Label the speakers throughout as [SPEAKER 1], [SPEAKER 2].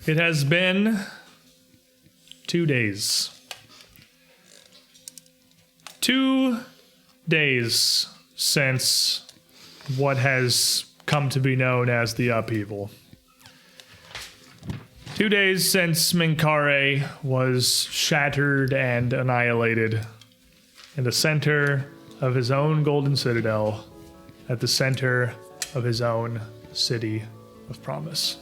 [SPEAKER 1] It has been 2 days. 2 days since what has come to be known as the upheaval. 2 days since Minkare was shattered and annihilated in the center of his own golden citadel, at the center of his own city of promise.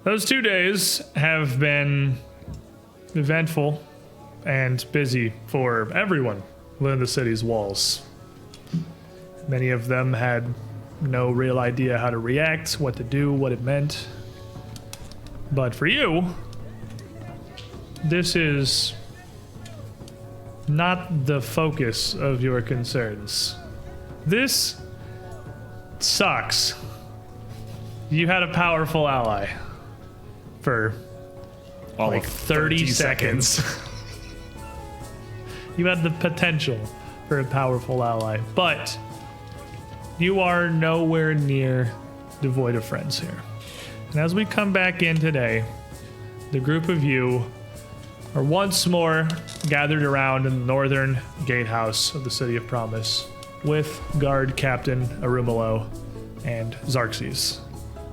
[SPEAKER 1] Those 2 days have been eventful and busy for everyone within the city's walls. Many of them had no real idea how to react, what to do, what it meant. But for you, this is not the focus of your concerns. This sucks. You had a powerful ally for
[SPEAKER 2] All
[SPEAKER 1] like
[SPEAKER 2] of
[SPEAKER 1] 30 seconds. You had the potential for a powerful ally, but you are nowhere near devoid of friends here. And as we come back in today, the group of you are once more gathered around in the northern gatehouse of the City of Promise with Guard Captain Arumalo and Xerxes,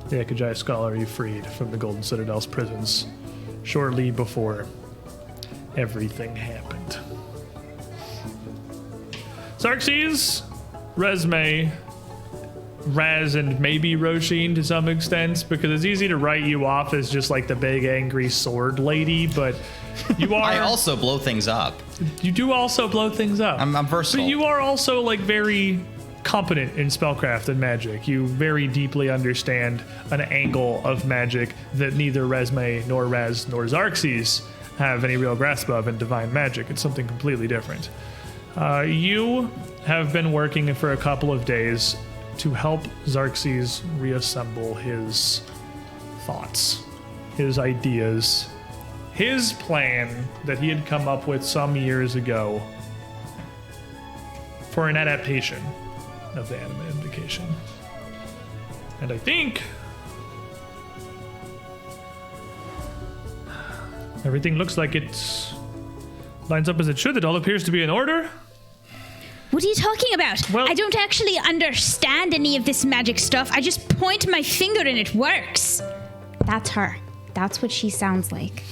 [SPEAKER 1] the Ekajai scholar you freed from the Golden Citadel's prisons shortly before everything happened. Xerxes, Resme, Raz, and maybe Roshin to some extent, because it's easy to write you off as just like the big angry sword lady, but you are...
[SPEAKER 3] I also blow things up.
[SPEAKER 1] You do also blow things up.
[SPEAKER 3] I'm versatile.
[SPEAKER 1] But you are also like very competent in spellcraft and magic. You very deeply understand an angle of magic that neither Resme nor Raz nor Xerxes have any real grasp of in divine magic. It's something completely different. You have been working for a couple of days to help Xerxes reassemble his thoughts, his ideas, his plan that he had come up with some years ago for an adaptation of the Anima Invocation. And I think everything looks like it lines up as it should. It all appears to be in order.
[SPEAKER 4] What are you talking about?
[SPEAKER 1] Well-
[SPEAKER 4] I don't actually understand any of this magic stuff. I just point my finger and it works. That's her. That's what she sounds like.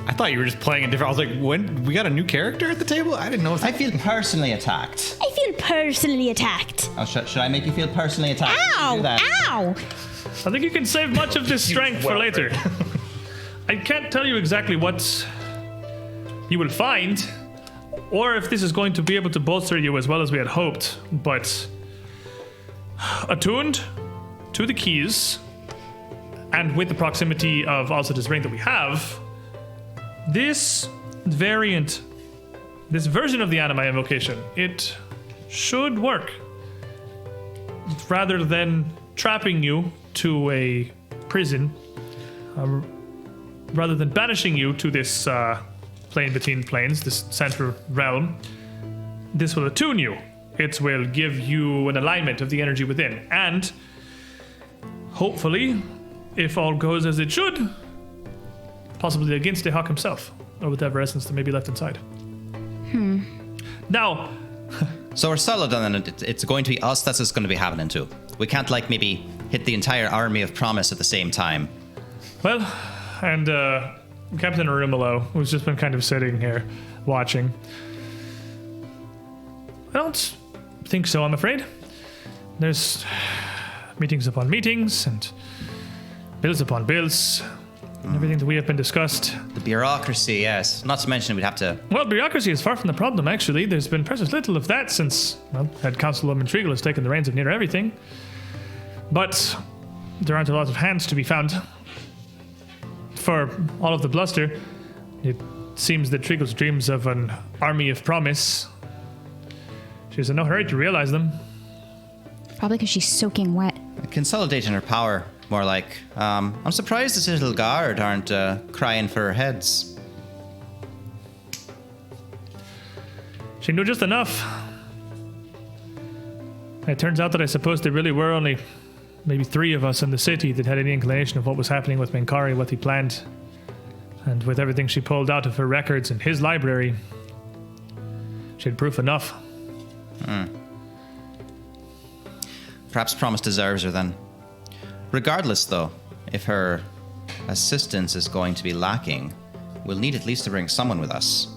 [SPEAKER 2] I thought you were just playing a different. I was like, when we got a new character at the table? I didn't know.
[SPEAKER 3] I feel personally attacked.
[SPEAKER 4] I feel personally attacked.
[SPEAKER 3] Oh, should I make you feel personally attacked?
[SPEAKER 4] Ow!
[SPEAKER 3] Do that.
[SPEAKER 4] Ow!
[SPEAKER 1] I think you can save much of this strength for later. I can't tell you exactly what you will find, or if this is going to be able to bolster you as well as we had hoped, but attuned to the keys, and with the proximity of Alcida's ring that we have, this variant, this version of the Anima Invocation, it should work. Rather than trapping you to a prison, rather than banishing you to this plane between planes, this central realm, this will attune you. It will give you an alignment of the energy within. And hopefully, if all goes as it should, possibly against the Hawk himself, or whatever essence that may be left inside. Now,
[SPEAKER 3] So we're solid on it. It's going to be us that's just going to be happening to. We can't like maybe hit the entire army of promise at the same time.
[SPEAKER 1] well, and Captain Arumalo, who's just been kind of sitting here watching. I don't think so, I'm afraid. There's meetings upon meetings and bills upon bills. And everything that we have been discussed.
[SPEAKER 3] The bureaucracy, yes. Not to mention we'd have to...
[SPEAKER 1] Well, bureaucracy is far from the problem, actually. There's been precious little of that since, well, Head Councilwoman Treagle has taken the reins of near everything. But there aren't a lot of hands to be found. For all of the bluster, it seems that Treagle's dreams of an army of promise, she's in no hurry to realize them.
[SPEAKER 4] Probably because she's soaking wet.
[SPEAKER 3] Consolidating her power, more like. I'm surprised the Citadel Guard aren't crying for heads.
[SPEAKER 1] She knew just enough. It turns out that I suppose they really were only maybe 3 of us in the city that had any inclination of what was happening with Menkari, what he planned. And with everything she pulled out of her records in his library, she had proof enough.
[SPEAKER 3] Perhaps Promise deserves her then. Regardless, though, if her assistance is going to be lacking, we'll need at least to bring someone with us.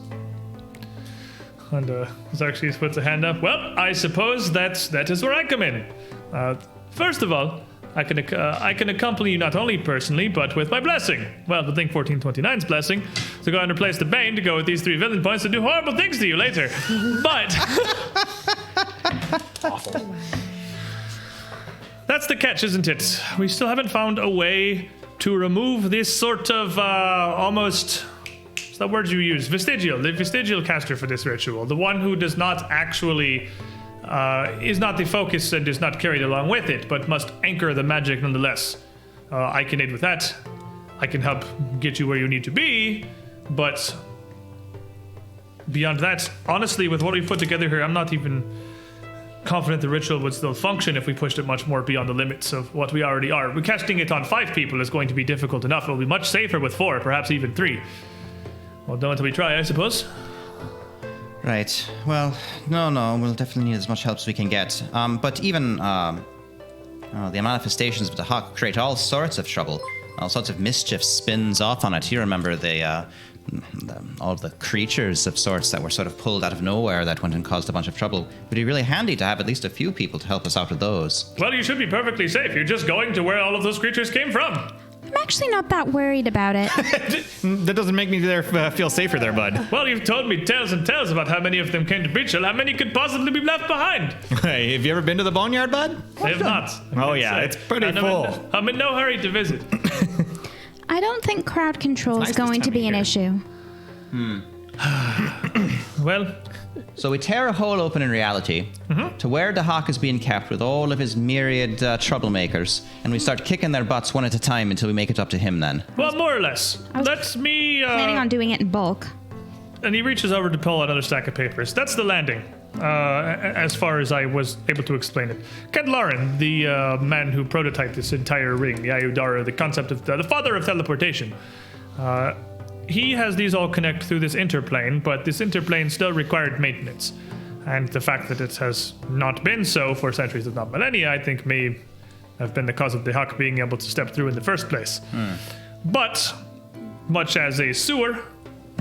[SPEAKER 1] And Xerxes puts a hand up. Well, I suppose that is where I come in. First of all, I can accompany you not only personally, but with my blessing. Well, the thing 1429's blessing to go and replace the Bane to go with these 3 villain points to do horrible things to you later. But that's the catch, isn't it? We still haven't found a way to remove this sort of almost... What's that word you use? Vestigial. The vestigial caster for this ritual. The one who does not actually... is not the focus and is not carried along with it, but must anchor the magic nonetheless. I can aid with that. I can help get you where you need to be, but beyond that, honestly, with what we've put together here, I'm not even confident the ritual would still function if we pushed it much more beyond the limits of what we already are. But casting it on 5 people is going to be difficult enough. It'll be much safer with 4, perhaps even 3. Well, don't until we try, I suppose.
[SPEAKER 3] Right. Well, no, we'll definitely need as much help as we can get. But even the manifestations of the Hawk create all sorts of trouble. All sorts of mischief spins off on it. You remember all the creatures of sorts that were sort of pulled out of nowhere that went and caused a bunch of trouble. It'd be really handy to have at least a few people to help us out with those.
[SPEAKER 1] Well, you should be perfectly safe. You're just going to where all of those creatures came from.
[SPEAKER 4] I'm actually not that worried about it.
[SPEAKER 2] That doesn't make me feel safer there, bud.
[SPEAKER 1] Well, you've told me tales and tales about how many of them came to Beachel. How many could possibly be left behind?
[SPEAKER 2] Hey, have you ever been to the boneyard, bud?
[SPEAKER 1] I have not.
[SPEAKER 2] Oh, yeah, it's pretty full.
[SPEAKER 1] I'm in no hurry to visit.
[SPEAKER 4] I don't think crowd control
[SPEAKER 2] It's
[SPEAKER 4] is
[SPEAKER 2] nice this
[SPEAKER 4] going to
[SPEAKER 2] time
[SPEAKER 4] be
[SPEAKER 2] of
[SPEAKER 4] an
[SPEAKER 2] year.
[SPEAKER 4] issue.
[SPEAKER 1] Well,
[SPEAKER 3] So we tear a hole open in reality to where the Hawk is being kept with all of his myriad troublemakers, and we start kicking their butts one at a time until we make it up to him then.
[SPEAKER 1] well, more or less.
[SPEAKER 4] was
[SPEAKER 1] Let me...
[SPEAKER 4] Planning on doing it in bulk.
[SPEAKER 1] And he reaches over to pull another stack of papers. That's the landing, as far as I was able to explain it. Kedlarin, the man who prototyped this entire ring, the Ayudara, the concept of the father of teleportation, he has these all connect through this interplane, but this interplane still required maintenance. And the fact that it has not been so for centuries, if not millennia, I think may have been the cause of the Hawk being able to step through in the first place. But, much as a sewer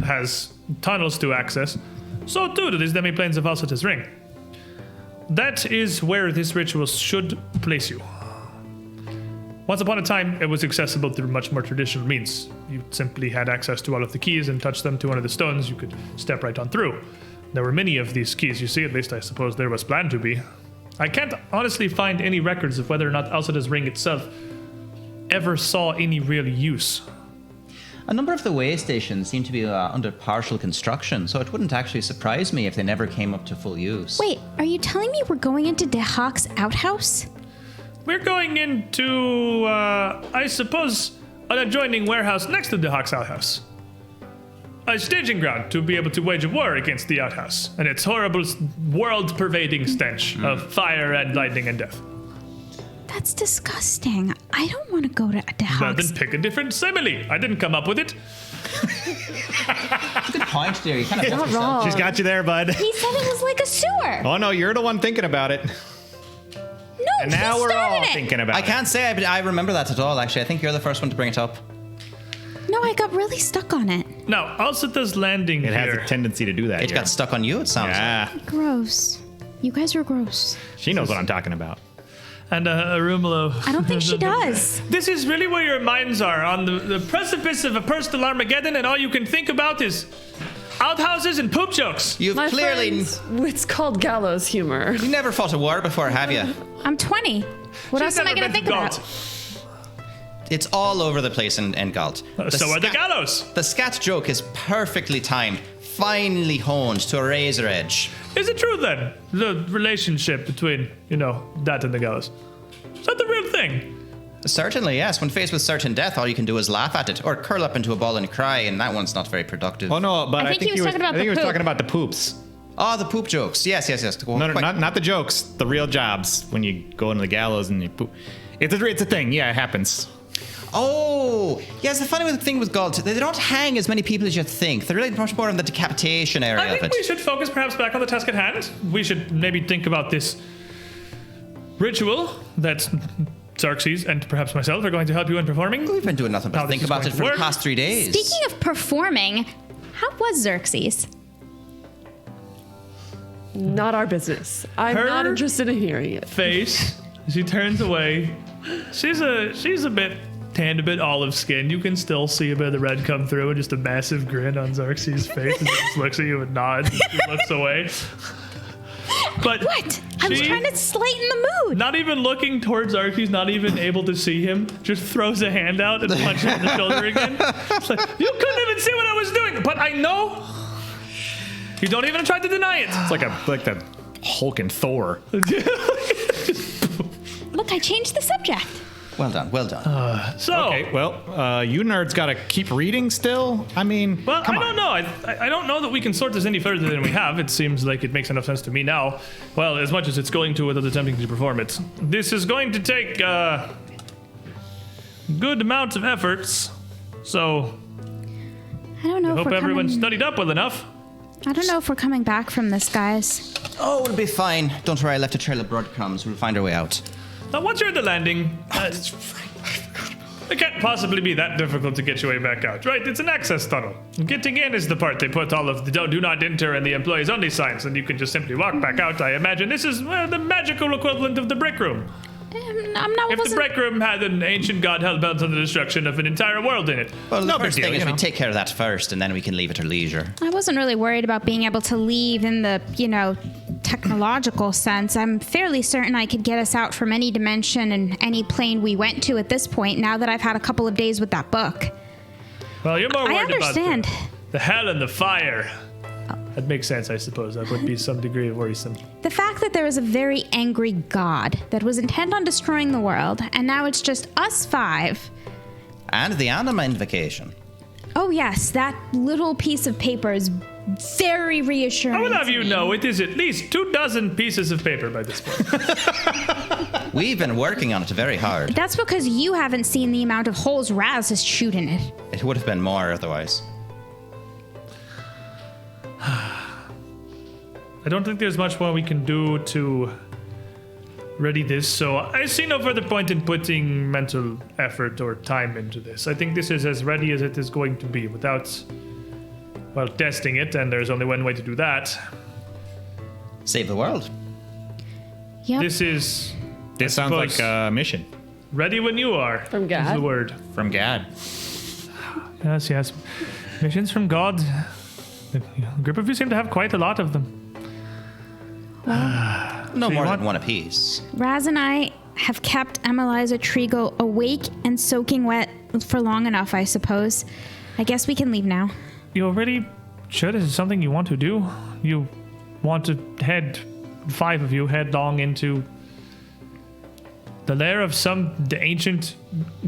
[SPEAKER 1] has tunnels to access, so too do these demi-planes of Alsatis Ring. That is where this ritual should place you. Once upon a time, it was accessible through much more traditional means. You simply had access to all of the keys and touch them to one of the stones, you could step right on through. There were many of these keys, you see, at least I suppose there was planned to be. I can't honestly find any records of whether or not Alcida's ring itself ever saw any real use.
[SPEAKER 3] A number of the way stations seem to be under partial construction, so it wouldn't actually surprise me if they never came up to full use.
[SPEAKER 4] Wait, are you telling me we're going into De Hawk's outhouse?
[SPEAKER 1] We're going into, I suppose, an adjoining warehouse next to the Hawk's outhouse. A staging ground to be able to wage a war against the outhouse and its horrible, world-pervading stench of fire and lightning and death.
[SPEAKER 4] That's disgusting. I don't want to go to De
[SPEAKER 1] Well,
[SPEAKER 4] Hawk's.
[SPEAKER 1] then pick a different simile. I didn't come up with it.
[SPEAKER 3] Good point, dear. You kind of
[SPEAKER 4] Not wrong.
[SPEAKER 2] She's got you there, bud.
[SPEAKER 4] He said it was like a sewer.
[SPEAKER 2] Oh, no, you're the one thinking about it.
[SPEAKER 4] No,
[SPEAKER 2] And
[SPEAKER 4] he
[SPEAKER 2] now we're all
[SPEAKER 4] started it.
[SPEAKER 2] thinking about
[SPEAKER 3] I
[SPEAKER 2] it.
[SPEAKER 3] can't say I remember that at all, actually. I think you're the first one to bring it up.
[SPEAKER 4] No, I got really stuck on it.
[SPEAKER 1] Now, Alcita's landing
[SPEAKER 2] It has
[SPEAKER 1] here.
[SPEAKER 2] a tendency to do that.
[SPEAKER 3] It got stuck on you, it sounds like.
[SPEAKER 2] Yeah,
[SPEAKER 4] Gross. You guys are gross.
[SPEAKER 2] she knows what I'm talking about.
[SPEAKER 1] And Arumulo.
[SPEAKER 4] I don't think she does.
[SPEAKER 1] This is really where your minds are, on the precipice of a personal Armageddon, and all you can think about is outhouses and poop jokes.
[SPEAKER 3] You've
[SPEAKER 5] My
[SPEAKER 3] clearly...
[SPEAKER 5] friends, it's called gallows humor.
[SPEAKER 3] You never fought a war before, have you?
[SPEAKER 4] I'm 20. What else am I going to think about?
[SPEAKER 3] It's all over the place in Galt.
[SPEAKER 1] So are the gallows.
[SPEAKER 3] The scat joke is perfectly timed, finely honed to a razor edge.
[SPEAKER 1] Is it true then? The relationship between, that and the gallows. Is that the real thing?
[SPEAKER 3] Certainly, yes. When faced with certain death, all you can do is laugh at it or curl up into a ball and cry, and that one's not very productive.
[SPEAKER 2] Oh, no, but
[SPEAKER 4] I think he was talking about the poop.
[SPEAKER 2] talking about the poops.
[SPEAKER 3] Oh, the poop jokes. Yes.
[SPEAKER 2] No, not the jokes. The real jobs when you go into the gallows and you poop. It's a thing. Yeah, it happens.
[SPEAKER 3] Oh, yeah, it's the funny thing with Galt. They don't hang as many people as you think. They're really much more in the decapitation area
[SPEAKER 1] I
[SPEAKER 3] of
[SPEAKER 1] think
[SPEAKER 3] it.
[SPEAKER 1] we should focus perhaps back on the task at hand. We should maybe think about this ritual that Xerxes and perhaps myself are going to help you in performing.
[SPEAKER 3] We've been doing nothing
[SPEAKER 1] How
[SPEAKER 3] but
[SPEAKER 1] this
[SPEAKER 3] think
[SPEAKER 1] is
[SPEAKER 3] about
[SPEAKER 1] going
[SPEAKER 3] it
[SPEAKER 1] to
[SPEAKER 3] for the
[SPEAKER 1] work.
[SPEAKER 3] past 3 days.
[SPEAKER 4] Speaking of performing, how was Xerxes?
[SPEAKER 5] Not our business. I'm
[SPEAKER 1] Her-
[SPEAKER 5] not interested in hearing it.
[SPEAKER 1] Face, she turns away. She's a bit tanned, a bit olive skinned. You can still see a bit of the red come through, and just a massive grin on Xerxes' face. He just looks at you and nods. He looks away. But
[SPEAKER 4] What? I was
[SPEAKER 1] she-
[SPEAKER 4] trying to lighten the mood.
[SPEAKER 1] Not even looking towards Xerxes, not even able to see him, just throws a hand out and punches him in the shoulder again. It's like, you couldn't even see what I was doing, but I know. You don't even try to deny it.
[SPEAKER 2] It's like the Hulk and Thor.
[SPEAKER 4] Look, I changed the subject.
[SPEAKER 3] Well done, well done.
[SPEAKER 1] So,
[SPEAKER 2] Okay, well, you nerds got to keep reading still. I mean,
[SPEAKER 1] well,
[SPEAKER 2] come
[SPEAKER 1] I
[SPEAKER 2] on.
[SPEAKER 1] don't know. I don't know that we can sort this any further than we have. It seems like it makes enough sense to me now. Well, as much as it's going to without attempting to perform it. This is going to take good amounts of efforts. So,
[SPEAKER 4] I don't know
[SPEAKER 1] I
[SPEAKER 4] if
[SPEAKER 1] hope
[SPEAKER 4] we're
[SPEAKER 1] everyone's
[SPEAKER 4] coming.
[SPEAKER 1] studied up well enough.
[SPEAKER 4] I don't know if we're coming back from this, guys.
[SPEAKER 3] Oh, we'll be fine. Don't worry, I left a trail of breadcrumbs. We'll find our way out.
[SPEAKER 1] Now, once you're at the landing, it can't possibly be that difficult to get your way back out, right? It's an access tunnel. Getting in is the part they put all of the do not enter and the employees only signs, and you can just simply walk back out. I imagine this is the magical equivalent of the brick room.
[SPEAKER 4] I'm not.
[SPEAKER 1] If the brick room had an ancient god hell bent on the destruction of an entire world in it.
[SPEAKER 3] Well,
[SPEAKER 2] No
[SPEAKER 3] the
[SPEAKER 2] big
[SPEAKER 3] first
[SPEAKER 2] deal,
[SPEAKER 3] thing is
[SPEAKER 2] you
[SPEAKER 3] we
[SPEAKER 2] know.
[SPEAKER 3] take care of that first, and then we can leave at our leisure.
[SPEAKER 4] I wasn't really worried about being able to leave in the, technological sense. I'm fairly certain I could get us out from any dimension and any plane we went to at this point, now that I've had a couple of days with that book.
[SPEAKER 1] Well, you're more
[SPEAKER 4] I
[SPEAKER 1] worried about
[SPEAKER 4] understand.
[SPEAKER 1] the hell and the fire. That makes sense, I suppose. That would be some degree of worrisome.
[SPEAKER 4] The fact that there was a very angry god that was intent on destroying the world, and now it's just us 5.
[SPEAKER 3] And the Anima invocation.
[SPEAKER 4] Oh yes, that little piece of paper is very reassuring.
[SPEAKER 1] I would have
[SPEAKER 4] to
[SPEAKER 1] you
[SPEAKER 4] me.
[SPEAKER 1] know, it is at least 24 pieces of paper by this point.
[SPEAKER 3] We've been working on it very hard.
[SPEAKER 4] That's because you haven't seen the amount of holes Raz has shoot in it.
[SPEAKER 3] It would have been more otherwise.
[SPEAKER 1] I don't think there's much more we can do to ready this, so I see no further point in putting mental effort or time into this. I think this is as ready as it is going to be without, well, testing it, and there's only one way to do that.
[SPEAKER 3] Save the world.
[SPEAKER 4] Yep.
[SPEAKER 1] This is
[SPEAKER 2] This sounds like a mission
[SPEAKER 1] ready when you are.
[SPEAKER 5] From
[SPEAKER 1] Is
[SPEAKER 5] Gad?
[SPEAKER 1] the word.
[SPEAKER 2] from Gad.
[SPEAKER 1] Yes. Missions from God. A group of you seem to have quite a lot of them.
[SPEAKER 3] No
[SPEAKER 1] you
[SPEAKER 3] more
[SPEAKER 1] want-
[SPEAKER 3] than one apiece.
[SPEAKER 4] Raz and I have kept Emiliza Trigo awake and soaking wet for long enough, I suppose. I guess we can leave now.
[SPEAKER 1] You're really sure this is something you want to do? You want to head, 5 of you, headlong into the lair of the ancient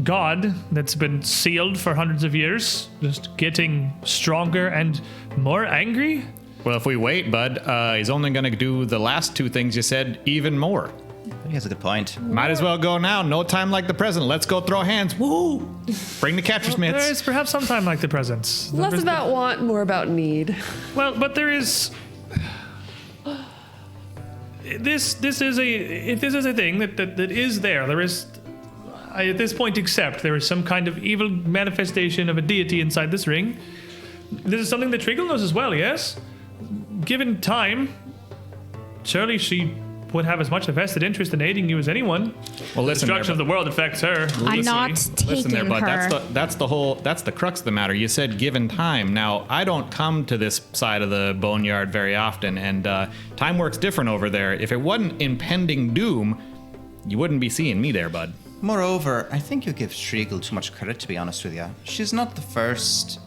[SPEAKER 1] god that's been sealed for hundreds of years, just getting stronger and more angry?
[SPEAKER 2] Well, if we wait, bud, he's only going to do the last 2 things you said even more.
[SPEAKER 3] He has a good point.
[SPEAKER 2] Might as well go now. No time like the present. Let's go throw hands. Woo! Bring the catcher's
[SPEAKER 1] There
[SPEAKER 2] mitts.
[SPEAKER 1] is perhaps some time like the present.
[SPEAKER 5] Less about want, more about need.
[SPEAKER 1] Well, but there is. This is a if this is a thing that is there is. I at this point accept there is some kind of evil manifestation of a deity inside this ring. This is something that Trigal knows as well. Yes, given time, surely she would have as much a vested interest in aiding you as anyone.
[SPEAKER 2] Well,
[SPEAKER 1] The
[SPEAKER 2] listen there,
[SPEAKER 1] destruction of the world affects her.
[SPEAKER 4] I'm not
[SPEAKER 1] obviously.
[SPEAKER 4] taking
[SPEAKER 2] Listen there, bud.
[SPEAKER 4] her.
[SPEAKER 2] That's the crux of the matter. You said given time. Now, I don't come to this side of the boneyard very often, and time works different over there. If it wasn't impending doom, you wouldn't be seeing me there, bud.
[SPEAKER 3] Moreover, I think you give Striegel too much credit, to be honest with you. She's not the first,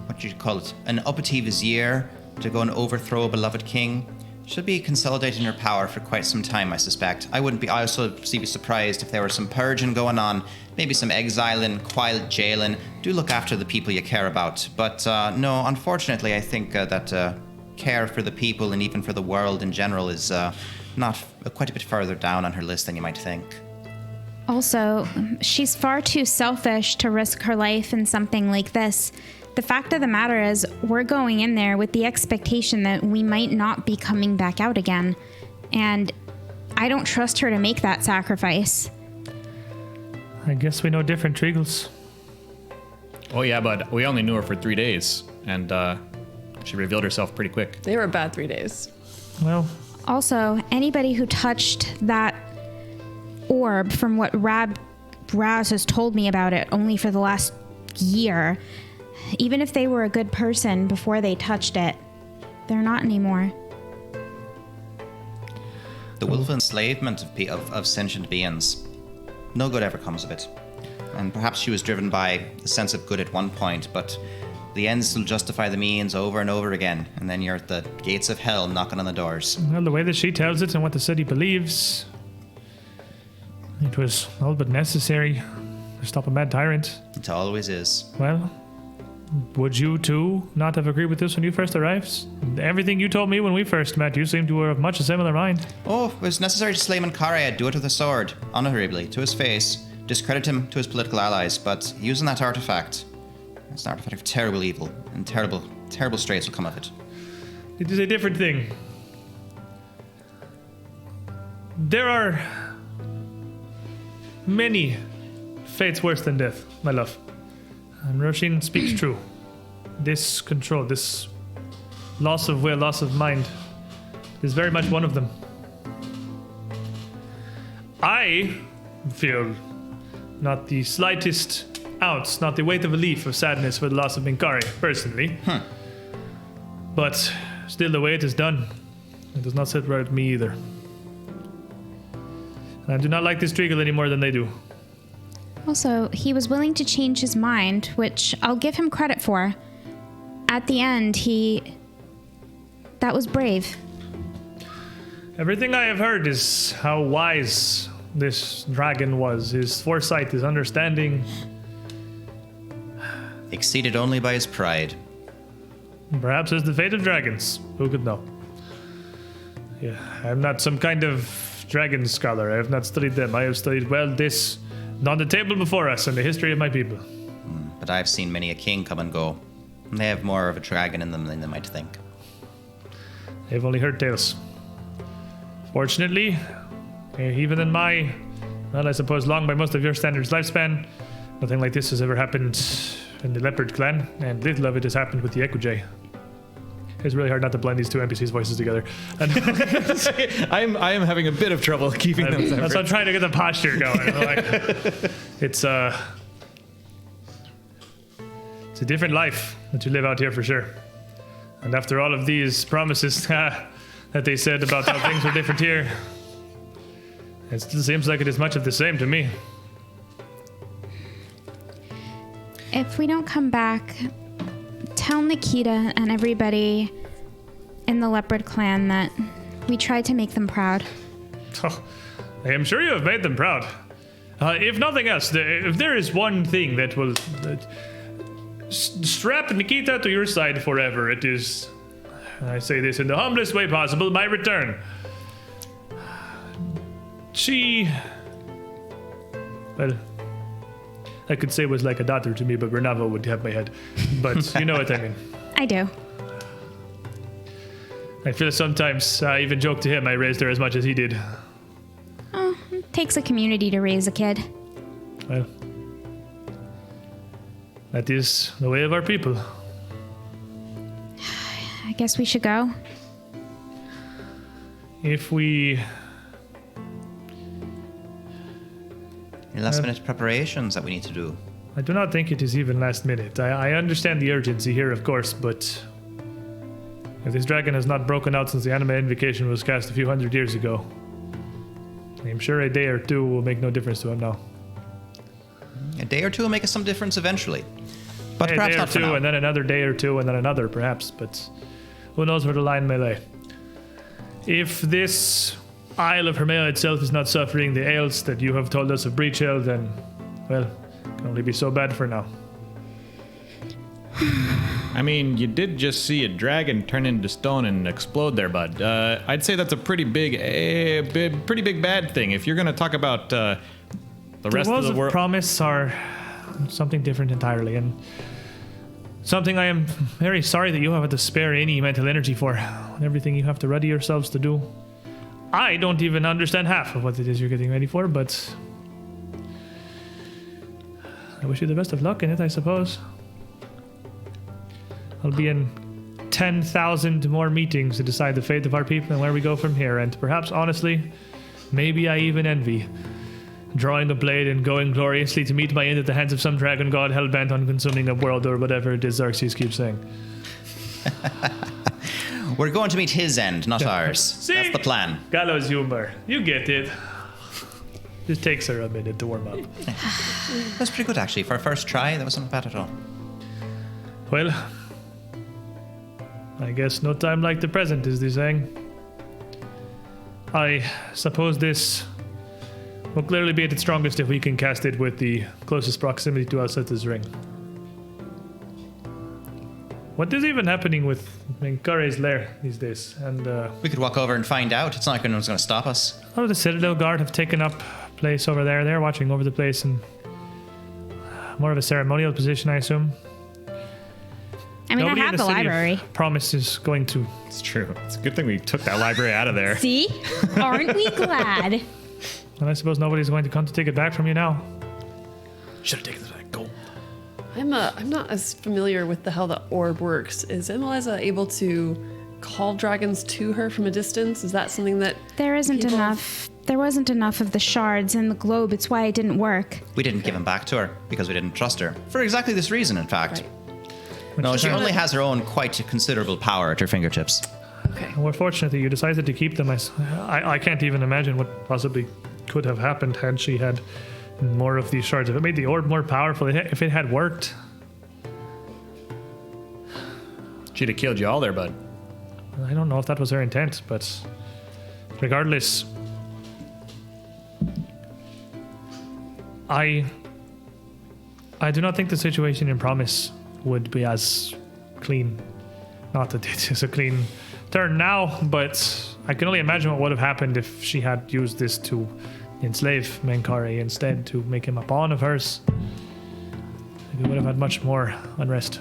[SPEAKER 3] what do you call it, an uppity vizier to go and overthrow a beloved king. She'll be consolidating her power for quite some time, I suspect. I also be surprised if there were some purging going on, maybe some exiling, quiet jailing. Do look after the people you care about. But no, unfortunately, I think that care for the people and even for the world in general is not quite a bit further down on her list than you might think.
[SPEAKER 4] Also, she's far too selfish to risk her life in something like this. The fact of the matter is, we're going in there with the expectation that we might not be coming back out again. And I don't trust her to make that sacrifice.
[SPEAKER 1] I guess we know different, Treagles.
[SPEAKER 2] Oh yeah, but we only knew her for 3 days, and she revealed herself pretty quick.
[SPEAKER 5] They were a bad 3 days.
[SPEAKER 1] Well,
[SPEAKER 4] Also, anybody who touched that orb, from what Raz has told me about it only for the last year, even if they were a good person before they touched it, they're not anymore.
[SPEAKER 3] The willful enslavement of sentient beings. No good ever comes of it. And perhaps she was driven by a sense of good at one point, but the ends will justify the means over and over again, and then you're at the gates of hell knocking on the doors.
[SPEAKER 1] well, the way that she tells it and what the city believes, it was all but necessary to stop a mad tyrant.
[SPEAKER 3] It always is.
[SPEAKER 1] Well, would you too not have agreed with this when you first arrived? Everything you told me when we first met, you seemed to have much a similar mind.
[SPEAKER 3] Oh, if it was necessary to slay Mankare, I'd do it with a sword, honorably, to his face, discredit him to his political allies, but using that artifact, it's an artifact of terrible evil, and terrible, terrible straits will come of it.
[SPEAKER 1] It is a different thing. There are many fates worse than death, my love. And Roshin speaks true. This control, this loss of will, loss of mind, is very much one of them. I feel not the slightest ounce, not the weight of a leaf of sadness for the loss of Minkari, personally. But still, the way it is done, it does not sit right with me either. And I do not like this Treagle any more than they do.
[SPEAKER 4] Also, he was willing to change his mind, which I'll give him credit for. At the end, that was brave.
[SPEAKER 1] Everything I have heard is how wise this dragon was. His foresight, his understanding.
[SPEAKER 3] Exceeded only by his pride.
[SPEAKER 1] Perhaps it's the fate of dragons. Who could know? Yeah, I'm not some kind of dragon scholar. I have not studied them. I have studied, well, this on the table before us and the history of my people.
[SPEAKER 3] But I've seen many a king come and go. And they have more of a dragon in them than they might think.
[SPEAKER 1] I've only heard tales. Fortunately, even in my, well, I suppose long by most of your standards lifespan, nothing like this has ever happened in the Leopard clan, and little of it has happened with the Equijay. It's really hard not to blend these two NPCs' voices together. And
[SPEAKER 2] I am having a bit of trouble keeping them separate.
[SPEAKER 1] that's why I'm trying to get the posture going. It's a different life that you live out here for sure. And after all of these promises that they said about how things were different here, it still seems like it is much of the same to me.
[SPEAKER 4] If we don't come back, tell Nikita and everybody in the Leopard clan that we tried to make them proud.
[SPEAKER 1] Oh, I am sure you have made them proud. If nothing else, if there is one thing that will strap Nikita to your side forever, it is, I say this in the humblest way possible, my return. She, well, I could say was like a daughter to me, but Renavo would have my head. But you know what I mean.
[SPEAKER 4] I do.
[SPEAKER 1] I feel sometimes I even joke to him I raised her as much as he did.
[SPEAKER 4] Oh, it takes a community to raise a kid.
[SPEAKER 1] Well, that is the way of our people.
[SPEAKER 4] I guess we should go.
[SPEAKER 1] If we...
[SPEAKER 3] Any last minute preparations that we need to do?
[SPEAKER 1] I do not think it is even last minute. I understand the urgency here, of course, but if this dragon has not broken out since the Anima Invocation was cast a few hundred years ago, I'm sure a day or two will make no difference to him now.
[SPEAKER 3] A day or two will make us some difference eventually. But
[SPEAKER 1] A
[SPEAKER 3] perhaps
[SPEAKER 1] day or
[SPEAKER 3] not for
[SPEAKER 1] two,
[SPEAKER 3] now.
[SPEAKER 1] and then another day or two, and then another, perhaps, but who knows where the line may lay. If this Isle of Hermea itself is not suffering the ails that you have told us of Breach Hill, then, well, it can only be so bad for now.
[SPEAKER 2] I mean, you did just see a dragon turn into stone and explode there, bud. I'd say that's a pretty big bad thing. If you're going to talk about The rest of
[SPEAKER 1] walls
[SPEAKER 2] the world.
[SPEAKER 1] promise are something different entirely, and something I am very sorry that you have to spare any mental energy for, and everything you have to ready yourselves to do. I don't even understand half of what it is you're getting ready for, but I wish you the best of luck in it, I suppose. I'll be in 10,000 more meetings to decide the fate of our people and where we go from here, and perhaps, honestly, maybe I even envy drawing the blade and going gloriously to meet my end at the hands of some dragon god hell-bent on consuming a world or whatever it is Xerxes keeps saying.
[SPEAKER 3] We're going to meet his end, not ours.
[SPEAKER 1] See?
[SPEAKER 3] That's the plan.
[SPEAKER 1] Gallows humor. You get it. Just takes her a minute to warm up.
[SPEAKER 3] That's pretty good, actually. For a first try, that wasn't bad at all.
[SPEAKER 1] Well, I guess no time like the present, is the saying. I suppose this will clearly be at its strongest if we can cast it with the closest proximity to us at this ring. What is even happening with Menkare's lair these days? And
[SPEAKER 3] We could walk over and find out. It's not like anyone's going to stop us.
[SPEAKER 1] all of the Citadel Guard have taken up place over there. They're watching over the place in more of a ceremonial position, I assume.
[SPEAKER 4] I mean,
[SPEAKER 1] Nobody
[SPEAKER 4] I
[SPEAKER 1] in
[SPEAKER 4] have the
[SPEAKER 1] city of
[SPEAKER 4] library.
[SPEAKER 1] Promise is going to.
[SPEAKER 2] It's true. It's a good thing we took that library out of there.
[SPEAKER 4] See? Aren't we glad?
[SPEAKER 1] And I suppose nobody's going to come to take it back from you now. Should have taken it back. Go.
[SPEAKER 5] I'm not as familiar with how the orb works. Is Emiliza able to call dragons to her from a distance? Is that something that
[SPEAKER 4] There isn't
[SPEAKER 5] people-
[SPEAKER 4] enough. There wasn't enough of the shards in the globe. It's why it didn't work.
[SPEAKER 3] We didn't give him back to her because we didn't trust her. For exactly this reason, in fact.
[SPEAKER 5] Right.
[SPEAKER 3] No, she only has her own quite considerable power at her fingertips.
[SPEAKER 5] Okay.
[SPEAKER 1] And we're fortunate that you decided to keep them. I can't even imagine what possibly could have happened had she had more of these shards. If it made the orb more powerful, if it had worked,
[SPEAKER 2] She'd have killed you all there, bud.
[SPEAKER 1] I don't know if that was her intent, but regardless, I do not think the situation in Promise would be as clean. Not that it is a clean turn now, but I can only imagine what would have happened if she had used this to enslave Menkare instead, to make him a pawn of hers. We would have had much more unrest.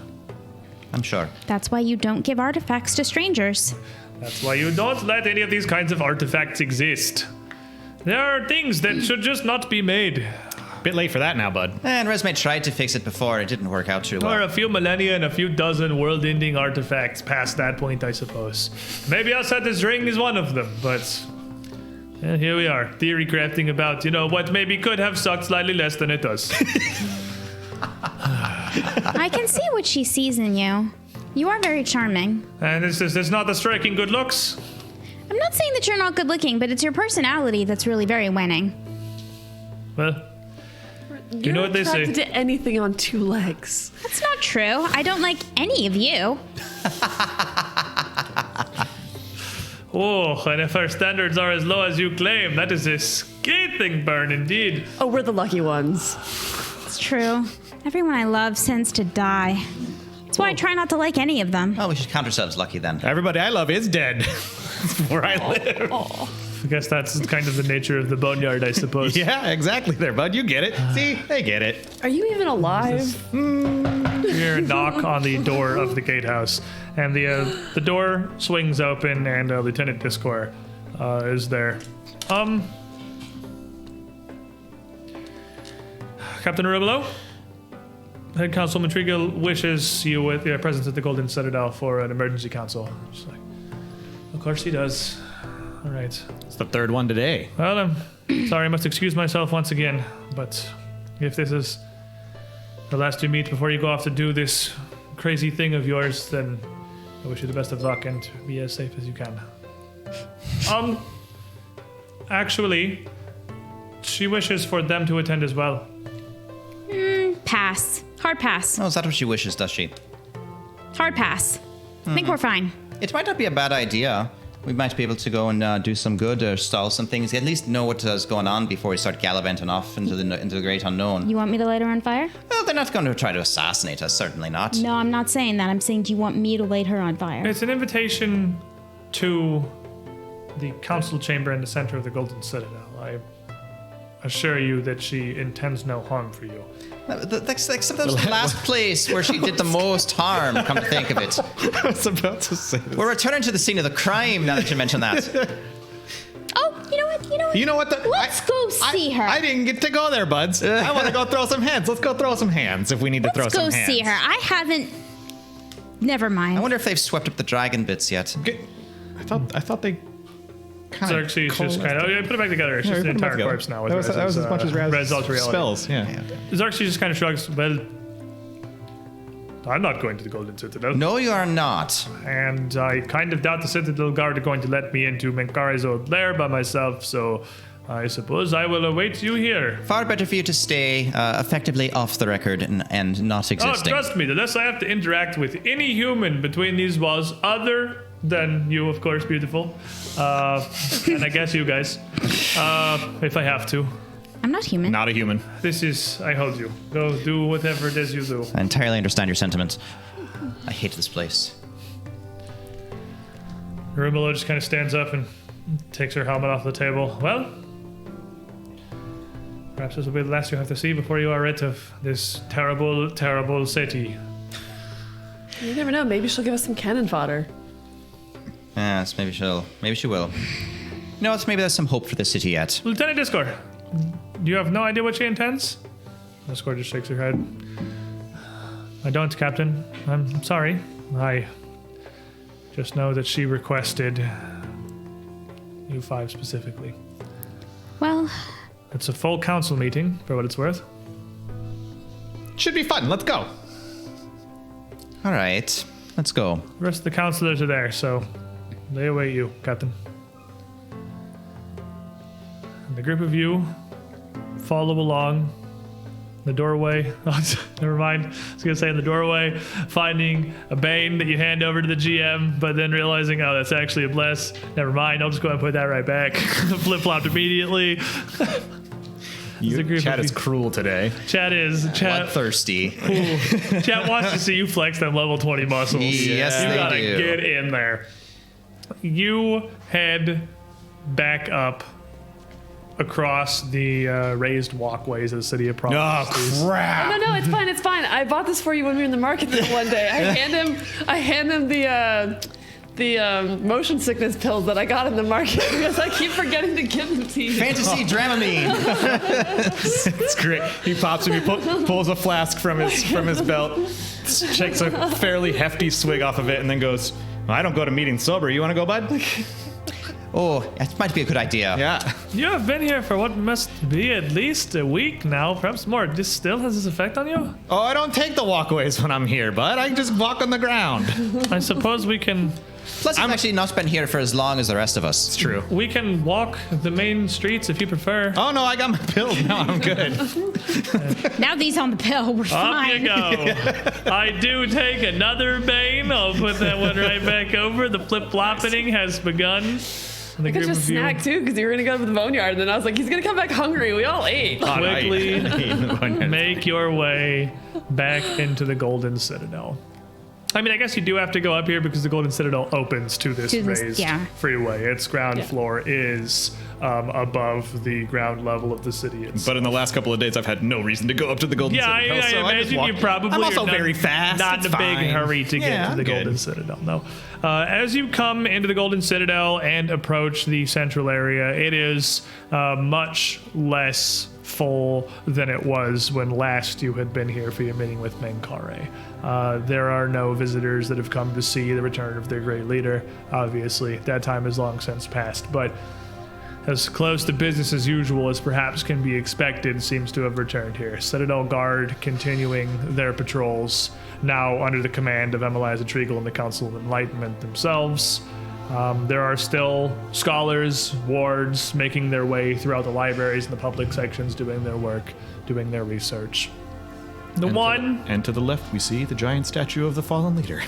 [SPEAKER 3] I'm sure.
[SPEAKER 4] That's why you don't give artifacts to strangers.
[SPEAKER 1] That's why you don't let any of these kinds of artifacts exist. There are things that should just not be made.
[SPEAKER 2] Bit late for that now, bud.
[SPEAKER 3] And Resme tried to fix it before. It didn't work out too
[SPEAKER 1] Or
[SPEAKER 3] well.
[SPEAKER 1] a few millennia and a few dozen world-ending artifacts past that point, I suppose. Maybe outside this ring is one of them, but here we are, theory crafting about, what maybe could have sucked slightly less than it does.
[SPEAKER 4] I can see what she sees in you. You are very charming.
[SPEAKER 1] And it's not the striking good looks.
[SPEAKER 4] I'm not saying that you're not good looking, but it's your personality that's really very winning.
[SPEAKER 1] Well,
[SPEAKER 5] You're
[SPEAKER 1] know what they say.
[SPEAKER 5] attracted to anything on two legs.
[SPEAKER 4] That's not true. I don't like any of you.
[SPEAKER 1] oh, and if our standards are as low as you claim, that is a scathing burn indeed.
[SPEAKER 5] Oh, we're the lucky ones.
[SPEAKER 4] It's true. Everyone I love sends to die. That's why I try not to like any of them.
[SPEAKER 3] Well, we should count ourselves lucky then.
[SPEAKER 2] Everybody I love is dead. That's where I live.
[SPEAKER 1] I guess that's kind of the nature of the boneyard, I suppose.
[SPEAKER 2] Yeah, exactly there, bud. You get it. See, they get it.
[SPEAKER 5] Are you even alive?
[SPEAKER 1] You hear a knock on the door of the gatehouse, and the door swings open, and Lieutenant Discor is there. Captain Rubelo, Head Councilman Trigal wishes you with your presence at the Golden Citadel for an emergency council. Just like, of course he does. All right.
[SPEAKER 2] It's the third one today.
[SPEAKER 1] Well, I'm sorry, I must excuse myself once again, but if this is the last we meet before you go off to do this crazy thing of yours, then I wish you the best of luck and be as safe as you can. Actually, she wishes for them to attend as well.
[SPEAKER 4] Pass. Hard pass.
[SPEAKER 3] Oh, is that what she wishes, does she?
[SPEAKER 4] Hard pass. I think we're fine.
[SPEAKER 3] It might not be a bad idea. We might be able to go and do some good or stall some things. At least know what is going on before we start gallivanting off into the great unknown.
[SPEAKER 4] You want me to light her on fire?
[SPEAKER 3] Well, they're not going to try to assassinate us. Certainly not.
[SPEAKER 4] No, I'm not saying that. I'm saying, do you want me to light her on fire?
[SPEAKER 1] It's an invitation to the council chamber in the center of the Golden Citadel. assure you that she intends no harm for you.
[SPEAKER 3] That's the last place where she did the most harm, come to think of it.
[SPEAKER 2] I was about to say this.
[SPEAKER 3] We're returning to the scene of the crime now that you mention that.
[SPEAKER 4] Oh, you know what?
[SPEAKER 2] You know what?
[SPEAKER 4] Let's go see her.
[SPEAKER 2] I didn't get to go there, buds. I want to go throw some hands. Let's go throw some hands if we need to throw
[SPEAKER 4] Let's
[SPEAKER 2] some
[SPEAKER 4] go
[SPEAKER 2] hands.
[SPEAKER 4] see her. I haven't. Never mind.
[SPEAKER 3] I wonder if they've swept up the dragon bits yet.
[SPEAKER 2] I thought they kind of
[SPEAKER 1] Xerxes just kind of, put it back together. It's
[SPEAKER 2] Yeah,
[SPEAKER 1] just
[SPEAKER 2] we
[SPEAKER 1] an
[SPEAKER 2] put 'em back
[SPEAKER 1] entire
[SPEAKER 2] together.
[SPEAKER 1] corpse now. With
[SPEAKER 2] That was as much as
[SPEAKER 1] Red's ultra reality.
[SPEAKER 2] spells. Yeah.
[SPEAKER 1] Xerxes just kind of shrugs. Well, I'm not going to the Golden Citadel.
[SPEAKER 3] No, you are not.
[SPEAKER 1] And I kind of doubt the Citadel Guard are going to let me into Menkare's old lair by myself, so I suppose I will await you here.
[SPEAKER 3] Far better for you to stay effectively off the record and not
[SPEAKER 1] Oh,
[SPEAKER 3] existing.
[SPEAKER 1] trust me, the less I have to interact with any human between these walls, other than you, of course, beautiful. And I guess you guys, if I have to.
[SPEAKER 4] I'm not human.
[SPEAKER 2] Not a human.
[SPEAKER 1] This is, I hold you. Go do whatever it is you do.
[SPEAKER 3] I entirely understand your sentiment. I hate this place.
[SPEAKER 1] Rumila just kind of stands up and takes her helmet off the table. Well, perhaps this will be the last you have to see before you are rid of this terrible, terrible city.
[SPEAKER 5] You never know. Maybe she'll give us some cannon fodder.
[SPEAKER 3] Yes, maybe she will. You know what? Maybe there's some hope for the city yet.
[SPEAKER 1] Lieutenant Discord, you have no idea what she intends? Discord just shakes her head. I don't, Captain. I'm sorry. I just know that she requested you five specifically.
[SPEAKER 4] Well,
[SPEAKER 1] It's a full council meeting, for what it's worth.
[SPEAKER 2] Should be fun. Let's go.
[SPEAKER 3] All right, let's go.
[SPEAKER 1] The rest of the councilors are there, so they await you, Captain. And the group of you follow along the doorway. Oh, never mind. I was going to say in the doorway, finding a Bane that you hand over to the GM, but then realizing, oh, that's actually a Bless. Never mind. I'll just go ahead and put that right back. Flip-flopped immediately. a group
[SPEAKER 2] Chat
[SPEAKER 1] of
[SPEAKER 2] is
[SPEAKER 1] you-
[SPEAKER 2] cruel today.
[SPEAKER 1] Chat
[SPEAKER 3] Bloodthirsty.
[SPEAKER 1] Chat wants to see you flex them level 20 muscles.
[SPEAKER 3] Yes,
[SPEAKER 1] you
[SPEAKER 3] they
[SPEAKER 1] gotta
[SPEAKER 3] do.
[SPEAKER 1] get in there. You head back up across the raised walkways of the city of Providence.
[SPEAKER 2] Oh crap!
[SPEAKER 5] No, it's fine. It's fine. I bought this for you when we were in the market one day. I hand him the motion sickness pills that I got in the market because I keep forgetting to give them to you.
[SPEAKER 3] Fantasy Dramamine.
[SPEAKER 2] It's great. He pops him. He pulls a flask from his belt, takes a fairly hefty swig off of it, and then goes, well, "I don't go to meetings sober. You want to go, bud?"
[SPEAKER 3] Oh, that might be a good idea.
[SPEAKER 2] Yeah.
[SPEAKER 1] You have been here for what must be at least a week now, perhaps more. This still has this effect on you?
[SPEAKER 2] Oh, I don't take the walkways when I'm here, bud. I just walk on the ground.
[SPEAKER 1] I suppose we can
[SPEAKER 3] Plus, you've actually not been here for as long as the rest of us.
[SPEAKER 2] It's true.
[SPEAKER 1] walk the main streets if you prefer.
[SPEAKER 2] Oh no, I got my pills now. I'm good.
[SPEAKER 4] now these on the pill, we're
[SPEAKER 1] Up
[SPEAKER 4] fine.
[SPEAKER 1] you go. I do take another Bane. I'll put that one right back over. The flip-flopping has begun. The
[SPEAKER 5] I could
[SPEAKER 1] group
[SPEAKER 5] just
[SPEAKER 1] of you
[SPEAKER 5] snack too because you were gonna go to the boneyard, and then I was like, he's gonna come back hungry. We all ate.
[SPEAKER 1] quickly make your way back into the Golden Citadel. I mean, I guess you do have to go up here because the Golden Citadel opens to this raised freeway. Its ground floor is above the ground level of the city itself.
[SPEAKER 2] But in the last couple of days, I've had no reason to go up to the Golden Citadel.
[SPEAKER 1] I
[SPEAKER 2] so I just
[SPEAKER 1] imagine
[SPEAKER 2] walk.
[SPEAKER 1] you probably
[SPEAKER 2] I'm also
[SPEAKER 1] are not,
[SPEAKER 2] very fast.
[SPEAKER 1] Not
[SPEAKER 2] It's
[SPEAKER 1] in a big
[SPEAKER 2] fine.
[SPEAKER 1] hurry to get
[SPEAKER 2] Yeah,
[SPEAKER 1] to the
[SPEAKER 2] I'm good.
[SPEAKER 1] Golden Citadel. No. As you come into the Golden Citadel and approach the central area, it is much less full than it was when last you had been here for your meeting with Menkare. There are no visitors that have come to see the return of their great leader. Obviously, that time has long since passed, but as close to business as usual as perhaps can be expected seems to have returned here. Citadel Guard continuing their patrols, now under the command of Emiliza Treagle and the Council of Enlightenment themselves. There are still scholars, wards, making their way throughout the libraries and the public sections, doing their work, doing their research.
[SPEAKER 2] And to the left, we see the giant statue of the fallen leader.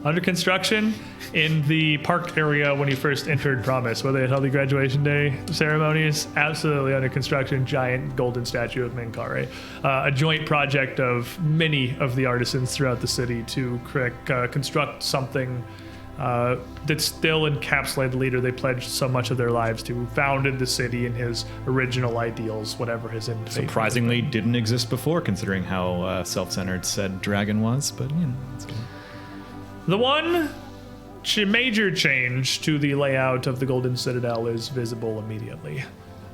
[SPEAKER 1] Under construction in the park area when you first entered Promise, where they held the graduation day ceremonies, absolutely under construction, giant golden statue of Menkare. A joint project of many of the artisans throughout the city to construct something that still encapsulate the leader they pledged so much of their lives to, who founded the city and his original ideals, whatever his end fate.
[SPEAKER 2] Surprisingly, didn't exist before, considering how self-centered said dragon was. But it's good.
[SPEAKER 1] The one major change to the layout of the Golden Citadel is visible immediately.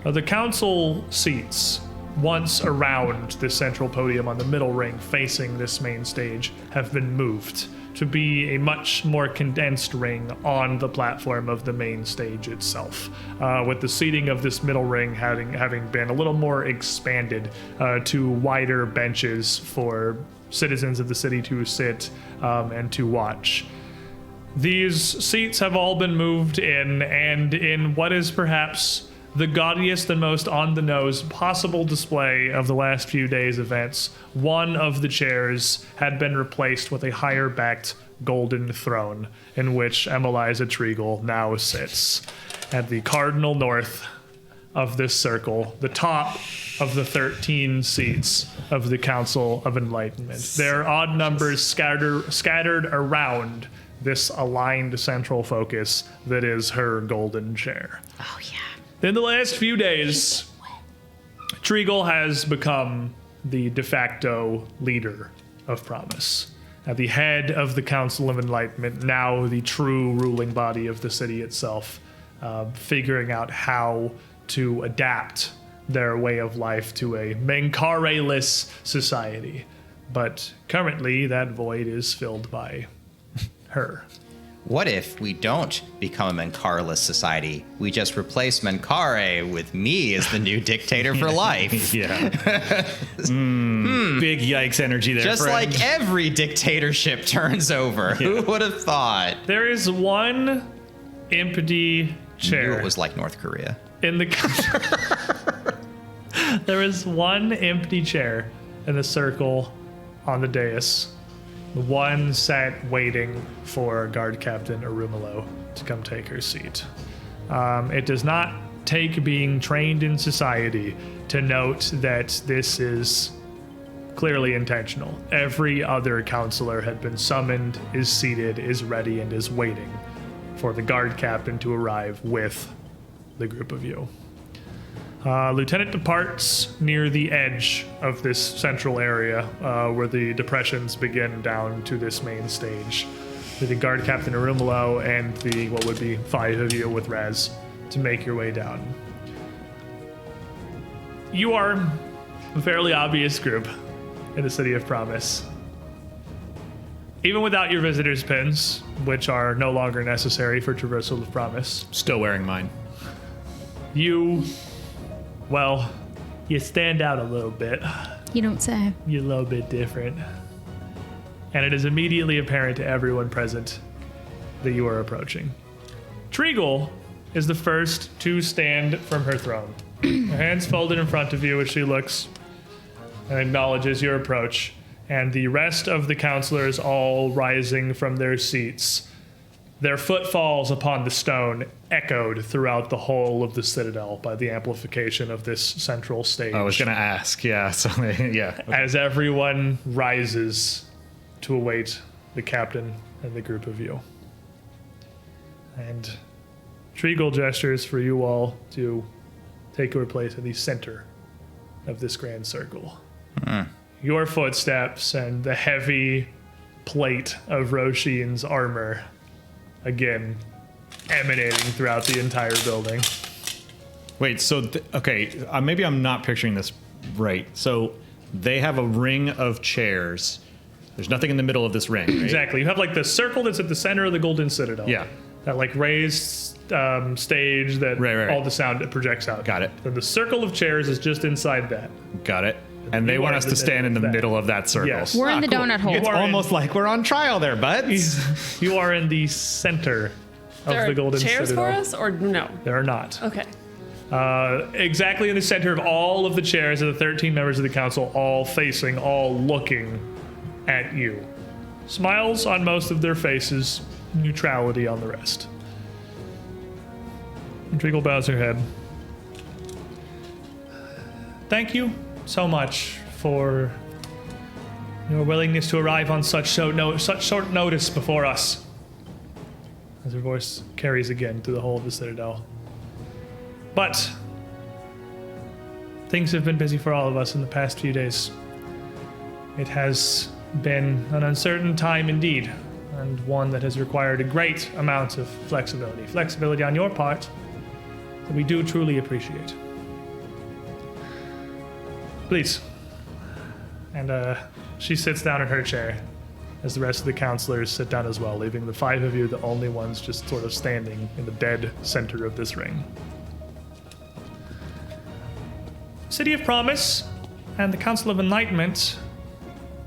[SPEAKER 1] The council seats, once around the central podium on the middle ring facing this main stage, have been moved to be a much more condensed ring on the platform of the main stage itself, with the seating of this middle ring having been a little more expanded to wider benches for citizens of the city to sit and to watch. These seats have all been moved in, and in what is perhaps the gaudiest and most on-the-nose possible display of the last few days' events, one of the chairs had been replaced with a higher-backed golden throne, in which Emiliza Treagle now sits at the cardinal north of this circle, the top of the 13 seats of the Council of Enlightenment. Their odd numbers scattered around this aligned central focus that is her golden chair.
[SPEAKER 4] Oh, yeah.
[SPEAKER 1] In the last few days, Treagle has become the de facto leader of Promise. At the head of the Council of Enlightenment, now the true ruling body of the city itself, figuring out how to adapt their way of life to a Menkare-less society. But currently, that void is filled by her.
[SPEAKER 3] What if we don't become a Menkare-less society? We just replace Menkare with me as the new dictator for life.
[SPEAKER 2] Yeah. Big yikes energy there,
[SPEAKER 3] Just
[SPEAKER 2] friend.
[SPEAKER 3] like every dictatorship turns over. Who would have thought?
[SPEAKER 1] There is one empty chair.
[SPEAKER 3] Knew it was like North Korea.
[SPEAKER 1] In the there is one empty chair in the circle on the dais. One sat waiting for Guard Captain Arumalo to come take her seat. It does not take being trained in society to note that this is clearly intentional. Every other counselor had been summoned, is seated, is ready, and is waiting for the Guard Captain to arrive with the group of you. Lieutenant departs near the edge of this central area where the depressions begin down to this main stage. The Guard Captain Arumalo and the what would be 5 of you with Raz to make your way down. You are a fairly obvious group in the City of Promise. Even without your visitor's pins, which are no longer necessary for Traversal of Promise,
[SPEAKER 2] Still wearing mine.
[SPEAKER 1] you stand out a little bit.
[SPEAKER 4] You don't say.
[SPEAKER 1] You're a little bit different. And it is immediately apparent to everyone present that you are approaching. Treagle is the first to stand from her throne. Her hands folded in front of you as she looks and acknowledges your approach. And the rest of the counselors all rising from their seats. Their footfalls upon the stone echoed throughout the whole of the Citadel by the amplification of this central stage.
[SPEAKER 2] I was going to ask, yeah. So, yeah.
[SPEAKER 1] As everyone rises to await the captain and the group of you. And Treagle gestures for you all to take your place in the center of this grand circle. Your footsteps and the heavy plate of Roshin's armor again emanating throughout the entire building.
[SPEAKER 2] Wait, so, okay, maybe I'm not picturing this right. So they have a ring of chairs. There's nothing in the middle of this ring, right?
[SPEAKER 1] Exactly. You have like the circle that's at the center of the Golden Citadel.
[SPEAKER 2] Yeah.
[SPEAKER 1] That like raised stage that
[SPEAKER 2] Right.
[SPEAKER 1] all the sound projects out.
[SPEAKER 2] Got it.
[SPEAKER 1] Then the circle of chairs is just inside that.
[SPEAKER 2] Got it. And they
[SPEAKER 1] You
[SPEAKER 2] want
[SPEAKER 1] are
[SPEAKER 2] us
[SPEAKER 1] in
[SPEAKER 2] to
[SPEAKER 1] the
[SPEAKER 2] stand in the middle of that circle.
[SPEAKER 1] Yes.
[SPEAKER 4] We're in the donut hole.
[SPEAKER 2] It's
[SPEAKER 1] are in-
[SPEAKER 2] almost like we're on trial there, buds.
[SPEAKER 1] You are in the center of
[SPEAKER 5] There
[SPEAKER 1] the
[SPEAKER 5] are
[SPEAKER 1] Golden
[SPEAKER 5] chairs
[SPEAKER 1] Citadel.
[SPEAKER 5] for us, or no?
[SPEAKER 1] There are not.
[SPEAKER 5] Okay.
[SPEAKER 1] Exactly in the center of all of the chairs of the 13 members of the council, all facing, all looking at you. Smiles on most of their faces, neutrality on the rest. Treagle bows her head. Thank you so much for your willingness to arrive on such short notice before us. as her voice carries again through the whole of the Citadel. But things have been busy for all of us in the past few days. It has been an uncertain time indeed, and one that has required a great amount of flexibility. Flexibility on your part that we do truly appreciate. Please. And she sits down in her chair as the rest of the counselors sit down as well, leaving the 5 of you the only ones just sort of standing in the dead center of this ring. City of Promise and the Council of Enlightenment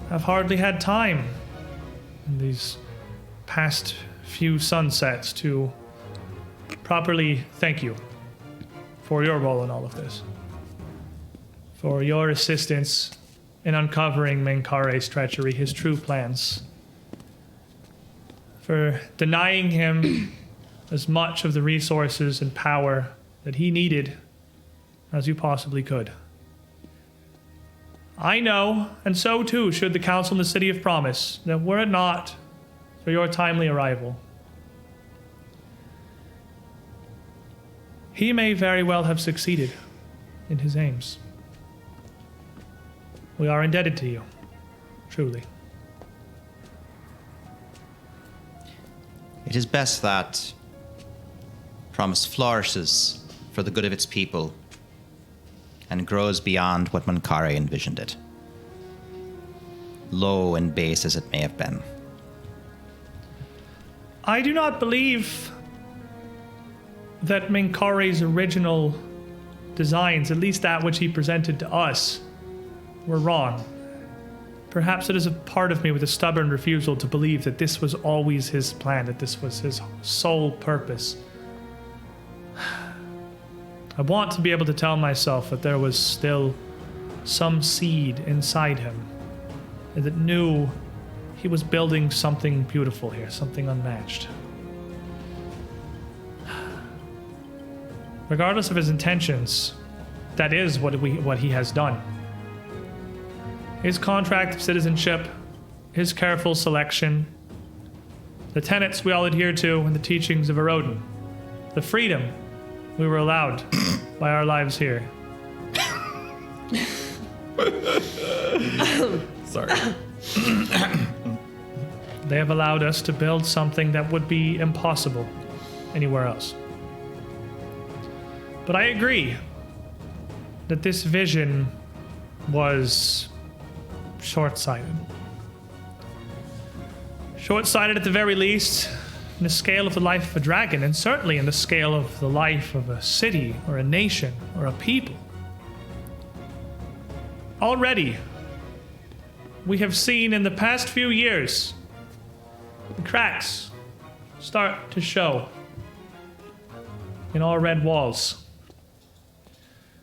[SPEAKER 1] have hardly had time in these past few sunsets to properly thank you for your role in all of this, for your assistance in uncovering Menkare's treachery, his true plans, for denying him as much of the resources and power that he needed as you possibly could. I know, and so too should the Council in the City of Promise, that were it not for your timely arrival, he may very well have succeeded in his aims. We are indebted to you, truly.
[SPEAKER 3] It is best that Promise flourishes for the good of its people and grows beyond what Menkare envisioned it, low and base as it may have been.
[SPEAKER 1] I do not believe that Menkare's original designs, at least that which he presented to us, were wrong. Perhaps it is a part of me with a stubborn refusal to believe that this was always his plan, that this was his sole purpose. I want to be able to tell myself that there was still some seed inside him that knew he was building something beautiful here, something unmatched. Regardless of his intentions, that is what he has done. His contract of citizenship, his careful selection, the tenets we all adhere to, and the teachings of Erodin, the freedom we were allowed by our lives here.
[SPEAKER 2] Sorry.
[SPEAKER 1] They have allowed us to build something that would be impossible anywhere else. But I agree that this vision was short-sighted. Short-sighted at the very least in the scale of the life of a dragon, and certainly in the scale of the life of a city or a nation or a people. Already, we have seen in the past few years the cracks start to show in our red walls.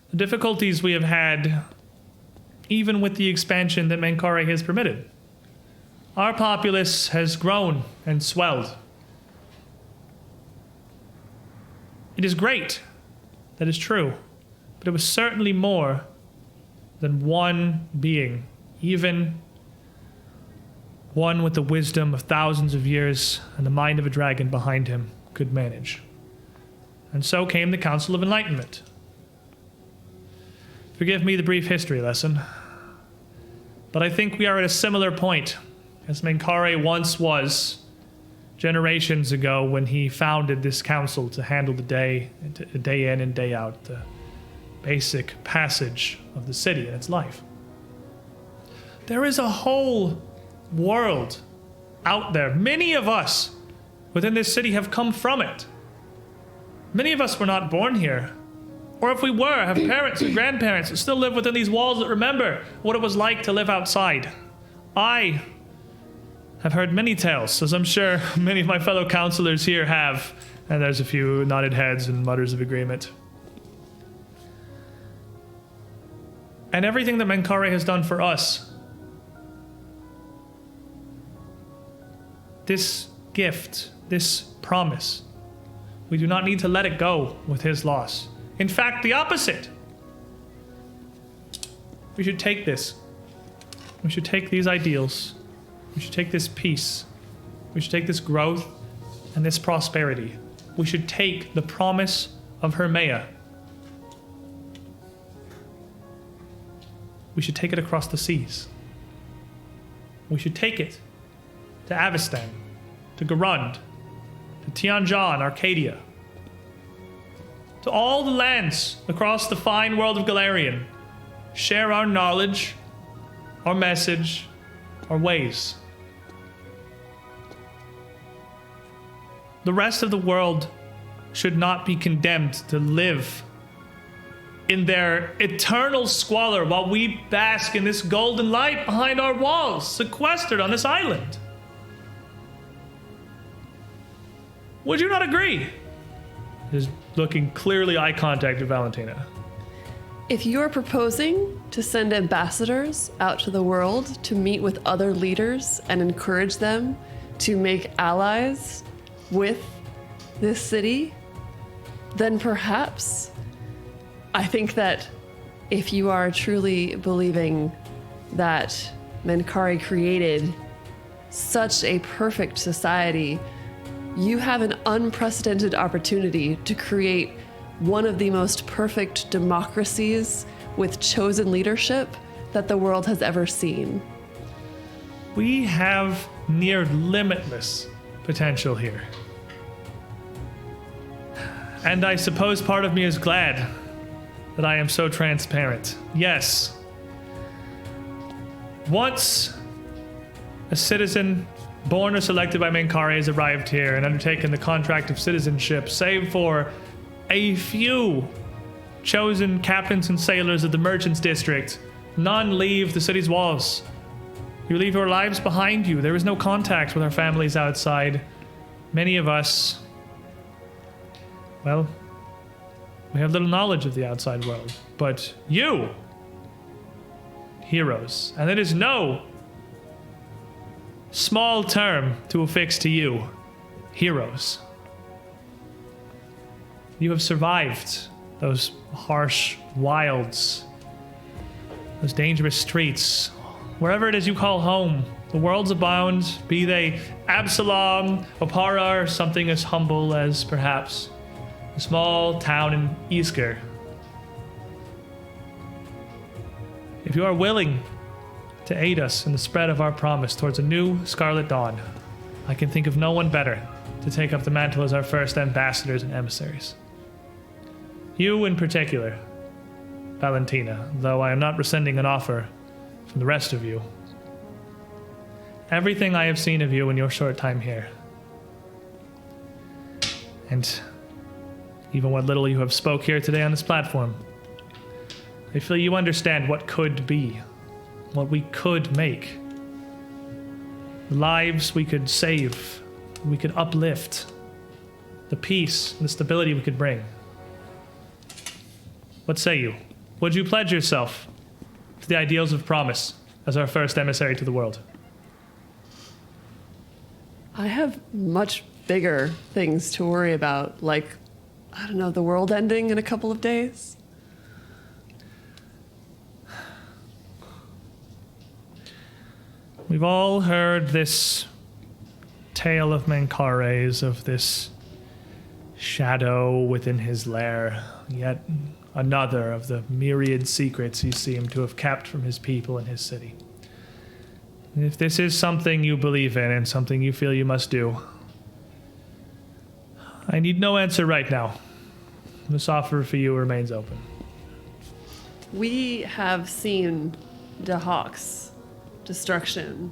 [SPEAKER 1] The difficulties we have had, even with the expansion that Menkare has permitted. Our populace has grown and swelled. It is great, that is true, but it was certainly more than one being, even one with the wisdom of thousands of years and the mind of a dragon behind him could manage. And so came the Council of Enlightenment. Forgive me the brief history lesson, but I think we are at a similar point as Menkare once was generations ago when he founded this council to handle the day in and day out, the basic passage of the city and its life. There is a whole world out there. Many of us within this city have come from it. Many of us were not born here. Or if we were, have parents or grandparents that still live within these walls that remember what it was like to live outside. I have heard many tales, as I'm sure many of my fellow counselors here have, and there's a few nodded heads and mutters of agreement. And everything that Menkare has done for us, this gift, this promise, we do not need to let it go with his loss. In fact, the opposite. We should take this. We should take these ideals. We should take this peace. We should take this growth. and this prosperity, we should take the promise of Hermea. We should take it across the seas. We should take it to Avestan, to Garund, to Tianjin, Arcadia, to all the lands across the fine world of Galarian. Share our knowledge, our message, our ways. The rest of the world should not be condemned to live in their eternal squalor while we bask in this golden light behind our walls, sequestered on this island. Would you not agree? He's looking clearly eye contact to Valentina.
[SPEAKER 5] If you're proposing to send ambassadors out to the world to meet with other leaders and encourage them to make allies with this city, then perhaps I think that if you are truly believing that Menkari created such a perfect society, you have an unprecedented opportunity to create one of the most perfect democracies with chosen leadership that the world has ever seen.
[SPEAKER 1] We have near limitless potential here. And I suppose part of me is glad that I am so transparent. Yes. Once a citizen born or selected by Menkari has arrived here and undertaken the contract of citizenship, save for a few chosen captains and sailors of the merchants district, none leave the city's walls. You leave your lives behind you. There is no contact with our families outside. Many of us, well, we have little knowledge of the outside world. But you, heroes, and it is no small term to affix to you, heroes. You have survived those harsh wilds, those dangerous streets, wherever it is you call home. The worlds abound, be they Absalom, Opara, or something as humble as perhaps a small town in Isker. If you are willing to aid us in the spread of our promise towards a new Scarlet Dawn, I can think of no one better to take up the mantle as our first ambassadors and emissaries. You in particular, Valentina, though I am not rescinding an offer from the rest of you. Everything I have seen of you in your short time here, and even what little you have spoke here today on this platform, I feel you understand what could be, what we could make, the lives we could save, we could uplift, the peace and the stability we could bring. What say you? Would you pledge yourself to the ideals of promise as our first emissary to the world?
[SPEAKER 5] I have much bigger things to worry about, like, I don't know, the world ending in a couple of days.
[SPEAKER 1] We've all heard this tale of Menkares, of this shadow within his lair, yet another of the myriad secrets he seemed to have kept from his people and his city. And if this is something you believe in and something you feel you must do, I need no answer right now. This offer for you remains open.
[SPEAKER 5] We have seen the Hawk's destruction.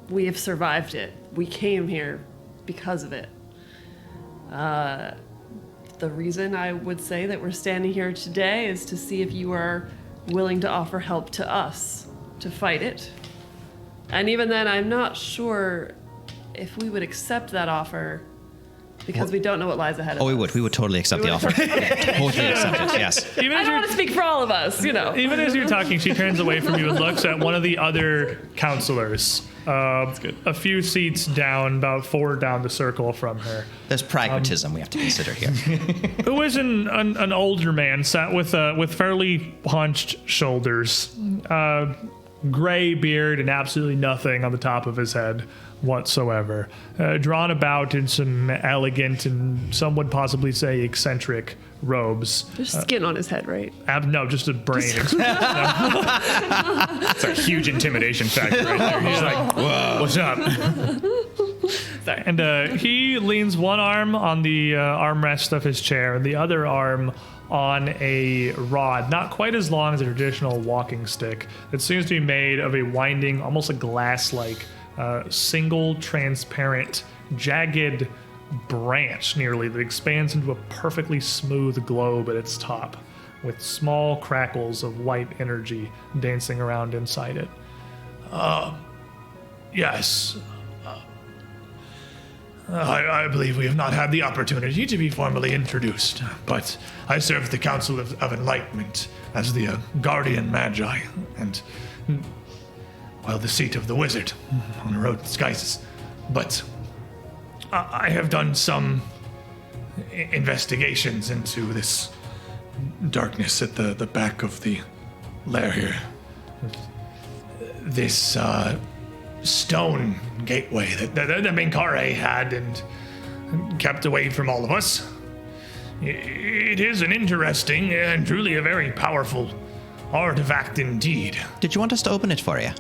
[SPEAKER 5] We have survived it. We came here because of it. The reason I would say that we're standing here today is to see if you are willing to offer help to us to fight it. And even then, I'm not sure if we would accept that offer because we don't know what lies ahead of us.
[SPEAKER 3] Oh, we would. We would totally accept the offer. Totally accept it, yes.
[SPEAKER 1] Even
[SPEAKER 5] I
[SPEAKER 1] as
[SPEAKER 5] don't want to speak for all of us, you know.
[SPEAKER 1] Even as you're talking, she turns away from you and looks at one of the other counselors. A few seats down, about 4 down the circle from her.
[SPEAKER 3] There's pragmatism we have to consider here.
[SPEAKER 1] Who is an older man, sat with fairly hunched shoulders, gray beard and absolutely nothing on the top of his head. whatsoever. Drawn about in some elegant and some would possibly say eccentric robes.
[SPEAKER 5] There's skin on his head, right?
[SPEAKER 1] No, just a brain.
[SPEAKER 2] It's a huge intimidation factor right there. He's like, whoa, what's up?
[SPEAKER 1] And he leans one arm on the armrest of his chair, and the other arm on a rod, not quite as long as a traditional walking stick. It seems to be made of a winding, almost a glass-like, single transparent, jagged branch nearly that expands into a perfectly smooth globe at its top, with small crackles of white energy dancing around inside it. Yes. I believe we have not had the opportunity to be formally introduced, but I serve the Council of Enlightenment as the Guardian Magi, and, well, the seat of the wizard on the road to disguises. But I have done some investigations into this darkness at the back of the lair here. This stone gateway that the Minkare had and kept away from all of us. It is an interesting and truly a very powerful artifact indeed.
[SPEAKER 3] Did you want us to open it for you?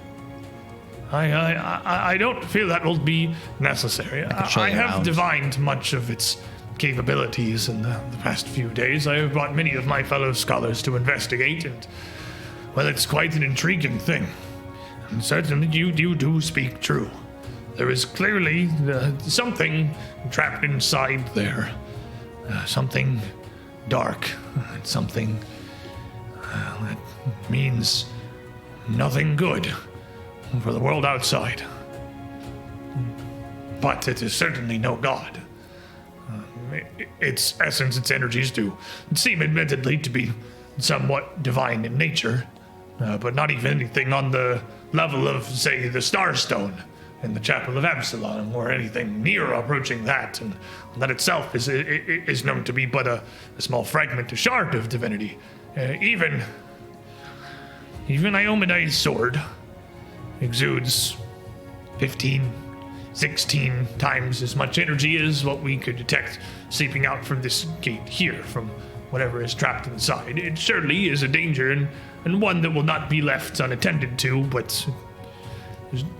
[SPEAKER 1] I don't feel that will be necessary.
[SPEAKER 3] show
[SPEAKER 1] I
[SPEAKER 3] you
[SPEAKER 1] have
[SPEAKER 3] around.
[SPEAKER 1] divined much of its capabilities in the past few days. I have brought many of my fellow scholars to investigate, and, well, it's quite an intriguing thing. And certainly you do speak true. There is clearly something trapped inside there. Something dark. Something that means nothing good for the world outside. But it is certainly no god. Its essence, its energies do seem admittedly to be somewhat divine in nature, but not even anything on the level of, say, the Starstone in the Chapel of Absalom, or anything near approaching that, and that itself is known to be but a small fragment, a shard of divinity. Even Iomedae's sword exudes 15, 16 times as much energy as what we could detect seeping out from this gate here, from whatever is trapped inside. It surely is a danger, and one that will not be left unattended to, but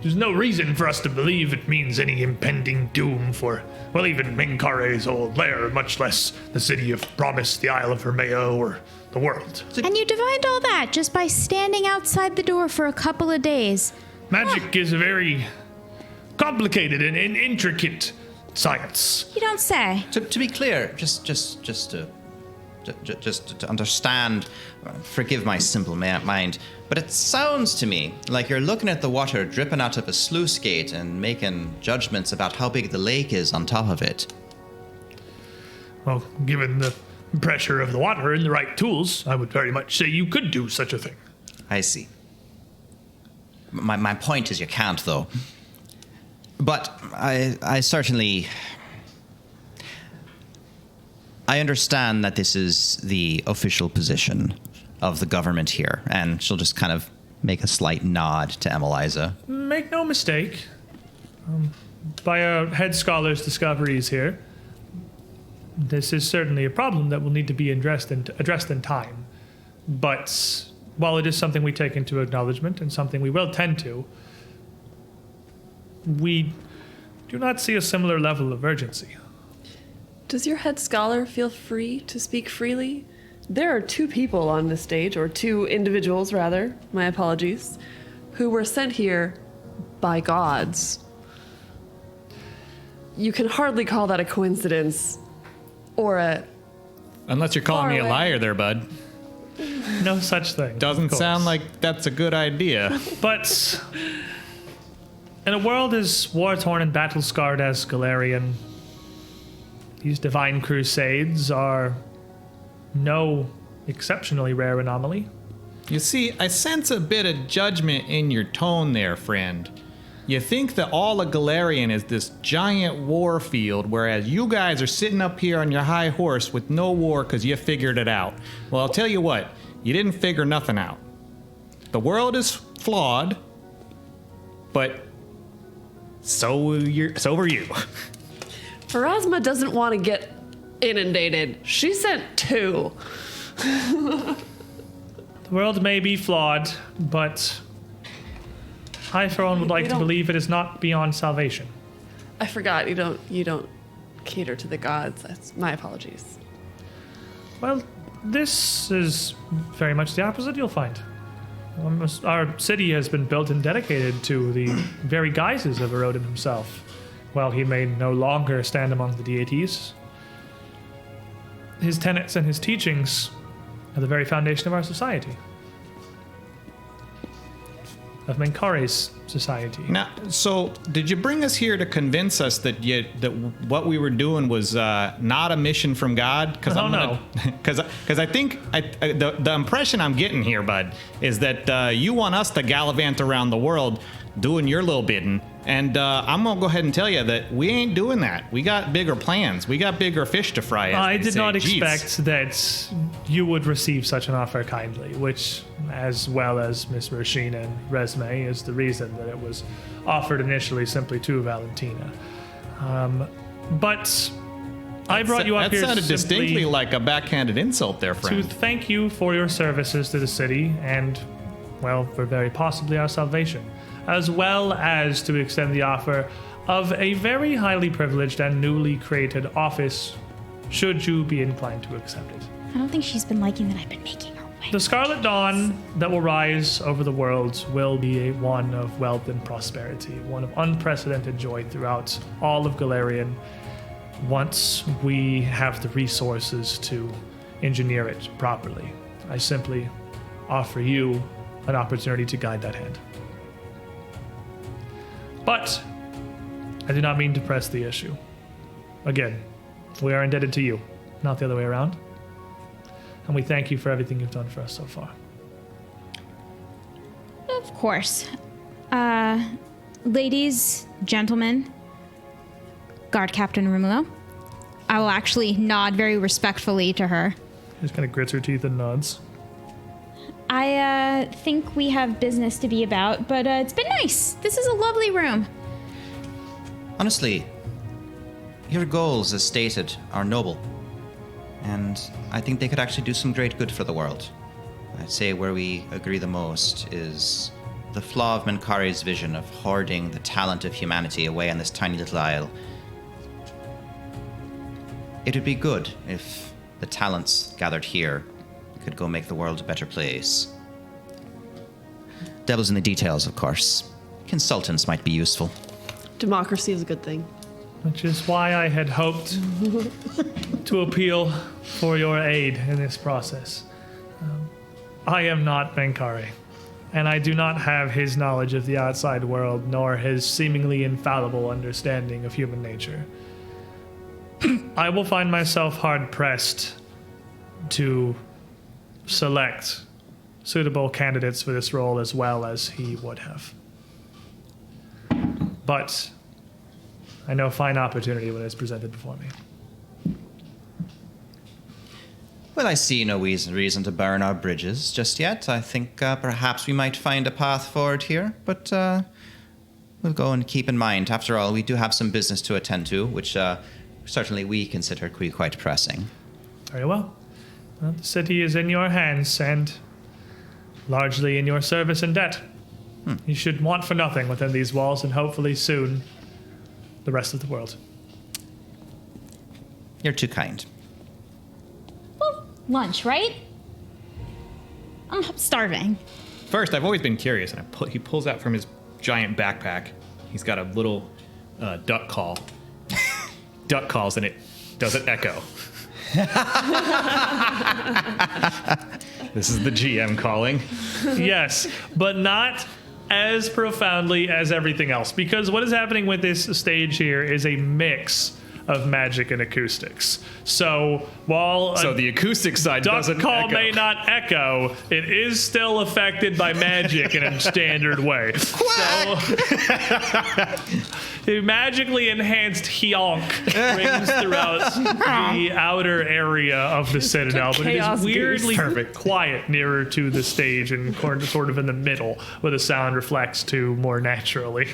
[SPEAKER 1] there's no reason for us to believe it means any impending doom for, well, even Minkare's old lair, much less the city of promise, the Isle of Hermea, or the world.
[SPEAKER 4] And you divined all that just by standing outside the door for a couple of days.
[SPEAKER 1] Magic is a very complicated and intricate science.
[SPEAKER 4] You don't say.
[SPEAKER 3] To be clear, just to understand, forgive my simple mind, but it sounds to me like you're looking at the water dripping out of a sluice gate and making judgments about how big the lake is on top of it.
[SPEAKER 1] Well, given the pressure of the water and the right tools, I would very much say you could do such a thing.
[SPEAKER 3] I see. My point is you can't, though. But I certainly... I understand that this is the official position of the government here, and she'll just kind of make a slight nod to Emeliza.
[SPEAKER 1] Make no mistake. By our head scholar's discoveries here, this is certainly a problem that will need to be addressed in time. But while it is something we take into acknowledgement and something we will tend to, we do not see a similar level of urgency.
[SPEAKER 5] Does your head scholar feel free to speak freely? There are two people on this stage, or two individuals, rather, my apologies, who were sent here by gods. You can hardly call that a coincidence, or a...
[SPEAKER 2] Unless you're calling me a
[SPEAKER 5] Far away.
[SPEAKER 2] liar there, bud.
[SPEAKER 1] No such thing.
[SPEAKER 2] Doesn't
[SPEAKER 1] of course.
[SPEAKER 2] sound like that's a good idea.
[SPEAKER 1] But in a world as war-torn and battle-scarred as Galarian, these divine crusades are no exceptionally rare anomaly.
[SPEAKER 2] You see, I sense a bit of judgment in your tone there, friend. You think that all of Galarian is this giant war field, whereas you guys are sitting up here on your high horse with no war because you figured it out. Well, I'll tell you what, you didn't figure nothing out. The world is flawed, but so were you.
[SPEAKER 5] Pharasma doesn't want to get inundated. She sent 2.
[SPEAKER 1] The world may be flawed, but I, for one, would like to believe it is not beyond salvation.
[SPEAKER 5] I forgot you don't cater to the gods. That's my apologies.
[SPEAKER 1] Well, this is very much the opposite you'll find. Our city has been built and dedicated to the very guises of Erodin himself. While he may no longer stand among the deities, his tenets and his teachings are the very foundation of our society. Of Menkare's society.
[SPEAKER 2] Now, so did you bring us here to convince us that what we were doing was not a mission from God? Because I think the impression I'm getting here, bud, is that you want us to gallivant around the world doing your little bidding. And I'm going to go ahead and tell you that we ain't doing that. We got bigger plans. We got bigger fish to fry.
[SPEAKER 1] I did not
[SPEAKER 2] Jeez.
[SPEAKER 1] expect that you would receive such an offer kindly, which, as well as Miss Rashina and Resme, is the reason that it was offered initially simply to Valentina. But I brought you up here
[SPEAKER 2] That sounded distinctly
[SPEAKER 1] simply
[SPEAKER 2] like a backhanded insult there,
[SPEAKER 1] to
[SPEAKER 2] friend.
[SPEAKER 1] thank you for your services to the city and, well, for very possibly our salvation, as well as to extend the offer of a very highly privileged and newly created office, should you be inclined to accept it.
[SPEAKER 4] I don't think she's been liking that I've been making her way.
[SPEAKER 1] The Scarlet Dawn that will rise over the world will be one of wealth and prosperity, one of unprecedented joy throughout all of Galarian, once we have the resources to engineer it properly. I simply offer you an opportunity to guide that hand. But I do not mean to press the issue. Again, we are indebted to you, not the other way around. And we thank you for everything you've done for us so far.
[SPEAKER 4] Of course. Ladies, gentlemen, Guard Captain Romulo, I will actually nod very respectfully to her.
[SPEAKER 1] She just kind of grits her teeth and nods.
[SPEAKER 4] I think we have business to be about, but it's been nice. This is a lovely room.
[SPEAKER 3] Honestly, your goals, as stated, are noble. And I think they could actually do some great good for the world. I'd say where we agree the most is the flaw of Menkare's vision of hoarding the talent of humanity away on this tiny little isle. It would be good if the talents gathered here could go make the world a better place. Devil's in the details, of course. Consultants might be useful.
[SPEAKER 5] Democracy is a good thing.
[SPEAKER 1] Which is why I had hoped to appeal for your aid in this process. I am not Menkare, and I do not have his knowledge of the outside world, nor his seemingly infallible understanding of human nature. I will find myself hard-pressed to select suitable candidates for this role as well as he would have. But I know a fine opportunity when it's presented before me.
[SPEAKER 3] Well, I see no reason to burn our bridges just yet. I think perhaps we might find a path forward here, but we'll go and keep in mind. After all, we do have some business to attend to, which certainly we consider to be quite pressing.
[SPEAKER 1] Very well. Well, the city is in your hands and largely in your service and debt. You should want for nothing within these walls, and hopefully soon the rest of the world.
[SPEAKER 3] You're too kind.
[SPEAKER 4] Well, lunch, right? I'm starving.
[SPEAKER 2] First, I've always been curious, and he pulls out from his giant backpack. He's got a little duck call. Duck calls, and it doesn't echo. This is the GM calling.
[SPEAKER 1] Yes, but not as profoundly as everything else, because what is happening with this stage here is a mix of magic and acoustics. So while
[SPEAKER 2] The acoustic side
[SPEAKER 1] duck
[SPEAKER 2] doesn't
[SPEAKER 1] call
[SPEAKER 2] echo.
[SPEAKER 1] may not echo, it is still affected by magic in a standard way. So a magically enhanced honk rings throughout the outer area of the citadel, but it
[SPEAKER 5] Chaos
[SPEAKER 1] is weirdly
[SPEAKER 2] Perfect.
[SPEAKER 1] quiet nearer to the stage and sort of in the middle, where the sound reflects to more naturally.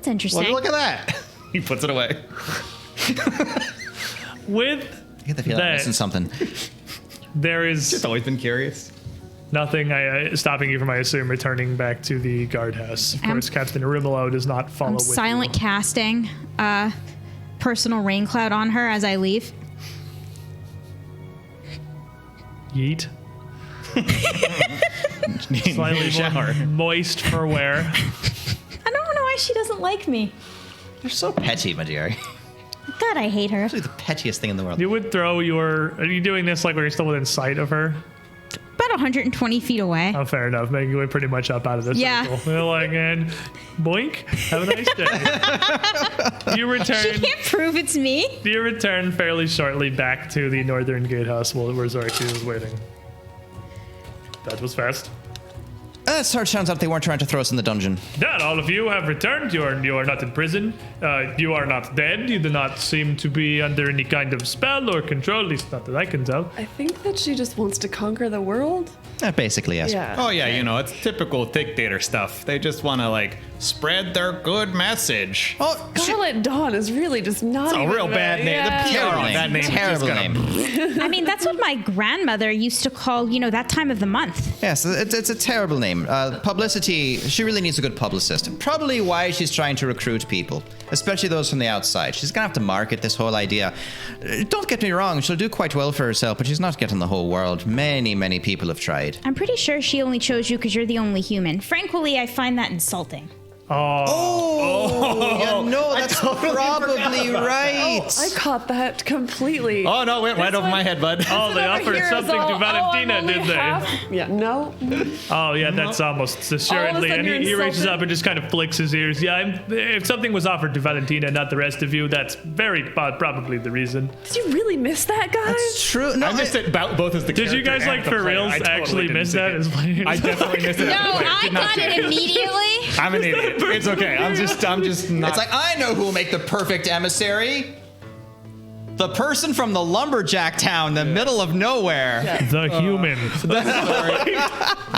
[SPEAKER 4] That's interesting.
[SPEAKER 2] Look at that. He puts it away.
[SPEAKER 1] With
[SPEAKER 3] I get the feeling I'm
[SPEAKER 1] that,
[SPEAKER 3] missing something.
[SPEAKER 1] there is
[SPEAKER 2] Just always been curious.
[SPEAKER 1] nothing stopping you from, I assume, returning back to the guardhouse. Of course, Captain Arimalo does not follow
[SPEAKER 4] I'm
[SPEAKER 1] with
[SPEAKER 4] silent
[SPEAKER 1] you.
[SPEAKER 4] casting personal rain cloud on her as I leave.
[SPEAKER 1] Yeet. Slightly
[SPEAKER 2] Shower.
[SPEAKER 1] more moist for wear.
[SPEAKER 4] I don't know why she doesn't like me.
[SPEAKER 3] You're so petty, my dear.
[SPEAKER 4] God, I hate her.
[SPEAKER 3] Actually, the pettiest thing in the world.
[SPEAKER 1] You would throw your... Are you doing this like when you're still within sight of her?
[SPEAKER 4] About 120 feet away.
[SPEAKER 1] Oh, fair enough. Making your way pretty much up out of this
[SPEAKER 4] Yeah.
[SPEAKER 1] circle. You're like, and boink. Have a nice day. You
[SPEAKER 4] She
[SPEAKER 1] return...
[SPEAKER 4] can't prove it's me.
[SPEAKER 1] You return fairly shortly back to the northern gatehouse where Zorky was waiting. That was fast.
[SPEAKER 3] So it turns out they weren't trying to throw us in the dungeon.
[SPEAKER 1] That all of you have returned. You are not in prison. You are not dead. You do not seem to be under any kind of spell or control, at least not that I can tell.
[SPEAKER 5] I think that she just wants to conquer the world.
[SPEAKER 3] Basically, yes.
[SPEAKER 5] Yeah.
[SPEAKER 2] Oh yeah, you know, it's typical dictator stuff. They just want to like spread their good message.
[SPEAKER 3] Oh,
[SPEAKER 5] Scarlet Dawn is really just not
[SPEAKER 2] It's a
[SPEAKER 5] even
[SPEAKER 2] real bad name.
[SPEAKER 5] Yeah.
[SPEAKER 2] The
[SPEAKER 3] terrible
[SPEAKER 2] PR on
[SPEAKER 3] name.
[SPEAKER 2] that name is
[SPEAKER 3] Terrible
[SPEAKER 2] just gonna-
[SPEAKER 3] name.
[SPEAKER 4] I mean, that's what my grandmother used to call, that time of the month.
[SPEAKER 3] Yes, it's a terrible name. Publicity, she really needs a good publicist. Probably why she's trying to recruit people, especially those from the outside. She's gonna have to market this whole idea. Don't get me wrong, she'll do quite well for herself, but she's not getting the whole world. Many, many people have tried.
[SPEAKER 4] I'm pretty sure she only chose you because you're the only human. Frankly, I find that insulting.
[SPEAKER 3] Oh, yeah, no, that's probably right.
[SPEAKER 5] I caught that completely.
[SPEAKER 2] Oh no, went right over my head, bud.
[SPEAKER 1] Oh, they offered something to Valentina, did they?
[SPEAKER 5] Yeah, no.
[SPEAKER 1] Oh, yeah, that's almost assuredly.
[SPEAKER 5] sudden
[SPEAKER 1] And
[SPEAKER 5] you're
[SPEAKER 1] he reaches
[SPEAKER 5] insulted.
[SPEAKER 1] up and just kind of flicks his ears. Yeah, if something was offered to Valentina, not the rest of you, that's very probably the reason.
[SPEAKER 5] Did you really miss that, guys?
[SPEAKER 3] That's true. No,
[SPEAKER 2] I missed it both as the
[SPEAKER 1] Did you
[SPEAKER 2] character
[SPEAKER 1] guys,
[SPEAKER 2] and
[SPEAKER 1] like,
[SPEAKER 2] the
[SPEAKER 1] for
[SPEAKER 2] player.
[SPEAKER 1] reals
[SPEAKER 2] I totally
[SPEAKER 1] actually
[SPEAKER 2] didn't
[SPEAKER 1] miss
[SPEAKER 2] see
[SPEAKER 1] that
[SPEAKER 2] it.
[SPEAKER 1] as player?
[SPEAKER 2] I definitely missed it.
[SPEAKER 4] No,
[SPEAKER 2] as a player.
[SPEAKER 4] I
[SPEAKER 2] Did not
[SPEAKER 4] got
[SPEAKER 2] see
[SPEAKER 4] it immediately.
[SPEAKER 2] I'm an idiot. It's okay. I'm just not.
[SPEAKER 3] It's like, I know who will make the perfect emissary. The person from the lumberjack town, the middle of nowhere.
[SPEAKER 1] The human.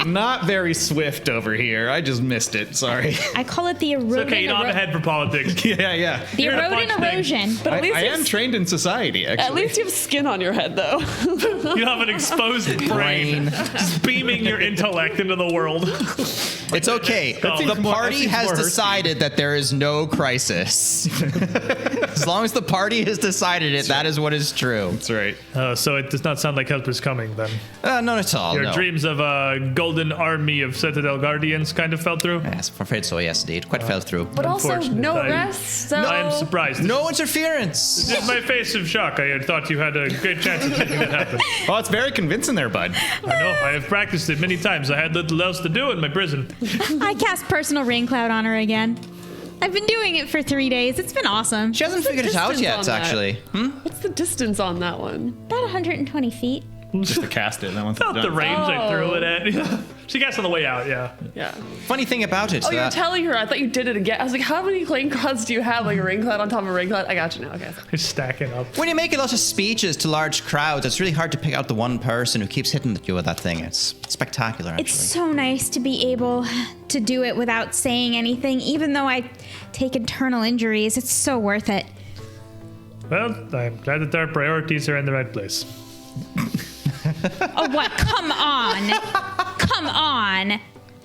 [SPEAKER 2] not very swift over here. I just missed it. Sorry.
[SPEAKER 4] I call it the
[SPEAKER 1] It's
[SPEAKER 4] eroding.
[SPEAKER 1] okay, you don't have a head for politics.
[SPEAKER 2] yeah.
[SPEAKER 4] The
[SPEAKER 1] You're gonna
[SPEAKER 4] eroding
[SPEAKER 1] punch things.
[SPEAKER 4] erosion.
[SPEAKER 5] But at least
[SPEAKER 2] I
[SPEAKER 5] you
[SPEAKER 2] am
[SPEAKER 5] have,
[SPEAKER 2] trained in society, actually.
[SPEAKER 5] at least you have skin on your head, though.
[SPEAKER 1] You have an exposed brain. Just beaming your intellect into the world.
[SPEAKER 3] It's okay.
[SPEAKER 1] That
[SPEAKER 3] The
[SPEAKER 1] seems
[SPEAKER 3] party has
[SPEAKER 2] more
[SPEAKER 3] decided that there is no crisis. As long as the party has decided it, that is what is true.
[SPEAKER 2] That's right.
[SPEAKER 1] So it does not sound like help is coming then.
[SPEAKER 3] Not at all.
[SPEAKER 1] Your
[SPEAKER 3] no.
[SPEAKER 1] dreams of a golden army of Citadel Guardians kind of fell through?
[SPEAKER 3] Yes, I'm afraid so. Yes, indeed. Quite fell through.
[SPEAKER 5] But also,
[SPEAKER 1] Unfortunate.
[SPEAKER 5] no
[SPEAKER 1] I-
[SPEAKER 5] rest, so...
[SPEAKER 1] I am surprised.
[SPEAKER 3] No interference.
[SPEAKER 1] This is my face of shock. I had thought you had a great chance of making that happen.
[SPEAKER 2] Well, it's very convincing there, bud.
[SPEAKER 1] I know. I have practiced it many times. I had little else to do in my prison.
[SPEAKER 4] I cast personal rain cloud on her again. I've been doing it for 3 days. It's been awesome.
[SPEAKER 3] She hasn't
[SPEAKER 5] What's the
[SPEAKER 3] figured it out
[SPEAKER 5] distance
[SPEAKER 3] yet,
[SPEAKER 5] on that?
[SPEAKER 3] actually.
[SPEAKER 5] What's the distance on that one?
[SPEAKER 4] About 120 feet.
[SPEAKER 2] Just to cast it. That one's
[SPEAKER 1] Not the
[SPEAKER 2] done.
[SPEAKER 1] range I threw
[SPEAKER 5] Oh.
[SPEAKER 1] it at. She cast on the way out, yeah.
[SPEAKER 5] Yeah.
[SPEAKER 3] Funny thing about it.
[SPEAKER 5] Oh, you're telling her. I thought you did it again. I was like, how many rain clouds do you have? Like a rain cloud on top of a rain cloud? I got you now. Okay.
[SPEAKER 1] Just stacking up.
[SPEAKER 3] when you make a lot of speeches to large crowds, it's really hard to pick out the one person who keeps hitting you with that thing. It's spectacular, actually.
[SPEAKER 4] It's so nice to be able to do it without saying anything, even though I take internal injuries. It's so worth it.
[SPEAKER 1] Well, I'm glad that our priorities are in the right place.
[SPEAKER 4] Oh, what? Come on. Come on.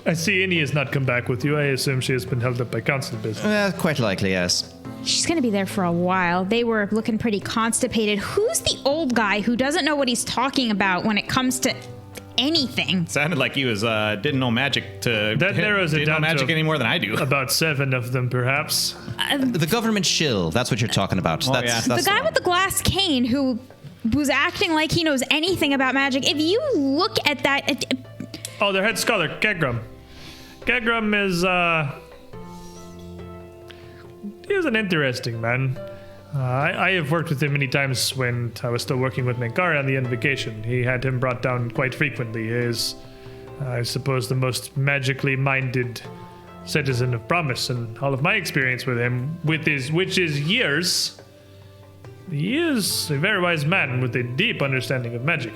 [SPEAKER 1] I see Innie has not come back with you. I assume she has been held up by council business.
[SPEAKER 3] Quite likely, yes.
[SPEAKER 4] She's going to be there for a while. They were looking pretty constipated. Who's the old guy who doesn't know what he's talking about when it comes to anything?
[SPEAKER 2] Sounded like he was didn't know magic to
[SPEAKER 1] That narrows it
[SPEAKER 2] didn't know
[SPEAKER 1] down
[SPEAKER 2] magic
[SPEAKER 1] to
[SPEAKER 2] any more than I do.
[SPEAKER 1] About 7 of them, perhaps.
[SPEAKER 3] The government shill, that's what you're talking about.
[SPEAKER 2] Oh,
[SPEAKER 3] that's,
[SPEAKER 2] yeah.
[SPEAKER 3] that's
[SPEAKER 4] The guy
[SPEAKER 3] one.
[SPEAKER 4] with the glass cane who was acting like he knows anything about magic. If you look at that...
[SPEAKER 1] Oh, their head scholar, Kegram. Kegram is, he is an interesting man. I have worked with him many times when I was still working with Menkari on the Invocation. He had him brought down quite frequently. He is, I suppose, the most magically minded citizen of Promise, and all of my experience with him, which is years, he is a very wise man with a deep understanding of magic.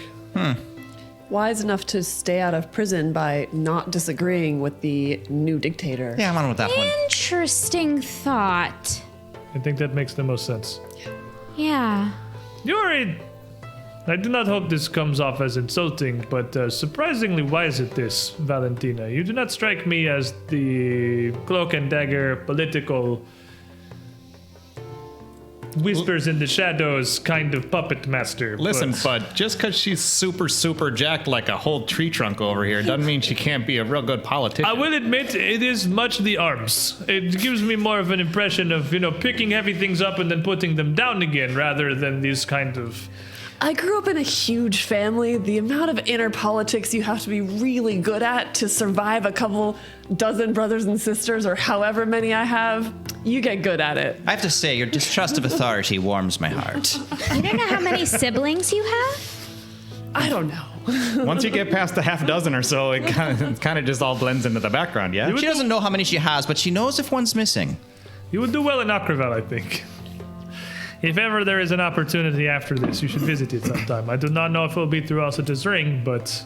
[SPEAKER 5] wise enough to stay out of prison by not disagreeing with the new dictator.
[SPEAKER 3] Yeah, I'm on with that one.
[SPEAKER 4] Interesting thought.
[SPEAKER 1] I think that makes the most sense.
[SPEAKER 4] Yeah.
[SPEAKER 1] I do not hope this comes off as insulting, but surprisingly wise at this, Valentina. You do not strike me as the cloak and dagger political whispers in the shadows kind of puppet master.
[SPEAKER 2] Listen,
[SPEAKER 1] but
[SPEAKER 2] bud, just because she's super, super jacked like a whole tree trunk over here doesn't mean she can't be a real good politician.
[SPEAKER 1] I will admit it is much the arms. It gives me more of an impression of, picking heavy things up and then putting them down again rather than these kind of...
[SPEAKER 5] I grew up in a huge family. The amount of inner politics you have to be really good at to survive a couple dozen brothers and sisters, or however many I have, you get good at it.
[SPEAKER 3] I have to say, your distrust of authority warms my heart.
[SPEAKER 4] You don't know how many siblings you have?
[SPEAKER 5] I don't know.
[SPEAKER 2] Once you get past the half dozen or so, it kind of just all blends into the background, yeah?
[SPEAKER 3] She doesn't know how many she has, but she knows if one's missing.
[SPEAKER 1] You would do well in Akravel, I think. If ever there is an opportunity after this, you should visit it sometime. I do not know if it will be through Alcida's ring, but...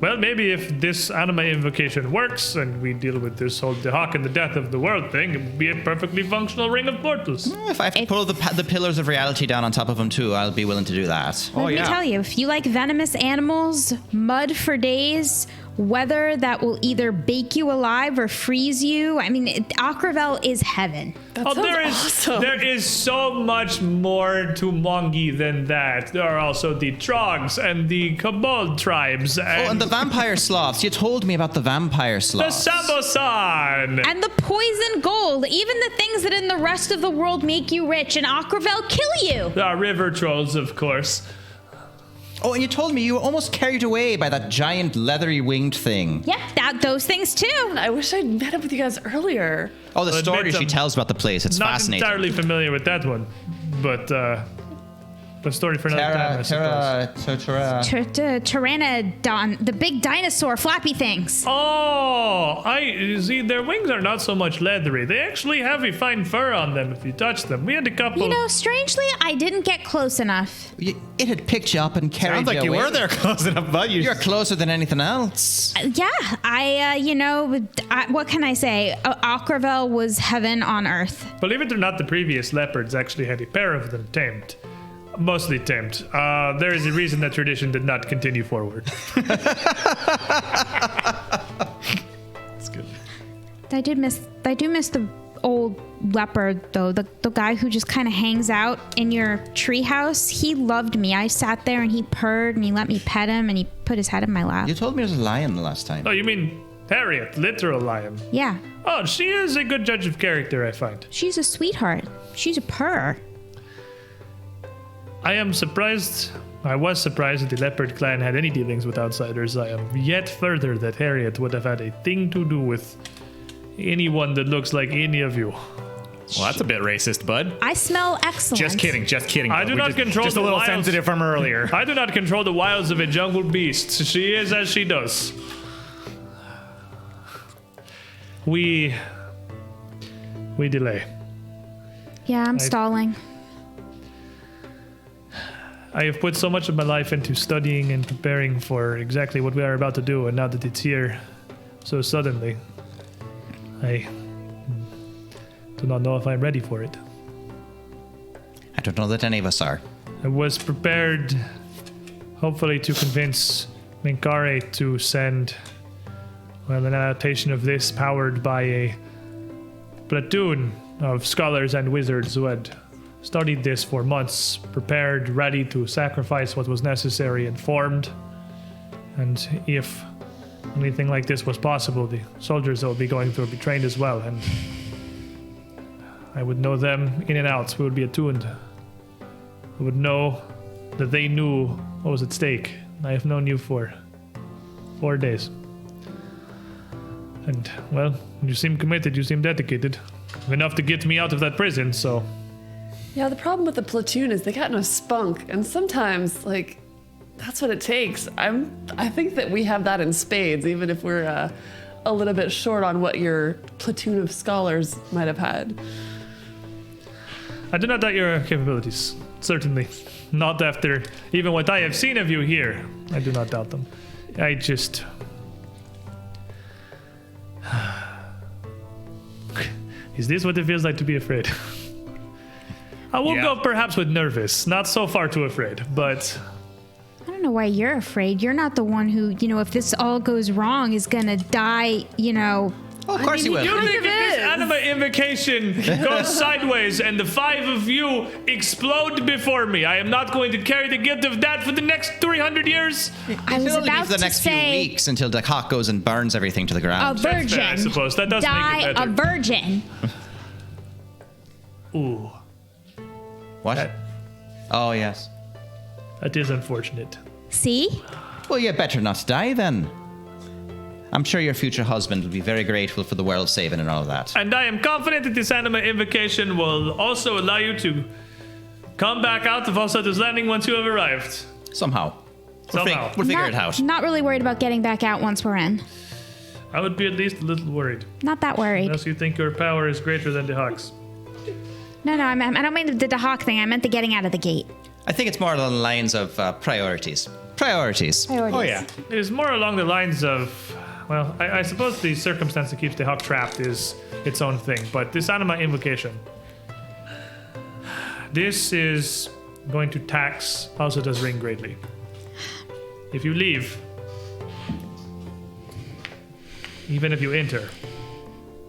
[SPEAKER 1] Well, maybe if this anime invocation works and we deal with this whole the hawk and the death of the world thing, it would be a perfectly functional ring of portals.
[SPEAKER 3] If I have to pull the pillars of reality down on top of them too, I'll be willing to do that.
[SPEAKER 4] Let me tell you, if you like venomous animals, mud for days, weather that will either bake you alive or freeze you, Akravel is heaven.
[SPEAKER 5] That sounds awesome.
[SPEAKER 1] There is so much more to Mongi than that. There are also the Trogs and the Kobold tribes.
[SPEAKER 3] And the vampire sloths. You told me about the vampire
[SPEAKER 1] the
[SPEAKER 3] sloths.
[SPEAKER 1] Sabosan.
[SPEAKER 4] And the poison gold, even the things that in the rest of the world make you rich, and Akravel kill you.
[SPEAKER 1] There are river trolls, of course.
[SPEAKER 3] Oh, and you told me you were almost carried away by that giant leathery winged thing.
[SPEAKER 4] Yep, those things too.
[SPEAKER 5] I wish I'd met up with you guys earlier.
[SPEAKER 3] Oh, the
[SPEAKER 1] I'll
[SPEAKER 3] story
[SPEAKER 1] admit
[SPEAKER 3] she
[SPEAKER 1] I'm
[SPEAKER 3] tells about the place. It's
[SPEAKER 1] Not
[SPEAKER 3] fascinating.
[SPEAKER 1] entirely familiar with that one, but the story for another time, I suppose.
[SPEAKER 4] Pteranodon, the big dinosaur, flappy things.
[SPEAKER 1] Oh, I see. Their wings are not so much leathery. They actually have a fine fur on them if you touch them. We had a couple.
[SPEAKER 4] Strangely, I didn't get close enough.
[SPEAKER 3] It had picked you up and carried
[SPEAKER 2] Sounds like you
[SPEAKER 3] away.
[SPEAKER 2] were there close enough, bud.
[SPEAKER 3] You're closer than anything else.
[SPEAKER 4] What can I say? Akravel was heaven on earth.
[SPEAKER 1] Believe it or not, the previous leopards actually had a pair of them tamed. Mostly tamed. There is a reason that tradition did not continue forward. That's good.
[SPEAKER 4] I do miss the old leopard though. The guy who just kind of hangs out in your treehouse. He loved me. I sat there and he purred and he let me pet him and he put his head in my lap.
[SPEAKER 3] You told me it was a lion the last time.
[SPEAKER 1] Oh, you mean Harriet, literal lion?
[SPEAKER 4] Yeah.
[SPEAKER 1] Oh, she is a good judge of character, I find.
[SPEAKER 4] She's a sweetheart. She's a purr.
[SPEAKER 1] I am surprised. I was surprised that the Leopard clan had any dealings with outsiders. I am yet further that Harriet would have had a thing to do with anyone that looks like any of you.
[SPEAKER 2] Well, that's a bit racist, bud.
[SPEAKER 4] I smell excellent.
[SPEAKER 2] Just kidding.
[SPEAKER 1] I
[SPEAKER 2] bud.
[SPEAKER 1] do
[SPEAKER 2] We
[SPEAKER 1] not
[SPEAKER 2] just,
[SPEAKER 1] control
[SPEAKER 2] just
[SPEAKER 1] the
[SPEAKER 2] a little
[SPEAKER 1] wilds.
[SPEAKER 2] sensitive from earlier.
[SPEAKER 1] I do not control the wilds of a jungle beast. She is as she does. We delay.
[SPEAKER 4] Yeah, I'm stalling.
[SPEAKER 1] I have put so much of my life into studying and preparing for exactly what we are about to do, and now that it's here so suddenly, I do not know if I'm ready for it.
[SPEAKER 3] I don't know that any of us are.
[SPEAKER 1] I was prepared, hopefully, to convince Minkare to send, an adaptation of this powered by a platoon of scholars and wizards who had studied this for months, prepared, ready to sacrifice what was necessary, informed. And if anything like this was possible, the soldiers that would be going through would be trained as well, and I would know them in and out. We would be attuned. I would know that they knew what was at stake. I have known you for 4 days. And, well, you seem committed, you seem dedicated. Enough to get me out of that prison, so...
[SPEAKER 5] Yeah, the problem with the platoon is they got no spunk, and sometimes, that's what it takes. I think that we have that in spades, even if we're a little bit short on what your platoon of scholars might have had.
[SPEAKER 1] I do not doubt your capabilities. Certainly. Not after even what I have seen of you here. I do not doubt them. I just... Is this what it feels like to be afraid? I will go perhaps with nervous. Not so far too afraid, but...
[SPEAKER 4] I don't know why you're afraid. You're not the one who, if this all goes wrong, is gonna die,
[SPEAKER 3] Oh, of course you will.
[SPEAKER 1] You think if this Anima invocation goes sideways and the 5 of you explode before me, I am not going to carry the guilt of that for the next 300 years?
[SPEAKER 4] I was
[SPEAKER 3] It'll be
[SPEAKER 4] about
[SPEAKER 3] for the
[SPEAKER 4] to
[SPEAKER 3] next few
[SPEAKER 4] say
[SPEAKER 3] weeks until the hawk goes and burns everything to the
[SPEAKER 4] a
[SPEAKER 3] ground.
[SPEAKER 4] virgin.
[SPEAKER 1] That's fair, I suppose. That does
[SPEAKER 4] die
[SPEAKER 1] make it better.
[SPEAKER 4] a virgin.
[SPEAKER 1] Ooh,
[SPEAKER 3] What?
[SPEAKER 1] That-
[SPEAKER 3] Oh, yes.
[SPEAKER 1] that is unfortunate.
[SPEAKER 4] See?
[SPEAKER 3] Well, you better not die then. I'm sure your future husband will be very grateful for the world saving and all of that.
[SPEAKER 1] And I am confident that this Anima invocation will also allow you to come back out of Falsetto's Landing once you have arrived.
[SPEAKER 3] Somehow.
[SPEAKER 1] Somehow.
[SPEAKER 3] We'll figure it out.
[SPEAKER 4] Not really worried about getting back out once we're in.
[SPEAKER 1] I would be at least a little worried.
[SPEAKER 4] Not that worried.
[SPEAKER 1] Unless you think your power is greater than the Hawk's.
[SPEAKER 4] No, I don't mean the Hawk thing. I meant the getting out of the gate.
[SPEAKER 3] I think it's more along the lines of priorities. Priorities.
[SPEAKER 2] Oh, yeah.
[SPEAKER 1] It is more along the lines of, well, I suppose the circumstance that keeps the Hawk trapped is its own thing, but this Anima invocation, this is going to tax Falsetto's ring greatly. If you leave, even if you enter,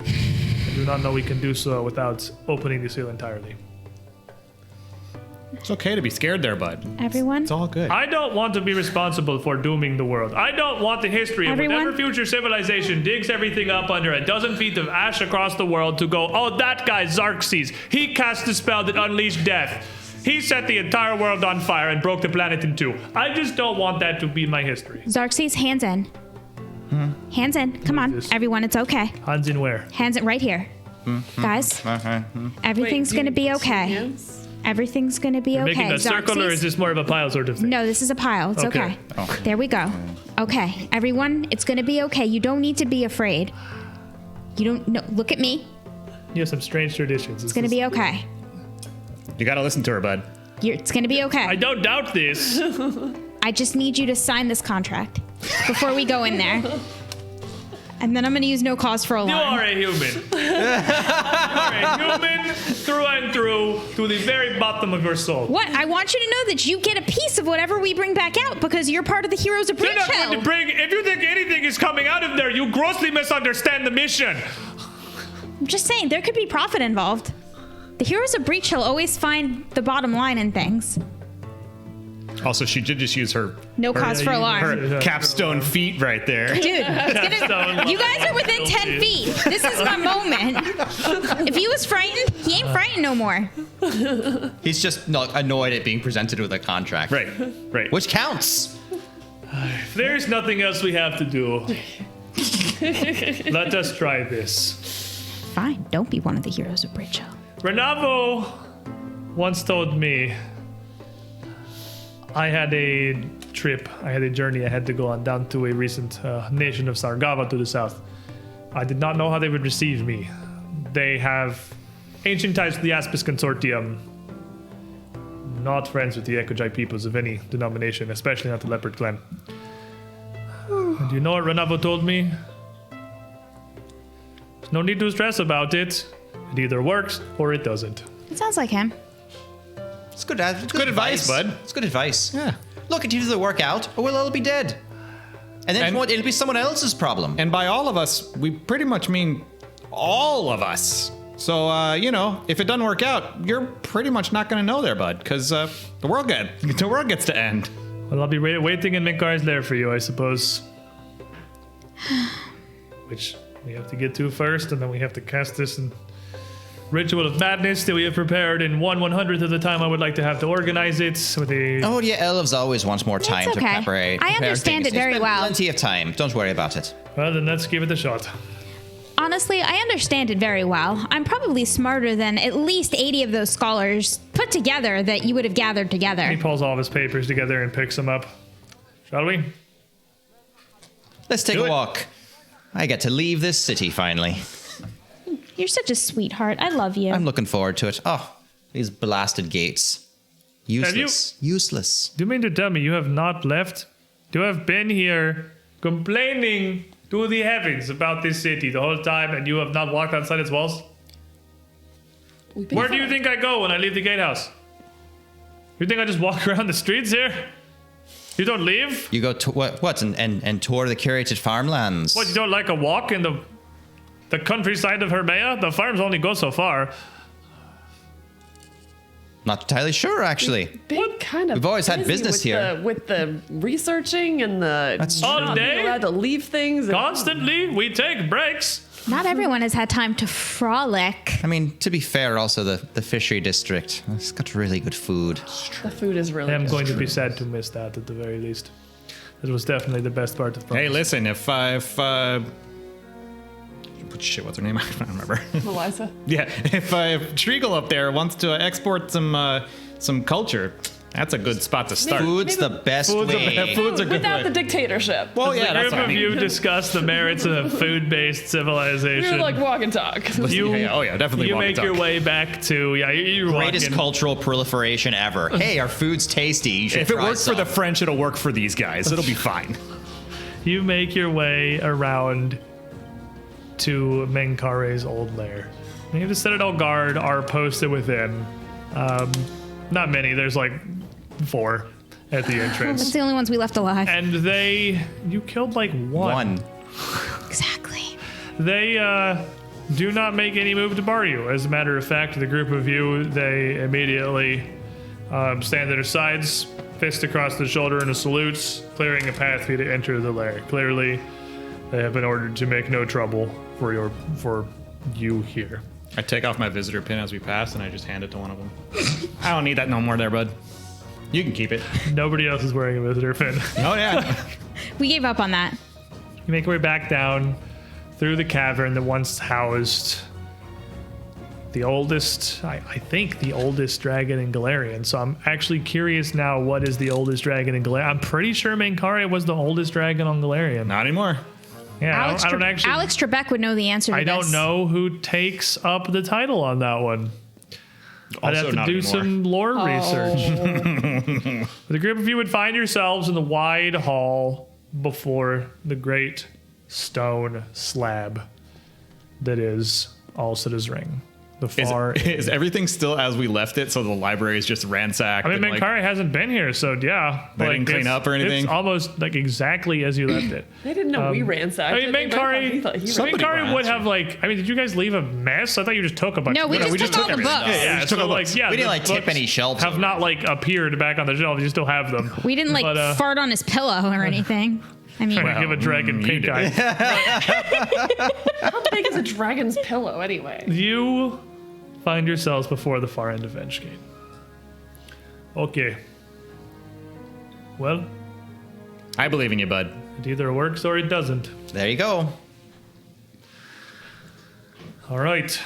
[SPEAKER 1] I do not know we can do so without opening the seal entirely.
[SPEAKER 2] It's okay to be scared there, bud.
[SPEAKER 4] Everyone?
[SPEAKER 2] It's all good.
[SPEAKER 1] I don't want to be responsible for dooming the world. I don't want the history of
[SPEAKER 4] Everyone?
[SPEAKER 1] whatever future civilization digs everything up under a dozen feet of ash across the world to go, oh, that guy Xerxes, he cast a spell that unleashed death. He set the entire world on fire and broke the planet in two. I just don't want that to be my history.
[SPEAKER 4] Xerxes, hands in. Hands in. Come on,
[SPEAKER 1] this?
[SPEAKER 4] everyone. It's okay.
[SPEAKER 1] Hands in where?
[SPEAKER 4] Hands in right here. Guys, everything's
[SPEAKER 5] Wait,
[SPEAKER 4] going to
[SPEAKER 5] do
[SPEAKER 4] be
[SPEAKER 5] you-
[SPEAKER 4] okay.
[SPEAKER 5] hands?
[SPEAKER 4] Everything's going to be okay.
[SPEAKER 1] Making a circle, or
[SPEAKER 4] Xerxes?
[SPEAKER 1] is this more of a pile sort of thing?
[SPEAKER 4] No, this is a pile. It's
[SPEAKER 1] Okay.
[SPEAKER 4] okay. There we go. Okay, everyone, it's going to be okay. You don't need to be afraid. You don't. No, look at me.
[SPEAKER 1] You have some strange traditions.
[SPEAKER 4] It's going to be okay.
[SPEAKER 2] You gotta listen to her, bud.
[SPEAKER 4] It's going to be okay.
[SPEAKER 1] I don't doubt this.
[SPEAKER 4] I just need you to sign this contract before we go in there. And then I'm going to use no cause for
[SPEAKER 1] You
[SPEAKER 4] alarm.
[SPEAKER 1] are a human. You are a human through and through, to the very bottom of your soul.
[SPEAKER 4] What? I want you to know that you get a piece of whatever we bring back out because you're part of the Heroes of
[SPEAKER 1] You're
[SPEAKER 4] Breach
[SPEAKER 1] not going to
[SPEAKER 4] Hill.
[SPEAKER 1] bring. If you think anything is coming out of there, you grossly misunderstand the mission.
[SPEAKER 4] I'm just saying, there could be profit involved. The Heroes of Breach Hill always find the bottom line in things.
[SPEAKER 2] Also, she did just use her
[SPEAKER 4] No cause for alarm.
[SPEAKER 2] her capstone feet right there.
[SPEAKER 4] Dude, it's gonna, you guys are within 10 feet. This is my moment. If he was frightened, he ain't frightened no more.
[SPEAKER 3] He's just not annoyed at being presented with a contract.
[SPEAKER 2] Right.
[SPEAKER 3] Which counts.
[SPEAKER 1] If there's nothing else we have to do, let us try this.
[SPEAKER 4] Fine, don't be one of the Heroes of Breach Hill.
[SPEAKER 1] Renavo once told me I had a journey I had to go on down to a recent nation of Sargava to the south. I did not know how they would receive me. They have ancient ties to the Aspis Consortium. Not friends with the Ekojai peoples of any denomination, especially not the Leopard Clan. And you know what Renavo told me? There's no need to stress about it. It either works or it doesn't.
[SPEAKER 4] It sounds like him.
[SPEAKER 3] It's good,
[SPEAKER 2] good advice, bud.
[SPEAKER 3] It's good advice.
[SPEAKER 2] Yeah.
[SPEAKER 3] Look, it either work out or we'll all be dead. And then it'll be someone else's problem.
[SPEAKER 2] And by all of us, we pretty much mean all of us. So, if it doesn't work out, you're pretty much not going to know there, bud, because the world gets to end.
[SPEAKER 1] Well, I'll be waiting in Minkar's lair for you, I suppose. Which we have to get to first, and then we have to cast this ritual of madness that we have prepared in 1/100th of the time I would like to have to organize it with a...
[SPEAKER 3] Oh, yeah, elves always want more time
[SPEAKER 4] It's
[SPEAKER 3] to
[SPEAKER 4] okay.
[SPEAKER 3] prepare.
[SPEAKER 4] I understand
[SPEAKER 3] things.
[SPEAKER 4] it very
[SPEAKER 3] They spend
[SPEAKER 4] well.
[SPEAKER 3] Plenty of time. Don't worry about it.
[SPEAKER 1] Well, then let's give it a shot.
[SPEAKER 4] Honestly, I understand it very well. I'm probably smarter than at least 80 of those scholars put together that you would have gathered
[SPEAKER 1] He
[SPEAKER 4] together.
[SPEAKER 1] pulls all of his papers together and picks them up. Shall we?
[SPEAKER 3] Let's take
[SPEAKER 2] Do
[SPEAKER 3] a
[SPEAKER 2] it.
[SPEAKER 3] walk. I get to leave this city finally.
[SPEAKER 4] You're such a sweetheart. I love you.
[SPEAKER 3] I'm looking forward to it. Oh, these blasted gates. Useless. Useless.
[SPEAKER 1] Do you mean to tell me you have not left? You have been here complaining to the heavens about this city the whole time, and you have not walked outside its walls? Where do you think I go when I leave the gatehouse? You think I just walk around the streets here? You don't leave?
[SPEAKER 3] You go to what? And tour the curated farmlands.
[SPEAKER 1] What, you don't like a walk in the countryside of Hermea? The farms only go so far.
[SPEAKER 3] Not entirely sure, actually.
[SPEAKER 5] Big kind of.
[SPEAKER 3] We've always had
[SPEAKER 5] busy
[SPEAKER 3] business
[SPEAKER 5] with
[SPEAKER 3] here.
[SPEAKER 5] with the researching and the
[SPEAKER 3] That's
[SPEAKER 5] not
[SPEAKER 1] all
[SPEAKER 5] being
[SPEAKER 1] day?
[SPEAKER 5] allowed to leave things.
[SPEAKER 1] Constantly, we take breaks.
[SPEAKER 4] Not everyone has had time to frolic.
[SPEAKER 3] I mean, to be fair, also the fishery district. It's got really good food.
[SPEAKER 5] The food is really.
[SPEAKER 1] I am
[SPEAKER 5] good.
[SPEAKER 1] going to be sad to miss that at the very least. It was definitely the best part of the
[SPEAKER 2] Hey, listen, if shit, what's her name? I don't remember.
[SPEAKER 5] Melissa.
[SPEAKER 2] Yeah, if Shriegel up there wants to export some culture, that's a good spot to start.
[SPEAKER 3] Food's the best
[SPEAKER 2] Food's
[SPEAKER 3] way.
[SPEAKER 2] Food's a good
[SPEAKER 5] Without
[SPEAKER 2] way.
[SPEAKER 5] the dictatorship.
[SPEAKER 2] Well,
[SPEAKER 1] The
[SPEAKER 2] yeah, that's
[SPEAKER 1] group
[SPEAKER 2] what I
[SPEAKER 1] of
[SPEAKER 2] mean.
[SPEAKER 1] you discuss the merits of food-based civilization.
[SPEAKER 5] You're like walk and talk.
[SPEAKER 1] You,
[SPEAKER 2] yeah, definitely.
[SPEAKER 1] you
[SPEAKER 2] walk and
[SPEAKER 1] make your
[SPEAKER 2] talk.
[SPEAKER 1] way back to you're
[SPEAKER 3] Greatest
[SPEAKER 1] walking.
[SPEAKER 3] cultural proliferation ever. Hey, our food's tasty. You should
[SPEAKER 2] If it
[SPEAKER 3] try
[SPEAKER 2] works for
[SPEAKER 3] some.
[SPEAKER 2] the French, it'll work for these guys. It'll be fine.
[SPEAKER 1] You make your way around to Menkare's old lair. Many of the Citadel Guard are posted within. Not many. There's like 4 at the
[SPEAKER 4] That's
[SPEAKER 1] entrance.
[SPEAKER 4] the only ones we left alive.
[SPEAKER 1] And you killed like one.
[SPEAKER 4] Exactly.
[SPEAKER 1] They do not make any move to bar you. As a matter of fact, the group of you, they immediately stand at their sides, fist across the shoulder in a salute, clearing a path for you to enter the lair. Clearly, they have been ordered to make no trouble for you here.
[SPEAKER 2] I take off my visitor pin as we pass, and I just hand it to one of them. I don't need that no more there, bud. You can keep it.
[SPEAKER 1] Nobody else is wearing a visitor pin.
[SPEAKER 2] Oh, yeah.
[SPEAKER 4] We gave up on that.
[SPEAKER 1] You make your way back down through the cavern that once housed the oldest, I think the oldest dragon in Galarian. So I'm actually curious now, what is the oldest dragon in Galarian? I'm pretty sure Menkare was the oldest dragon on Galarian.
[SPEAKER 2] Not anymore.
[SPEAKER 1] Yeah, I don't actually.
[SPEAKER 4] Alex Trebek would know the answer to
[SPEAKER 1] I
[SPEAKER 4] this.
[SPEAKER 1] don't know who takes up the title on that one. I'd
[SPEAKER 2] Also
[SPEAKER 1] have to
[SPEAKER 2] not
[SPEAKER 1] do
[SPEAKER 2] anymore.
[SPEAKER 1] some lore research. The group of you would find yourselves in the wide hall before the great stone slab that is Alcida's Ring. The far.
[SPEAKER 2] Is everything still as we left it? So the library is just ransacked.
[SPEAKER 1] I mean,
[SPEAKER 2] and,
[SPEAKER 1] Menkare hasn't been here, so yeah.
[SPEAKER 2] They didn't clean
[SPEAKER 1] it's-
[SPEAKER 2] up or anything?
[SPEAKER 1] It's almost like exactly as you left it.
[SPEAKER 5] They didn't know we ransacked.
[SPEAKER 1] I mean,
[SPEAKER 5] it. They might have thought he
[SPEAKER 2] somebody
[SPEAKER 1] Menkare would
[SPEAKER 2] ran.
[SPEAKER 1] have like. I mean, did you guys leave a mess? I thought you just took a bunch.
[SPEAKER 4] No,
[SPEAKER 1] of
[SPEAKER 4] we
[SPEAKER 1] books.
[SPEAKER 4] just took all the books.
[SPEAKER 1] Yeah,
[SPEAKER 2] just took
[SPEAKER 1] so
[SPEAKER 2] all
[SPEAKER 1] like,
[SPEAKER 2] books.
[SPEAKER 1] yeah,
[SPEAKER 3] We didn't
[SPEAKER 1] the
[SPEAKER 3] like tip
[SPEAKER 1] books
[SPEAKER 3] any shelves
[SPEAKER 1] Have
[SPEAKER 3] over.
[SPEAKER 1] not like appeared back on the shelf. You still have them.
[SPEAKER 4] We didn't like
[SPEAKER 1] But,
[SPEAKER 4] fart on his pillow or anything. I mean,
[SPEAKER 1] Trying to give a dragon
[SPEAKER 2] you
[SPEAKER 1] pink
[SPEAKER 2] did.
[SPEAKER 1] eye.
[SPEAKER 5] How big is a dragon's pillow anyway?
[SPEAKER 1] You find yourselves before the far end of Vengegate. Okay. Well,
[SPEAKER 2] I believe in you, bud.
[SPEAKER 1] it either works or it doesn't.
[SPEAKER 3] There you go.
[SPEAKER 1] All right.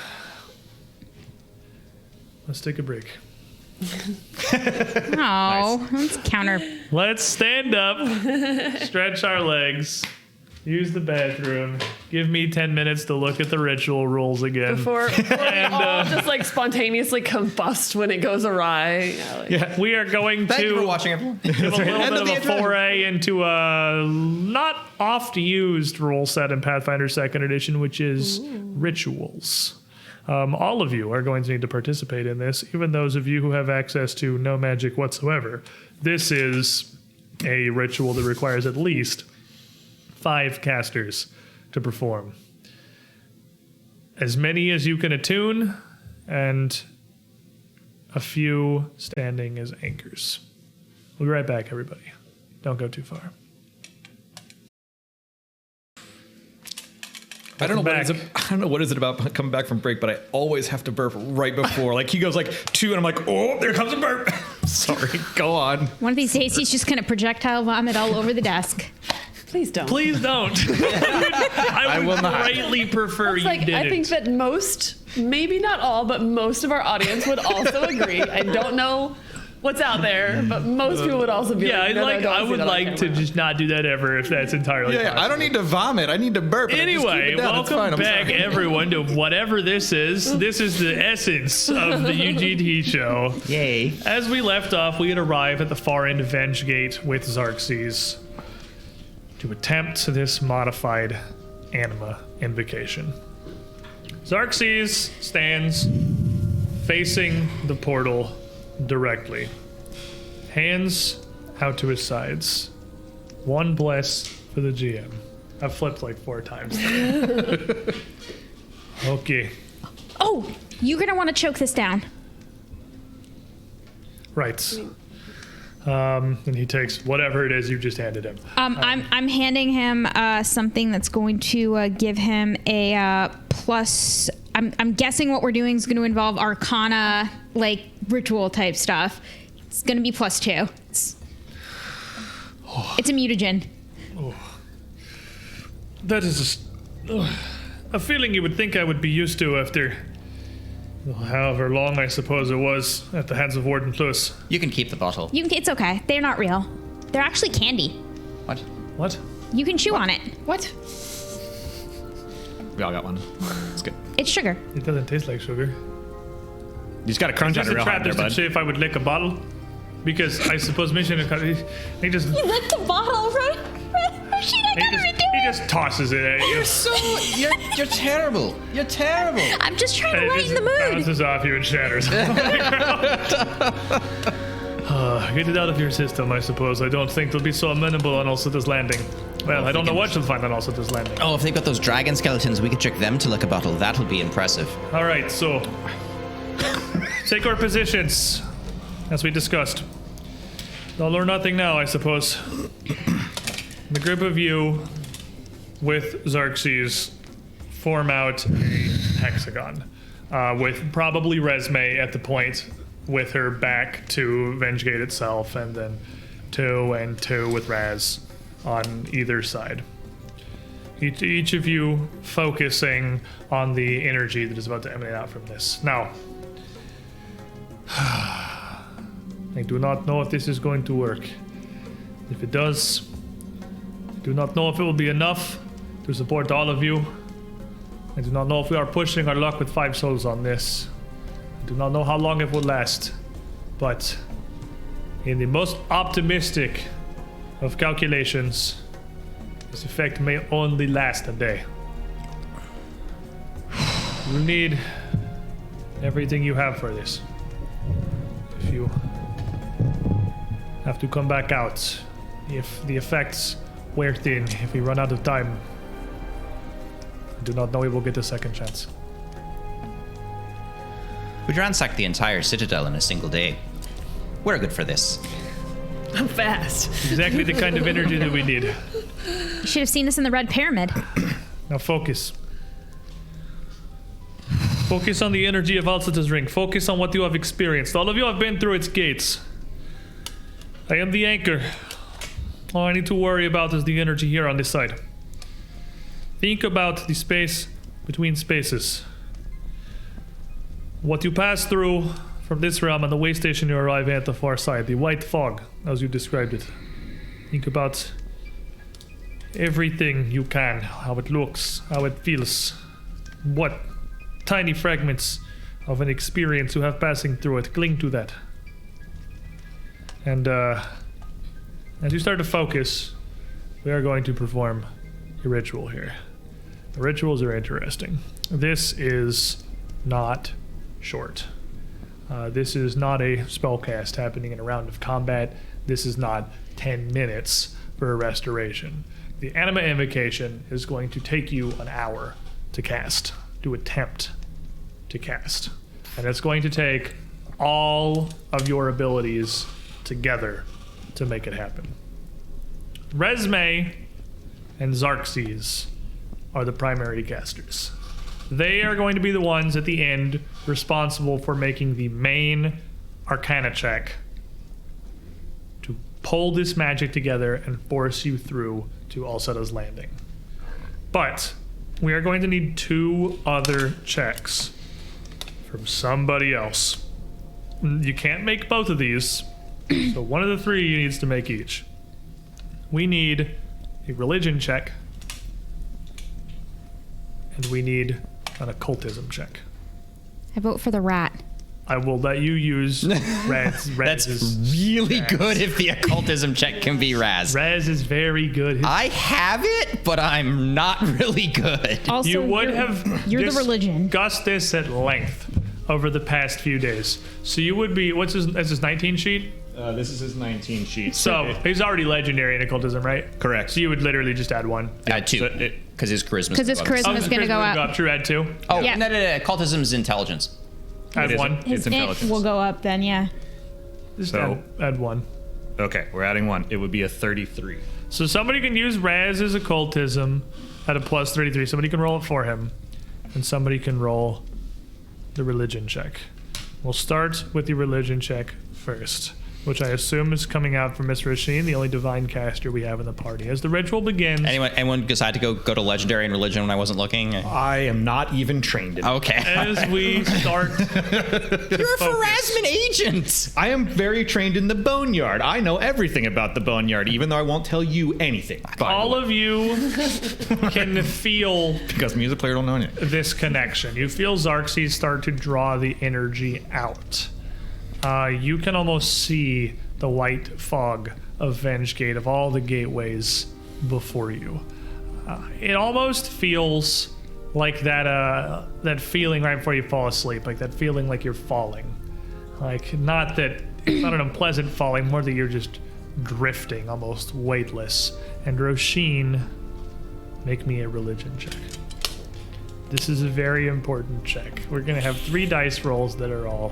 [SPEAKER 1] Let's take a break.
[SPEAKER 4] oh, that's counter.
[SPEAKER 1] Let's stand up, stretch our legs, use the bathroom. Give me 10 minutes to look at the ritual rules again.
[SPEAKER 5] Before we all just like spontaneously combust when it goes awry. Yeah, like,
[SPEAKER 1] We are going
[SPEAKER 3] Thank you for
[SPEAKER 1] to
[SPEAKER 3] watching, everyone.
[SPEAKER 1] give a little
[SPEAKER 3] End
[SPEAKER 1] bit
[SPEAKER 3] of
[SPEAKER 1] of
[SPEAKER 3] the
[SPEAKER 1] a
[SPEAKER 3] intro.
[SPEAKER 1] foray into a not oft-used rule set in Pathfinder 2nd Edition, which is rituals. All of you are going to need to participate in this, even those of you who have access to no magic whatsoever. This is a ritual that requires at least 5 casters to perform. As many as you can attune, and a few standing as anchors. We'll be right back, everybody. Don't go too far.
[SPEAKER 2] I don't know
[SPEAKER 1] Welcome
[SPEAKER 2] what is it. I don't know what is it about coming back from break, but I always have to burp right before. Like he goes like 2, and I'm like, oh, there comes a burp. Sorry, go on.
[SPEAKER 4] One of these days, he's just gonna projectile vomit all over the desk.
[SPEAKER 5] please don't.
[SPEAKER 1] Please don't. I would
[SPEAKER 2] will not.
[SPEAKER 1] greatly prefer
[SPEAKER 5] It's
[SPEAKER 1] you
[SPEAKER 5] like
[SPEAKER 1] didn't.
[SPEAKER 5] I think that most, maybe not all, but most of our audience would also agree. I don't know what's out there, but most people would also be
[SPEAKER 1] Yeah,
[SPEAKER 5] like, no,
[SPEAKER 1] I would like to just not do that ever if that's entirely
[SPEAKER 2] Yeah,
[SPEAKER 1] possible.
[SPEAKER 2] I don't need to vomit. I need to burp. and I just keep
[SPEAKER 1] Anyway,
[SPEAKER 2] it down. It's
[SPEAKER 1] welcome
[SPEAKER 2] fine. I'm
[SPEAKER 1] back,
[SPEAKER 2] sorry.
[SPEAKER 1] everyone, to whatever this is. This is the essence of the UGT show.
[SPEAKER 3] Yay.
[SPEAKER 1] As we left off, we had arrived at the far end of Vengegate with Xerxes to attempt this modified Anima invocation. Xerxes stands facing the portal directly, hands out to his sides. One bless for the GM. I've flipped like 4 times. Okay.
[SPEAKER 4] Oh, you're gonna want to choke this down.
[SPEAKER 1] Right. And he takes whatever it is you just handed him.
[SPEAKER 4] I'm handing him something that's going to give him a plus. I'm guessing what we're doing is going to involve Arcana, like ritual type stuff. It's going to be +2. It's a mutagen.
[SPEAKER 1] That is just a feeling you would think I would be used to after however long I suppose it was at the hands of Warden Plus.
[SPEAKER 3] You can keep the bottle.
[SPEAKER 4] It's okay. They're not real. They're actually candy.
[SPEAKER 3] What?
[SPEAKER 1] What?
[SPEAKER 4] You can chew on it.
[SPEAKER 5] What?
[SPEAKER 2] We all got one. It's good.
[SPEAKER 4] It's sugar.
[SPEAKER 1] It doesn't taste like sugar.
[SPEAKER 2] You just got to crunch on
[SPEAKER 1] Just
[SPEAKER 2] it
[SPEAKER 1] a
[SPEAKER 2] real
[SPEAKER 1] trap
[SPEAKER 2] hard there,
[SPEAKER 1] just to
[SPEAKER 2] bud.
[SPEAKER 1] see if I would lick a bottle. Because I suppose Mission he just
[SPEAKER 4] You licked the bottle, right?
[SPEAKER 1] he just tosses it at you.
[SPEAKER 3] So you're terrible. You're terrible.
[SPEAKER 4] I'm just trying
[SPEAKER 1] And
[SPEAKER 4] to
[SPEAKER 1] it
[SPEAKER 4] lighten
[SPEAKER 1] just
[SPEAKER 4] the mood.
[SPEAKER 1] bounces off you and shatters. Get it out of your system, I suppose. I don't think they'll be so amenable on Ulcita's Landing. Well, I don't know what you'll find on Ulcita's Landing.
[SPEAKER 3] Oh, if they've got those dragon skeletons, we could trick them to lick a bottle. That'll be impressive.
[SPEAKER 1] All right, so take our positions, as we discussed. All or nothing now, I suppose. The group of you with Xerxes form out a hexagon, with probably Resme at the point with her back to Vengegate itself, and then 2 and 2 with Raz on either side. Each of you focusing on the energy that is about to emanate out from this. Now, I do not know if this is going to work. If it does, I do not know if it will be enough to support all of you. I do not know if we are pushing our luck with 5 souls on this. I do not know how long it will last. But in the most optimistic of calculations, this effect may only last a day. You need everything you have for this. If you have to come back out, if the effects wear thin, if we run out of time, I do not know we will get a second chance.
[SPEAKER 3] We'd ransack the entire citadel in a single day. We're good for this.
[SPEAKER 5] I'm fast.
[SPEAKER 1] Exactly the kind of energy that we need.
[SPEAKER 4] You should have seen this in the Red Pyramid.
[SPEAKER 1] Now focus. Focus on the energy of Alcita's ring. Focus on what you have experienced. All of you have been through its gates. I am the anchor. All I need to worry about is the energy here on this side. Think about the space between spaces. What you pass through from this realm and the way station you arrive at the far side, the white fog, as you described it. Think about everything you can, how it looks, how it feels, what tiny fragments of an experience you have passing through it. Cling to that. And as you start to focus, we are going to perform a ritual here. The rituals are interesting. This is not short. This is not a spellcast happening in a round of combat. This is not 10 minutes for a restoration. The Anima Invocation is going to take you an hour to cast, to attempt to cast. And it's going to take all of your abilities together to make it happen. Resme and Xerxes are the primary casters. They are going to be the ones at the end responsible for making the main Arcana check to pull this magic together and force you through to Ulcita's Landing. But we are going to need 2 other checks from somebody else. You can't make both of these. So one of the three you needs to make each. We need a religion check. And we need an occultism check.
[SPEAKER 4] I vote for the rat.
[SPEAKER 1] I will let you use Raz.
[SPEAKER 3] That's really good if the occultism check can be Raz.
[SPEAKER 1] Raz is very good.
[SPEAKER 3] I have it, but I'm not really good.
[SPEAKER 4] Also,
[SPEAKER 1] You would
[SPEAKER 4] you're,
[SPEAKER 1] have
[SPEAKER 4] you're the religion.
[SPEAKER 1] discussed this at length over the past few days. So you would be, what's his 19 sheet?
[SPEAKER 2] This is his 19 sheet.
[SPEAKER 1] So he's already legendary in occultism, right?
[SPEAKER 2] Correct.
[SPEAKER 1] So you would literally just add one.
[SPEAKER 3] Add 2,
[SPEAKER 2] So
[SPEAKER 3] because his charisma.
[SPEAKER 4] Because his charisma is going to go up.
[SPEAKER 1] True, add 2.
[SPEAKER 3] Oh,
[SPEAKER 4] Yeah.
[SPEAKER 3] no. Occultism's intelligence.
[SPEAKER 1] Add
[SPEAKER 2] It
[SPEAKER 1] 1.
[SPEAKER 2] isn't.
[SPEAKER 4] His
[SPEAKER 2] It's
[SPEAKER 4] int
[SPEAKER 2] intelligence.
[SPEAKER 4] will go up then, yeah.
[SPEAKER 1] Just
[SPEAKER 2] So-
[SPEAKER 1] add 1.
[SPEAKER 2] Okay, we're adding 1. It would be a 33.
[SPEAKER 1] So somebody can use Raz's occultism at a plus 33. Somebody can roll it for him. And somebody can roll the religion check. We'll start with the religion check first, which I assume is coming out from Miss Rasheen, the only divine caster we have in the party. As the ritual begins,
[SPEAKER 3] Anyone decide to go to legendary and religion when I wasn't looking?
[SPEAKER 2] I am not even trained in it.
[SPEAKER 3] Okay.
[SPEAKER 1] as we start,
[SPEAKER 3] You're a Pharasman agent.
[SPEAKER 2] I am very trained in the Boneyard. I know everything about the Boneyard, even though I won't tell you anything.
[SPEAKER 1] all of you can feel
[SPEAKER 2] because me as a player don't know anything.
[SPEAKER 1] this connection. You feel Xarxes start to draw the energy out. You can almost see the white fog of Vengegate, of all the gateways before you. It almost feels like that feeling right before you fall asleep, like that feeling like you're falling. Like, not that it's not an unpleasant falling, more that you're just drifting, almost weightless. And Roshin, make me a religion check. This is a very important check. We're going to have 3 dice rolls that are all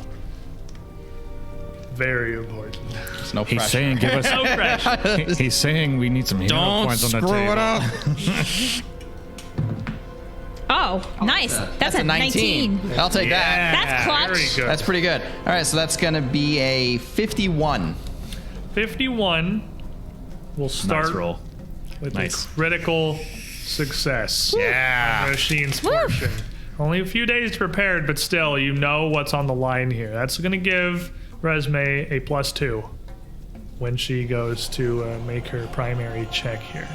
[SPEAKER 1] very important.
[SPEAKER 3] There's no
[SPEAKER 2] He's
[SPEAKER 3] pressure.
[SPEAKER 2] saying give us.
[SPEAKER 1] No pressure.
[SPEAKER 2] He's saying we need some hero
[SPEAKER 3] Don't
[SPEAKER 2] points on the
[SPEAKER 3] screw
[SPEAKER 2] table.
[SPEAKER 3] it up.
[SPEAKER 4] Oh, nice. That's a 19.
[SPEAKER 3] I'll take that.
[SPEAKER 4] That's clutch.
[SPEAKER 1] Very good.
[SPEAKER 3] That's pretty good. All right, so that's going to be a 51.
[SPEAKER 1] 51 will start
[SPEAKER 2] Nice roll.
[SPEAKER 1] with
[SPEAKER 2] Nice.
[SPEAKER 1] a critical success.
[SPEAKER 2] Yeah.
[SPEAKER 1] Roshin's portion. Only a few days prepared, but still, you know what's on the line here. That's going to give Resme a +2 when she goes to make her primary check here.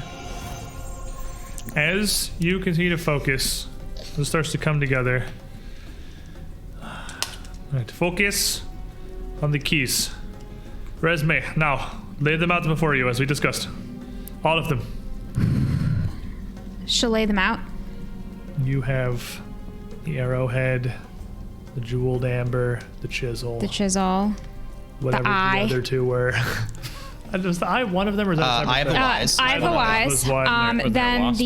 [SPEAKER 1] As you continue to focus, it starts to come together. All right, focus on the keys. Resme, now lay them out before you as we discussed. All of them.
[SPEAKER 4] She'll lay them out.
[SPEAKER 1] You have the arrowhead, the jeweled amber, the chisel,
[SPEAKER 4] The chisel.
[SPEAKER 1] whatever
[SPEAKER 4] eye.
[SPEAKER 1] the other 2 were. Was the eye one of them, or is that a separate
[SPEAKER 3] Eye of the
[SPEAKER 1] thing?
[SPEAKER 3] Wise.
[SPEAKER 4] Eye of the Wise.
[SPEAKER 1] Was one. Was that
[SPEAKER 4] Then
[SPEAKER 2] wasp?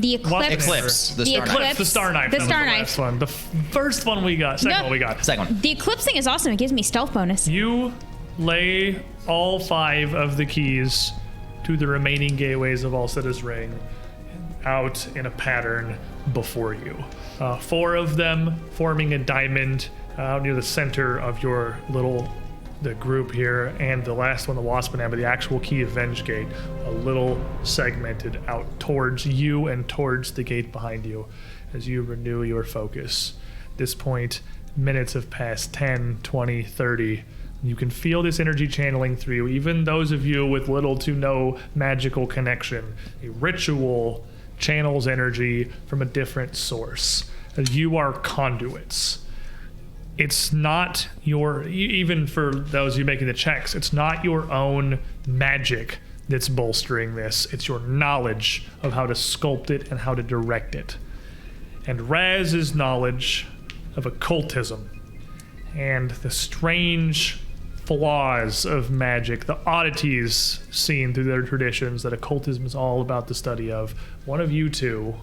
[SPEAKER 4] the eclipse.
[SPEAKER 3] Eclipse. The
[SPEAKER 4] The
[SPEAKER 3] star knife.
[SPEAKER 4] eclipse.
[SPEAKER 1] The star knife.
[SPEAKER 4] The
[SPEAKER 1] that was
[SPEAKER 4] star
[SPEAKER 1] the
[SPEAKER 4] knife.
[SPEAKER 1] last one. The first one we got. Second
[SPEAKER 4] No.
[SPEAKER 1] one we got.
[SPEAKER 3] Second one.
[SPEAKER 4] The eclipsing is awesome. It gives me stealth bonus.
[SPEAKER 1] You lay all 5 of the keys to the remaining gateways of Alcetta's Ring out in a pattern before you. 4 of them forming a diamond out near the center of your the group here, and the last one, the Wasp and Amber, the actual key of Vengegate, a little segmented out towards you and towards the gate behind you as you renew your focus. At this point, minutes have passed 10, 20, 30. You can feel this energy channeling through you, even those of you with little to no magical connection. A ritual channels energy from a different source. You are conduits. It's not your, even for those of you making the checks, it's not your own magic that's bolstering this. It's your knowledge of how to sculpt it and how to direct it. And Raz's knowledge of occultism and the strange flaws of magic, the oddities seen through their traditions that occultism is all about the study of. One of you 2.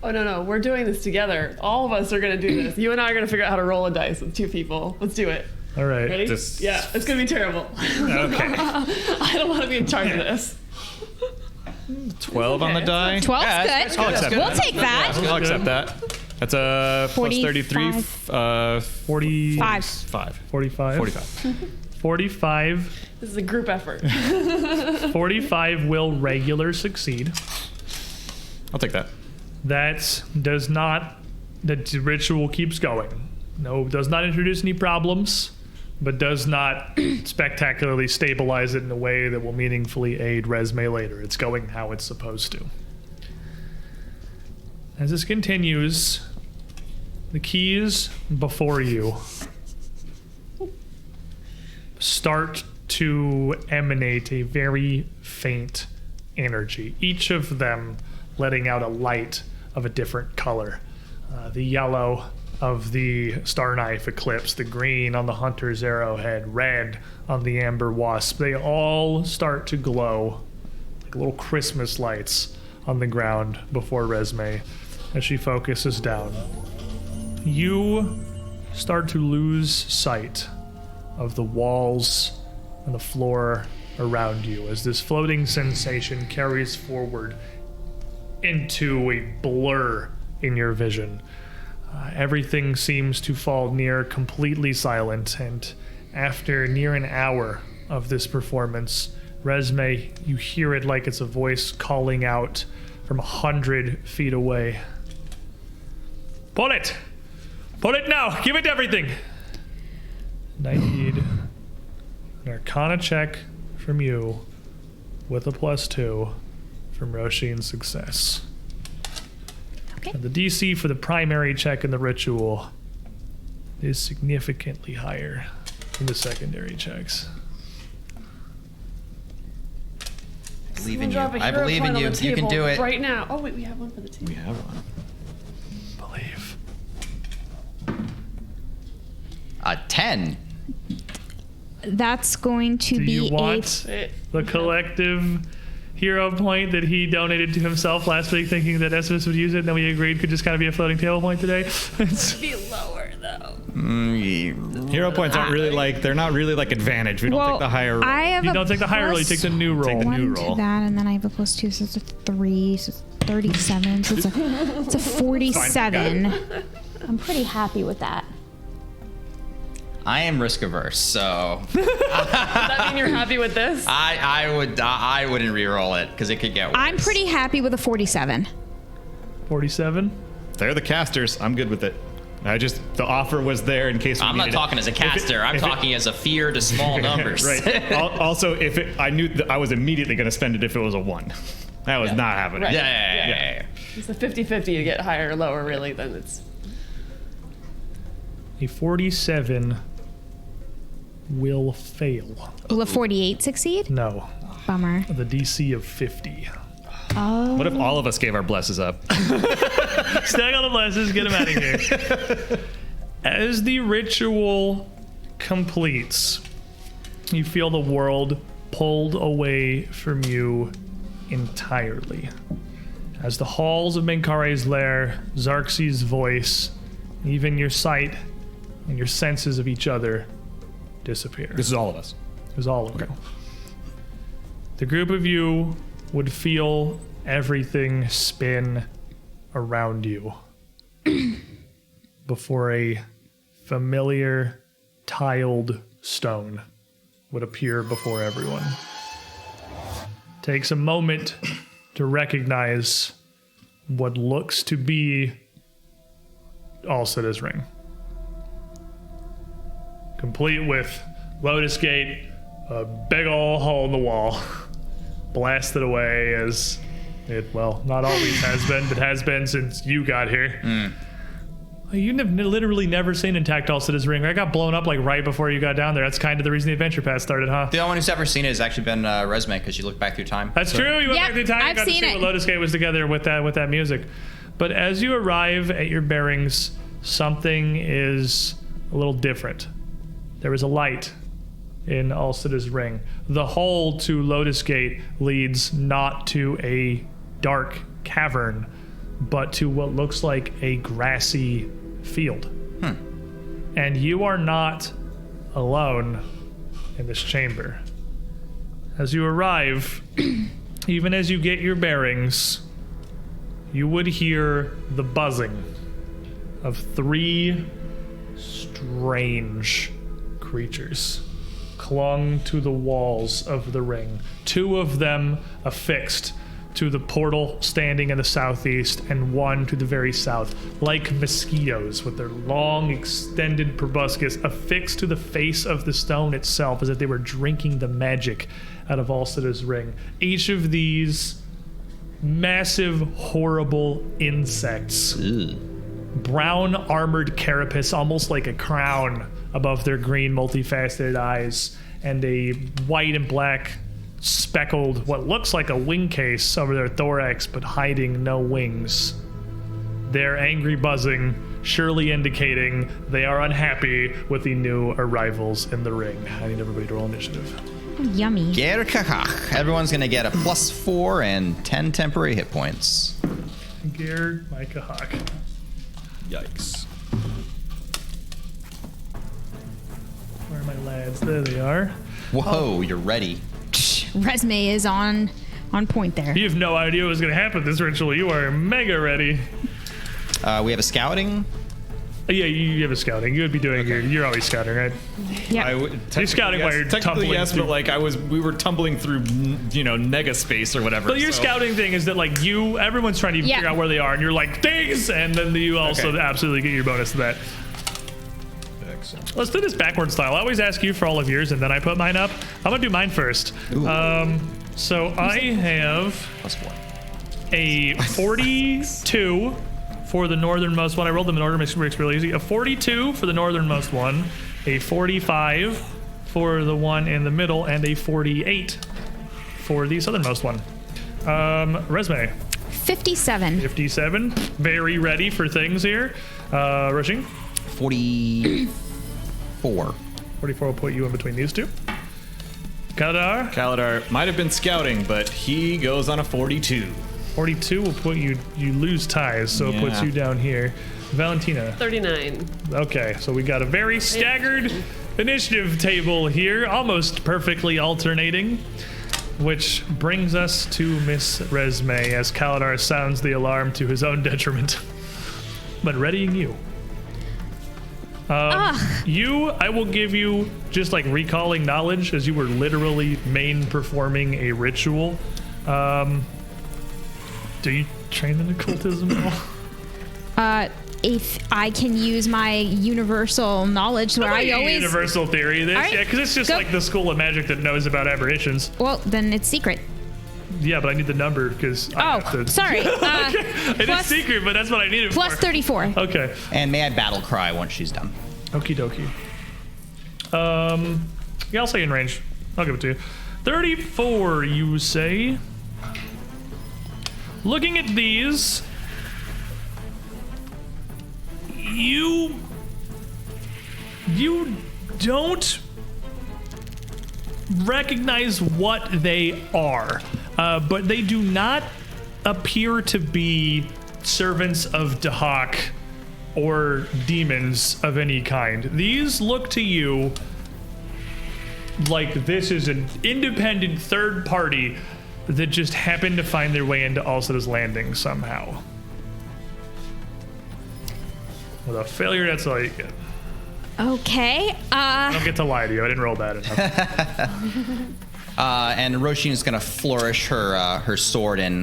[SPEAKER 5] Oh, no. We're doing this together. All of us are going to do this. You and I are going to figure out how to roll a dice with 2 people. Let's do it.
[SPEAKER 1] All right.
[SPEAKER 5] Ready?
[SPEAKER 2] Just-
[SPEAKER 5] Yeah, it's going to be terrible.
[SPEAKER 1] Okay.
[SPEAKER 5] I don't want to be in charge of this.
[SPEAKER 2] 12 on the die.
[SPEAKER 4] 12's
[SPEAKER 3] Yeah,
[SPEAKER 4] good.
[SPEAKER 2] I'll accept
[SPEAKER 4] We'll
[SPEAKER 2] that.
[SPEAKER 4] take that.
[SPEAKER 2] I'll accept that. That's a plus 33.
[SPEAKER 1] 45.
[SPEAKER 2] 45.
[SPEAKER 1] 45.
[SPEAKER 5] This is a group effort.
[SPEAKER 1] 45 will regular succeed.
[SPEAKER 2] I'll take that.
[SPEAKER 1] That does not, the ritual keeps going. No, does not introduce any problems. but does not spectacularly stabilize it in a way that will meaningfully aid Resume later. It's going how it's supposed to. As this continues, the keys before you start to emanate a very faint energy, each of them letting out a light of a different color. The yellow of the Star Knife Eclipse, the green on the Hunter's Arrowhead, red on the Amber Wasp. They all start to glow like little Christmas lights on the ground before Resume as she focuses down. You start to lose sight of the walls and the floor around you as this floating sensation carries forward into a blur in your vision. Everything seems to fall near completely silent, and after near an hour of this performance, Resume, you hear it like it's a voice calling out from 100 feet away. Pull it! Pull it now! Give it everything! And I need an Arcana check from you with a +2 from Roshin's success.
[SPEAKER 4] Okay.
[SPEAKER 1] And the DC for the primary check in the ritual is significantly higher than the secondary checks.
[SPEAKER 3] I believe in you.
[SPEAKER 5] Drop a
[SPEAKER 3] I
[SPEAKER 5] hero
[SPEAKER 3] believe in
[SPEAKER 5] point on
[SPEAKER 3] you.
[SPEAKER 5] the
[SPEAKER 3] You can
[SPEAKER 5] table
[SPEAKER 3] do it.
[SPEAKER 5] right now. Oh wait, we have one for the table.
[SPEAKER 2] We have one.
[SPEAKER 1] Believe.
[SPEAKER 3] 10.
[SPEAKER 4] That's going to
[SPEAKER 1] Do
[SPEAKER 4] be
[SPEAKER 1] you want the collective hero point that he donated to himself last week, thinking that Esmus would use it, and then we agreed could just kind of be a floating table point today? It's
[SPEAKER 5] Be lower though.
[SPEAKER 2] Hero points aren't really like, they're not really like advantage. We don't take the higher roll.
[SPEAKER 4] I have
[SPEAKER 1] you
[SPEAKER 4] a
[SPEAKER 1] don't take the higher roll, you take the new roll.
[SPEAKER 2] Take the new
[SPEAKER 4] one
[SPEAKER 2] roll.
[SPEAKER 4] to that, and then I have a +2, so it's a 3, so it's 37, so it's a 47. I'm pretty happy with that.
[SPEAKER 3] I am risk averse, so
[SPEAKER 5] Does that mean you're happy with this?
[SPEAKER 3] I wouldn't re-roll it because it could get worse.
[SPEAKER 4] I'm pretty happy with a 47.
[SPEAKER 1] 47?
[SPEAKER 2] They're the casters. I'm good with it. The offer was there in case we
[SPEAKER 3] I'm not
[SPEAKER 2] needed it.
[SPEAKER 3] talking as a caster. I'm talking as a fear to small numbers.
[SPEAKER 2] Right. Also, I knew that I was immediately going to spend it if it was a 1. That was not happening.
[SPEAKER 5] Right.
[SPEAKER 3] Yeah.
[SPEAKER 5] It's a 50-50 to get higher or lower, really, then it's...
[SPEAKER 1] A 47 will fail.
[SPEAKER 4] Will a 48 succeed?
[SPEAKER 1] No.
[SPEAKER 4] Bummer.
[SPEAKER 1] The DC of 50.
[SPEAKER 2] What if all of us gave our blesses up?
[SPEAKER 1] Stack all the blesses, get them out of here. As the ritual completes, you feel the world pulled away from you entirely. As the halls of Menkare's lair, Xarxes' voice, even your sight and your senses of each other disappear.
[SPEAKER 2] This is all of us.
[SPEAKER 1] It was all of you. The group of you would feel everything spin around you before a familiar tiled stone would appear before everyone. Takes a moment to recognize what looks to be Alcida's ring. Complete with Lotus Gate, a big ol' hole in the wall, blasted away as it, well, not always has been, but has been since you got here. You've literally never seen intact Alcida's ring. I got blown up like right before you got down there. That's kind of the reason the adventure path started, huh?
[SPEAKER 3] The only one who's ever seen it has actually been Resume because you look back through time.
[SPEAKER 1] That's true. You went
[SPEAKER 4] Yep,
[SPEAKER 1] back through time.
[SPEAKER 4] I've
[SPEAKER 1] You got to
[SPEAKER 4] seen
[SPEAKER 1] see
[SPEAKER 4] it.
[SPEAKER 1] what Lotus Gate was together with that music. But as you arrive at your bearings, something is a little different. There is a light in Alcida's ring. The hole to Lotus Gate leads not to a dark cavern, but to what looks like a grassy field. And you are not alone in this chamber. As you arrive, even as you get your bearings, you would hear the buzzing of 3 strange creatures clung to the walls of the ring. 2 of them affixed to the portal standing in the southeast and one to the very south, like mosquitoes with their long extended proboscis affixed to the face of the stone itself, as if they were drinking the magic out of Alcida's ring. Each of these massive, horrible insects, brown armored carapace, almost like a crown above their green multifaceted eyes, and a white and black speckled, what looks like a wing case over their thorax, but hiding no wings. Their angry buzzing surely indicating they are unhappy with the new arrivals in the ring. I need everybody to roll initiative.
[SPEAKER 4] Yummy.
[SPEAKER 3] Gerkakach. Everyone's going to get a +4 and 10 temporary hit points.
[SPEAKER 1] Ger, Micah Hawk.
[SPEAKER 2] Yikes.
[SPEAKER 1] Where are my lads? There they are.
[SPEAKER 3] Whoa, you're ready.
[SPEAKER 4] Resume is on point there.
[SPEAKER 1] You have no idea what was going to happen this ritual. You are mega ready.
[SPEAKER 3] We have a scouting.
[SPEAKER 1] Yeah, you have a scouting. You would be doing you're always scouting, right?
[SPEAKER 4] Yeah.
[SPEAKER 1] You're scouting while you're
[SPEAKER 2] technically
[SPEAKER 1] tumbling
[SPEAKER 2] yes,
[SPEAKER 1] through.
[SPEAKER 2] but like we were tumbling through, nega space or whatever.
[SPEAKER 1] But your
[SPEAKER 2] so-
[SPEAKER 1] scouting thing is that like everyone's trying to
[SPEAKER 4] Yeah.
[SPEAKER 1] figure out where they are, and you're like things, and then you also
[SPEAKER 2] Okay.
[SPEAKER 1] absolutely get your bonus to that.
[SPEAKER 2] Excellent.
[SPEAKER 1] Let's do this backward style. I always ask you for all of yours, and then I put mine up. I'm gonna do mine first. So I have
[SPEAKER 3] +4.
[SPEAKER 1] a 42 for the northernmost one. I rolled them in order, makes it really easy. A 42 for the northernmost one, a 45 for the one in the middle, and a 48 for the southernmost one. Resume,
[SPEAKER 4] 57.
[SPEAKER 1] 57. Very ready for things here. Rushing,
[SPEAKER 3] 44.
[SPEAKER 1] 44 will put you in between these two. Kadar,
[SPEAKER 2] Kaladar might have been scouting, but he goes on a 42.
[SPEAKER 1] 42 will put you lose ties, so it puts
[SPEAKER 2] Yeah.
[SPEAKER 1] you down here. Valentina.
[SPEAKER 5] 39.
[SPEAKER 1] Okay, so we got a very staggered initiative table here, almost perfectly alternating, which brings us to Miss Resme as Kaladar sounds the alarm to his own detriment. But readying you. I will give you just like recalling knowledge as you were literally performing a ritual. Do you train in occultism at all?
[SPEAKER 4] If I can use my universal knowledge, where I always
[SPEAKER 1] universal theory this,
[SPEAKER 4] All right,
[SPEAKER 1] yeah, because it's just
[SPEAKER 4] go.
[SPEAKER 1] like the school of magic that knows about aberrations.
[SPEAKER 4] well, then it's secret.
[SPEAKER 1] Yeah, but I need the number because I have to.
[SPEAKER 4] Sorry.
[SPEAKER 1] It is secret, but that's what I need it
[SPEAKER 4] Plus
[SPEAKER 1] for.
[SPEAKER 4] 34.
[SPEAKER 1] Okay.
[SPEAKER 3] And may I battle cry once she's done?
[SPEAKER 1] Okie dokie. Yeah, I'll say in range. I'll give it to you. 34, you say. Looking at these, you don't recognize what they are, but they do not appear to be servants of Dahak or demons of any kind. These look to you like this is an independent third party that just happened to find their way into Alcida's Landing somehow. With a failure, that's all you get.
[SPEAKER 4] Okay.
[SPEAKER 1] I don't get to lie to you. I didn't roll bad enough.
[SPEAKER 3] And Roshin is going to flourish her sword and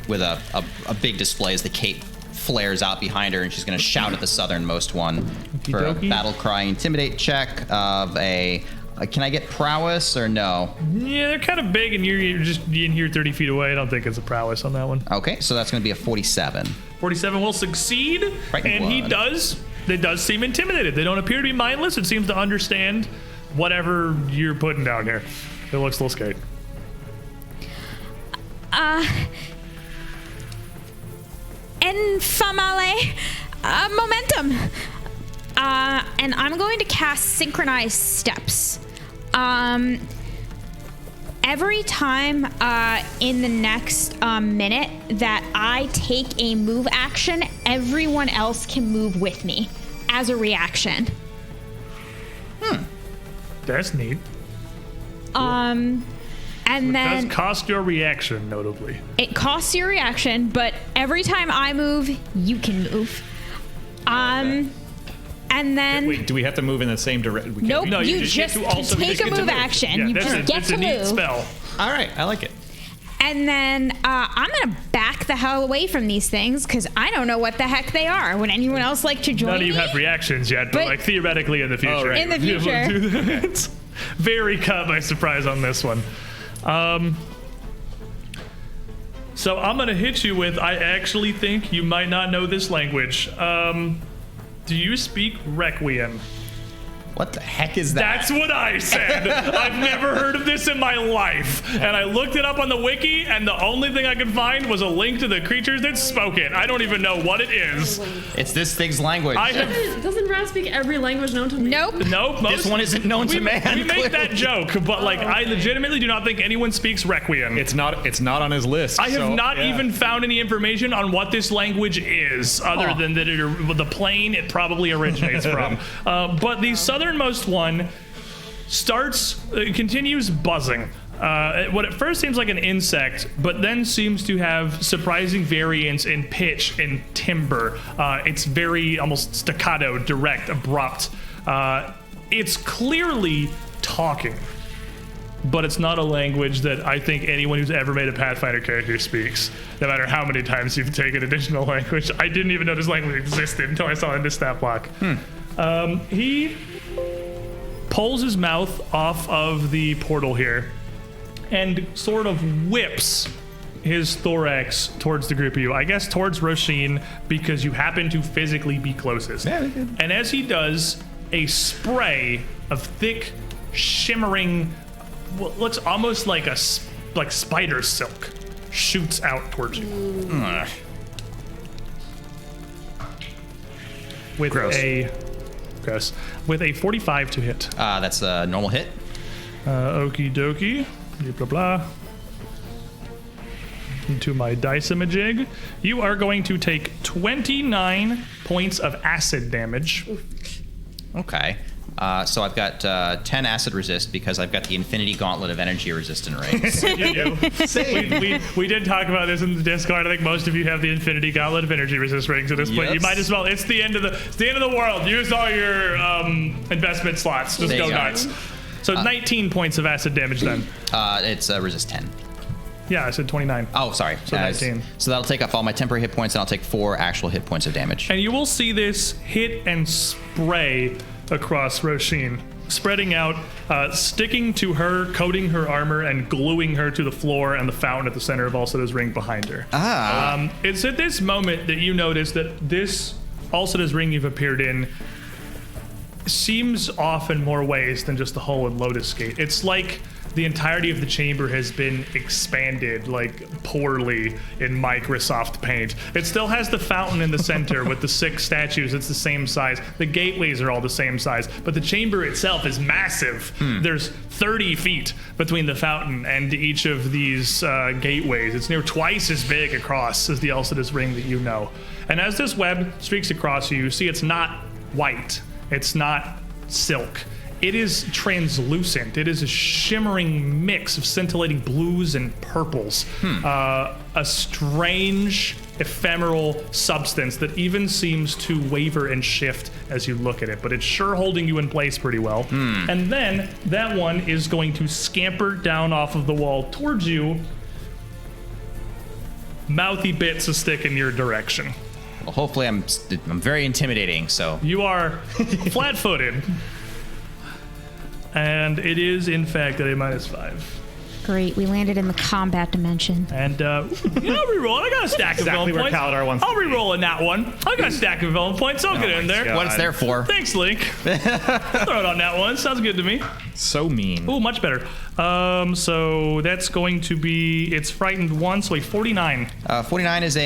[SPEAKER 3] with a big display as the cape flares out behind her, and she's going to shout at the southernmost one for a
[SPEAKER 1] Okey-dokey.
[SPEAKER 3] battle cry intimidate check of a. Can I get prowess or no?
[SPEAKER 1] Yeah, they're kind of big, and you're just in here 30 feet away. I don't think it's a prowess on that one.
[SPEAKER 3] Okay, so that's going to be a 47.
[SPEAKER 1] 47 will succeed,
[SPEAKER 3] Frightened
[SPEAKER 1] and he
[SPEAKER 3] blood.
[SPEAKER 1] does. They does seem intimidated. They don't appear to be mindless. It seems to understand whatever you're putting down here. It looks a little scared.
[SPEAKER 4] Enfamale momentum. And I'm going to cast synchronized steps. Every time in the next minute that I take a move action, everyone else can move with me as a reaction.
[SPEAKER 1] That's neat.
[SPEAKER 4] And
[SPEAKER 1] Does
[SPEAKER 4] then
[SPEAKER 1] cost your reaction, notably.
[SPEAKER 4] it costs your reaction, but every time I move, you can move. And then
[SPEAKER 2] Wait, do we have to move in the same direction?
[SPEAKER 4] nope,
[SPEAKER 1] No,
[SPEAKER 4] you
[SPEAKER 1] you
[SPEAKER 4] just
[SPEAKER 1] get to also-
[SPEAKER 4] take
[SPEAKER 1] you just
[SPEAKER 4] a
[SPEAKER 1] get to
[SPEAKER 4] move
[SPEAKER 1] move.
[SPEAKER 4] action.
[SPEAKER 1] Yeah,
[SPEAKER 4] you
[SPEAKER 1] that's
[SPEAKER 4] just
[SPEAKER 1] a,
[SPEAKER 4] get
[SPEAKER 1] it's
[SPEAKER 4] to
[SPEAKER 1] a neat
[SPEAKER 4] move.
[SPEAKER 1] spell.
[SPEAKER 2] All right, I like it.
[SPEAKER 4] And then I'm going to back the hell away from these things because I don't know what the heck they are. Would anyone else like to join
[SPEAKER 1] None of
[SPEAKER 4] me?
[SPEAKER 1] you have reactions yet, but like theoretically in the future.
[SPEAKER 4] In the
[SPEAKER 1] you will
[SPEAKER 4] future.
[SPEAKER 1] do that. It's very caught by surprise on this one. So I'm going to hit you with, I actually think you might not know this language. Do you speak Requiem?
[SPEAKER 3] What the heck is that?
[SPEAKER 1] That's what I said. I've never heard of this in my life. And I looked it up on the wiki, and the only thing I could find was a link to the creatures that spoke it. I don't even know what it is.
[SPEAKER 3] It's this thing's language.
[SPEAKER 5] Doesn't Raz speak every language known to man?
[SPEAKER 4] Nope.
[SPEAKER 3] This one isn't known to man.
[SPEAKER 1] We make that joke, but like I legitimately do not think anyone speaks Requiem.
[SPEAKER 2] It's not on his list.
[SPEAKER 1] I have not even found any information on what this language is, other than that the plane it probably originates from. But the southernmost one continues buzzing. What at first seems like an insect, but then seems to have surprising variance in pitch and timbre. It's very almost staccato, direct, abrupt. It's clearly talking, but it's not a language that I think anyone who's ever made a Pathfinder character speaks, no matter how many times you've taken additional language. I didn't even know this language existed until I saw it in this stat block. He pulls his mouth off of the portal here and sort of whips his thorax towards the group of you. I guess towards Roshin, because you happen to physically be closest. Yeah, and as he does, a spray of thick, shimmering, what looks almost like like spider silk shoots out towards you. With with a 45 to hit.
[SPEAKER 3] That's a normal hit.
[SPEAKER 1] Okie dokie. Blah, blah. Into my dice-a-majig. You are going to take 29 points of acid damage.
[SPEAKER 3] Okay. So I've got 10 acid resist because I've got the Infinity Gauntlet of Energy Resistant rings.
[SPEAKER 1] You do. We did talk about this in the Discord. I think most of you have the Infinity Gauntlet of Energy Resist rings at this point. You might as well. It's the end of the world. Use all your investment slots. Just go nuts. So 19 points of acid damage then.
[SPEAKER 3] It's resist 10.
[SPEAKER 1] Yeah, I said 29.
[SPEAKER 3] Oh, sorry.
[SPEAKER 1] So 19.
[SPEAKER 3] So that'll take off all my temporary hit points, and I'll take 4 actual hit points of damage.
[SPEAKER 1] And you will see this hit and spray across Roshin, spreading out, sticking to her, coating her armor, and gluing her to the floor and the fountain at the center of Alcida's ring behind her. It's at this moment that you notice that this Alcida's ring you've appeared in seems off in more ways than just the hole in Lotus Gate. It's like the entirety of the chamber has been expanded, like, poorly in Microsoft Paint. It still has the fountain in the center with the 6 statues. It's the same size. The gateways are all the same size, but the chamber itself is massive. There's 30 feet between the fountain and each of these gateways. It's near twice as big across as the Alcida's ring that you know. And as this web streaks across you, you see it's not white. It's not silk. It is translucent. It is a shimmering mix of scintillating blues and purples. A strange, ephemeral substance that even seems to waver and shift as you look at it, but it's sure holding you in place pretty well. And then that one is going to scamper down off of the wall towards you. Mouthy bits a stick in your direction.
[SPEAKER 3] Well, hopefully I'm very intimidating, so.
[SPEAKER 1] You are flat-footed. And it is, in fact, at a -5.
[SPEAKER 4] Great, we landed in the combat dimension.
[SPEAKER 1] And, I'll reroll. I got a stack of villain points. I'll reroll in that one. I got a stack of villain points. I'll get in there.
[SPEAKER 3] What it's there for.
[SPEAKER 1] Thanks, Link. Throw it on that one. Sounds good to me.
[SPEAKER 2] So mean.
[SPEAKER 1] Ooh, much better. So that's going to be, it's frightened 1, so a 49.
[SPEAKER 3] 49 is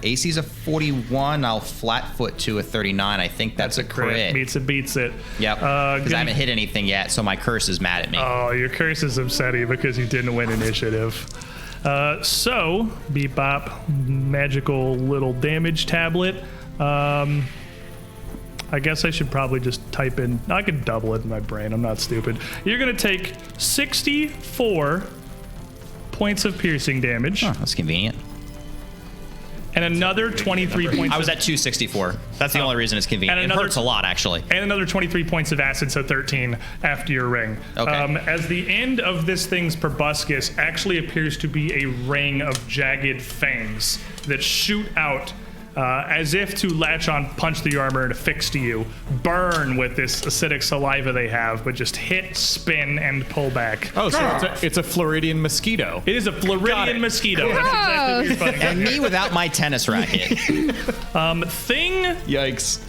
[SPEAKER 3] AC's a 41. I'll flatfoot to a 39. I think that's a crit.
[SPEAKER 1] Beats it.
[SPEAKER 3] Yep. Because I haven't hit anything yet, so my curse is mad at me.
[SPEAKER 1] Oh, your curse is upsetting because you didn't win initiative. So, beep bop, magical little damage tablet. I guess I should probably just type in, I can double it in my brain, I'm not stupid. You're gonna take 64 points of piercing damage.
[SPEAKER 3] Oh, that's convenient.
[SPEAKER 1] And another 23 points.
[SPEAKER 3] I was at 264. That's the only reason it's convenient.
[SPEAKER 1] and
[SPEAKER 3] It hurts a lot, actually.
[SPEAKER 1] And another 23 points of acid, so 13 after your ring.
[SPEAKER 3] Okay.
[SPEAKER 1] As the end of this thing's proboscis actually appears to be a ring of jagged fangs that shoot out as if to latch on, punch through your armor, and affix to you. Burn with this acidic saliva they have, but just hit, spin, and pull back.
[SPEAKER 2] Oh, so it's a Floridian mosquito.
[SPEAKER 1] It is a Floridian mosquito. That's exactly what you're finding out
[SPEAKER 3] And
[SPEAKER 1] here.
[SPEAKER 3] me without my tennis racket.
[SPEAKER 1] Thing
[SPEAKER 2] Yikes.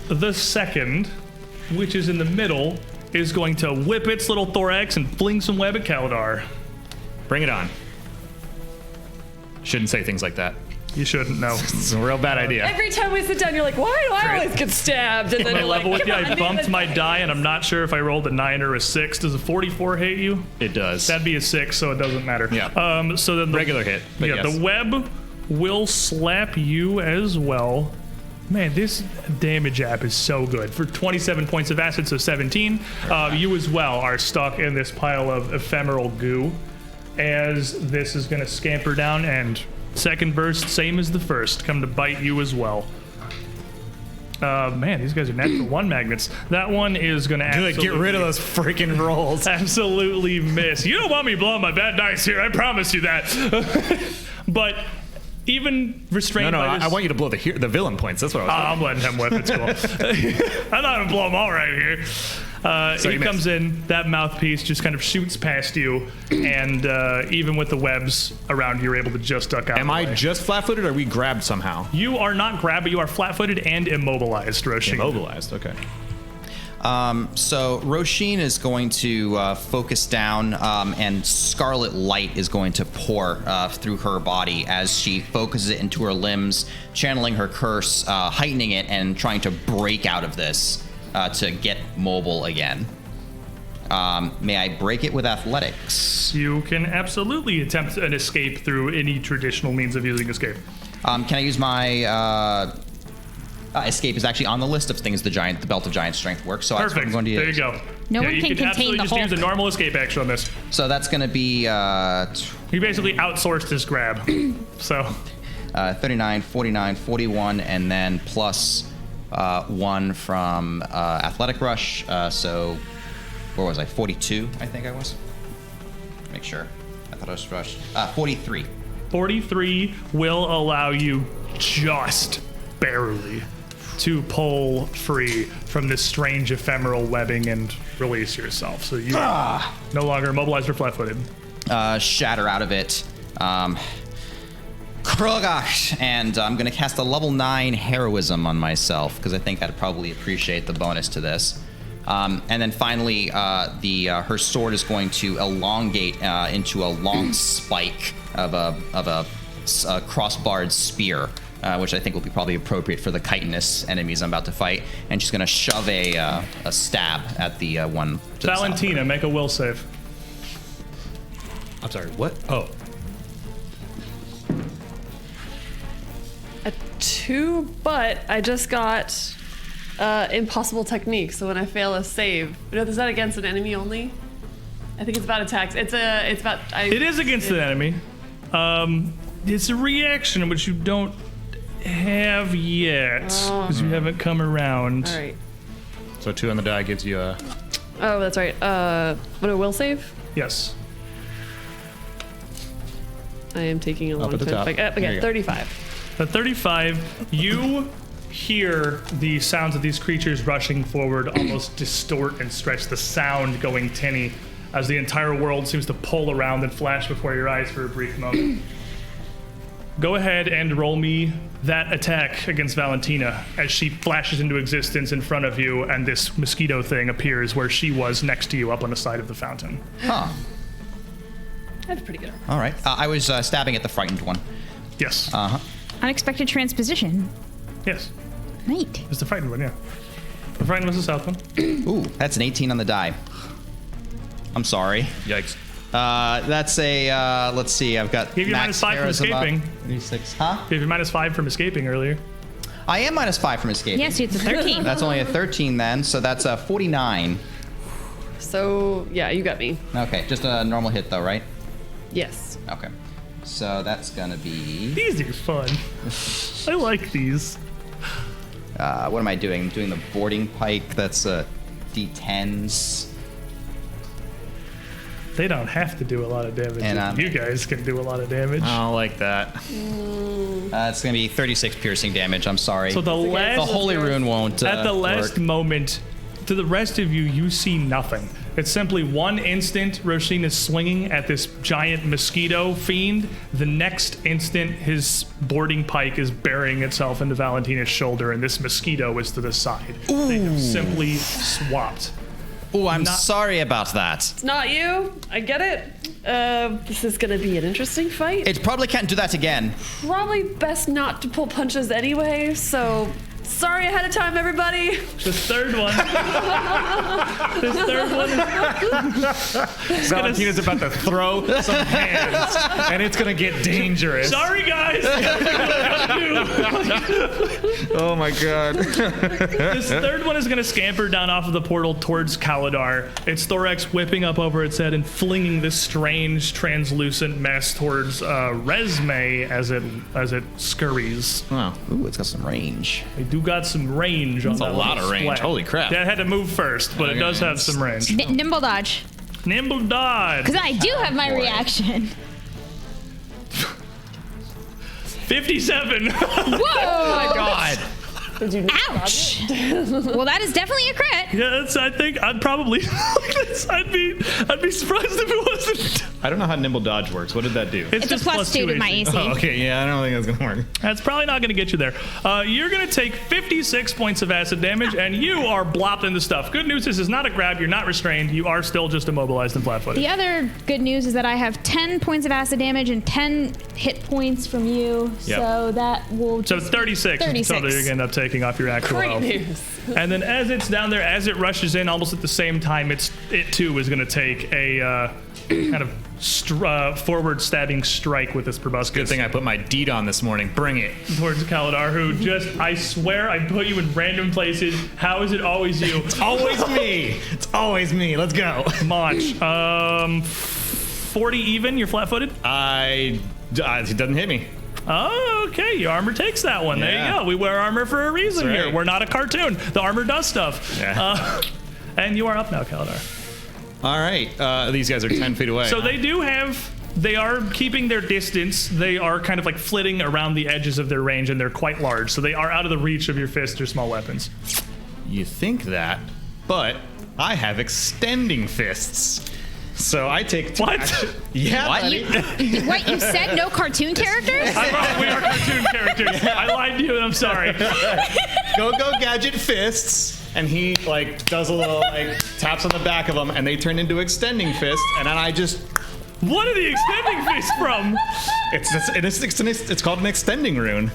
[SPEAKER 1] the second, which is in the middle, is going to whip its little thorax and fling some web at Kaldar.
[SPEAKER 2] Bring it on. Shouldn't say things like that.
[SPEAKER 1] You shouldn't know.
[SPEAKER 2] It's a real bad idea.
[SPEAKER 5] Every time we sit down, you're like, why do I always get stabbed? And then
[SPEAKER 1] My
[SPEAKER 5] you're
[SPEAKER 1] level
[SPEAKER 5] like,
[SPEAKER 1] with you,
[SPEAKER 5] "Come on,
[SPEAKER 1] I
[SPEAKER 5] dude,
[SPEAKER 1] bumped
[SPEAKER 5] let's
[SPEAKER 1] my
[SPEAKER 5] fight."
[SPEAKER 1] die, and I'm not sure if I rolled a 9 or a 6. Does a 44 hit you?
[SPEAKER 2] It does.
[SPEAKER 1] That'd be a 6, so it doesn't matter.
[SPEAKER 2] Yeah.
[SPEAKER 1] So then the
[SPEAKER 2] Regular hit, but yes.
[SPEAKER 1] the web will slap you as well. Man, this damage app is so good. For 27 points of acid, so 17. You as well are stuck in this pile of ephemeral goo as this is going to scamper down, and second burst, same as the first, come to bite you as well. Man, these guys are natural 1 magnets. That one is going to absolutely
[SPEAKER 2] Get rid of those freaking rolls.
[SPEAKER 1] absolutely miss. You don't want me blowing my bad dice here, I promise you that. But even restrained
[SPEAKER 2] No,
[SPEAKER 1] by this...
[SPEAKER 2] I want you to blow the villain points. That's what I was
[SPEAKER 1] I'm letting him whip. It's cool. I'm not gonna blow them all right here.
[SPEAKER 2] So
[SPEAKER 1] he
[SPEAKER 2] you
[SPEAKER 1] comes in. That mouthpiece just kind of shoots past you, and even with the webs around, you're able to just duck out.
[SPEAKER 2] Am I just flat-footed, or are we grabbed somehow?
[SPEAKER 1] You are not grabbed, but you are flat-footed and immobilized, Roshin.
[SPEAKER 2] Immobilized, okay.
[SPEAKER 3] So Roshin is going to focus down, and scarlet light is going to pour through her body as she focuses it into her limbs, channeling her curse, heightening it, and trying to break out of this to get mobile again. May I break it with athletics?
[SPEAKER 1] You can absolutely attempt an escape through any traditional means of using escape.
[SPEAKER 3] Can I use my escape is actually on the list of things the belt of giant strength works, so that's what
[SPEAKER 1] Perfect.
[SPEAKER 3] I'm going to use.
[SPEAKER 1] There you go.
[SPEAKER 4] No one
[SPEAKER 1] you
[SPEAKER 4] can contain
[SPEAKER 1] absolutely
[SPEAKER 4] the
[SPEAKER 1] just use a
[SPEAKER 4] Hulk.
[SPEAKER 1] normal escape action on this.
[SPEAKER 3] So that's going to be
[SPEAKER 1] You basically outsourced this grab. So
[SPEAKER 3] 39, 49, 41, and then plus 1 from Athletic Rush. So where was I? 42, I think I was. Make sure. I thought I was rushed. 43.
[SPEAKER 1] 43 will allow you just barely to pull free from this strange ephemeral webbing and release yourself. So you are no longer immobilized or flat-footed.
[SPEAKER 3] Shatter out of it. Krogash, and I'm going to cast a level 9 heroism on myself because I think I'd probably appreciate the bonus to this. And then finally, her sword is going to elongate into a long spike of a crossbarred spear, which I think will be probably appropriate for the chitinous enemies I'm about to fight. And she's going to shove a stab at the one. To the south.
[SPEAKER 1] Valentina, make a will save.
[SPEAKER 2] I'm sorry, what? Oh.
[SPEAKER 5] A 2, but I just got impossible technique. So when I fail a save, is that against an enemy only? I think it's about attacks. It
[SPEAKER 1] is against the enemy. It's a reaction which you don't have yet because you haven't come around.
[SPEAKER 5] All right.
[SPEAKER 2] So 2 on the die gives you a...
[SPEAKER 5] Oh, that's right. What a will save?
[SPEAKER 1] Yes.
[SPEAKER 5] I am taking a long
[SPEAKER 2] at the
[SPEAKER 5] time.
[SPEAKER 2] top. There
[SPEAKER 5] Okay,
[SPEAKER 2] you go.
[SPEAKER 5] 35.
[SPEAKER 1] At 35, you hear the sounds of these creatures rushing forward almost distort and stretch, the sound going tinny as the entire world seems to pull around and flash before your eyes for a brief moment. Go ahead and roll me that attack against Valentina as she flashes into existence in front of you and this mosquito thing appears where she was next to you up on the side of the fountain.
[SPEAKER 3] Huh.
[SPEAKER 5] That's pretty good.
[SPEAKER 3] All right. I was stabbing at the frightened one.
[SPEAKER 1] Yes.
[SPEAKER 4] Unexpected transposition.
[SPEAKER 1] Yes.
[SPEAKER 4] Neat.
[SPEAKER 1] It's the frightened one, yeah. The frightened was the south one.
[SPEAKER 3] Ooh, that's an 18 on the die. I'm sorry.
[SPEAKER 2] Yikes.
[SPEAKER 3] That's a, let's see, I've got
[SPEAKER 1] Gave you
[SPEAKER 3] max
[SPEAKER 1] -5 from
[SPEAKER 3] heroism up.
[SPEAKER 1] escaping.
[SPEAKER 3] 36. Huh?
[SPEAKER 1] Gave you -5 from escaping earlier.
[SPEAKER 3] I am -5 from escaping.
[SPEAKER 4] Yes, it's a 13.
[SPEAKER 3] That's only a 13 then, so that's a 49.
[SPEAKER 5] So, yeah, you got me.
[SPEAKER 3] Okay, just a normal hit though, right?
[SPEAKER 5] Yes.
[SPEAKER 3] Okay. So that's gonna be.
[SPEAKER 1] These are fun. I like these.
[SPEAKER 3] What am I doing? I'm doing the boarding pike. That's D10s.
[SPEAKER 1] They don't have to do a lot of damage.
[SPEAKER 3] And,
[SPEAKER 1] you guys can do a lot of damage.
[SPEAKER 2] I don't like that.
[SPEAKER 3] It's gonna be 36 piercing damage. I'm sorry.
[SPEAKER 1] So the
[SPEAKER 3] the holy rune won't.
[SPEAKER 1] At the last
[SPEAKER 3] work.
[SPEAKER 1] moment, to the rest of you, you see nothing. It's simply one instant, Roshin is swinging at this giant mosquito fiend. The next instant, his boarding pike is burying itself into Valentina's shoulder, and this mosquito is to the side.
[SPEAKER 3] Ooh.
[SPEAKER 1] They have simply swapped.
[SPEAKER 3] Oh, I'm sorry about that.
[SPEAKER 5] It's not you. I get it. This is going to be an interesting fight.
[SPEAKER 3] It probably can't do that again.
[SPEAKER 5] Probably best not to pull punches anyway, so sorry ahead of time, everybody.
[SPEAKER 1] The third one.
[SPEAKER 2] Valentina's about to throw some hands, and it's gonna get dangerous.
[SPEAKER 1] Sorry, guys.
[SPEAKER 2] Oh my god.
[SPEAKER 1] This third one is going to scamper down off of the portal towards Kaladar. Its thorax whipping up over its head and flinging this strange, translucent mess towards Resme as it scurries.
[SPEAKER 2] Oh,
[SPEAKER 3] Ooh, it's got some range.
[SPEAKER 1] They do got some range on
[SPEAKER 2] that's a
[SPEAKER 1] that
[SPEAKER 2] lot
[SPEAKER 1] little
[SPEAKER 2] of range.
[SPEAKER 1] splat.
[SPEAKER 2] Holy crap.
[SPEAKER 1] That had to move first, but it
[SPEAKER 2] Okay.
[SPEAKER 1] does have some range.
[SPEAKER 4] Nimble dodge.
[SPEAKER 1] Nimble dodge.
[SPEAKER 4] Because I do have my
[SPEAKER 3] boy.
[SPEAKER 4] reaction.
[SPEAKER 1] 57.
[SPEAKER 4] Whoa!
[SPEAKER 3] God.
[SPEAKER 5] Did you not
[SPEAKER 4] Ouch! Well, that is definitely a crit.
[SPEAKER 1] Yeah, I think I'd probably. I'd be surprised if it wasn't.
[SPEAKER 2] I don't know how nimble dodge works. What did that do?
[SPEAKER 4] It's a
[SPEAKER 1] just
[SPEAKER 4] plus 2 to my AC.
[SPEAKER 2] Oh, okay, yeah, I don't think that's gonna work.
[SPEAKER 1] That's probably not going to get you there. You're going to take 56 points of acid damage, and you are blopped into stuff. Good news is it's not a grab. You're not restrained. You are still just immobilized and flat-footed.
[SPEAKER 4] The other good news is that I have 10 points of acid damage and 10 hit points from you.
[SPEAKER 2] Yep.
[SPEAKER 4] So that will.
[SPEAKER 1] So 36 is the total you're going to end up taking off your actual
[SPEAKER 5] Great
[SPEAKER 1] health.
[SPEAKER 5] news.
[SPEAKER 1] And then as it's down there, as it rushes in, almost at the same time, it too is going to take a kind of forward stabbing strike with this proboscis.
[SPEAKER 2] Good thing I put my deed on this morning. Bring it.
[SPEAKER 1] Towards Kaladar, who just, I swear, I put you in random places. How is it always you?
[SPEAKER 2] It's always me. It's always me. Let's go.
[SPEAKER 1] Mach. 40 even, you're flat-footed?
[SPEAKER 2] It doesn't hit me.
[SPEAKER 1] Oh, okay. Your armor takes that one. There
[SPEAKER 2] Yeah.
[SPEAKER 1] you go. We wear armor for a reason
[SPEAKER 2] That's
[SPEAKER 1] here.
[SPEAKER 2] right.
[SPEAKER 1] We're not a cartoon. The armor does stuff.
[SPEAKER 2] Yeah.
[SPEAKER 1] And you are up now, Kaladar.
[SPEAKER 2] All right. These guys are 10 feet away.
[SPEAKER 1] So they are keeping their distance. They are kind of like flitting around the edges of their range, and they're quite large. So they are out of the reach of your fists or small weapons.
[SPEAKER 2] You think that, but I have extending fists. So I take two
[SPEAKER 1] What?
[SPEAKER 2] action- Yeah,
[SPEAKER 3] What?
[SPEAKER 2] buddy.
[SPEAKER 4] What, you said no cartoon characters?
[SPEAKER 1] I thought we are cartoon characters. I lied to you, and I'm sorry.
[SPEAKER 2] Go gadget fists, and he like does a little like taps on the back of them, and they turn into extending fists, and then I just
[SPEAKER 1] What are the extending fists from?
[SPEAKER 2] it's called an extending rune.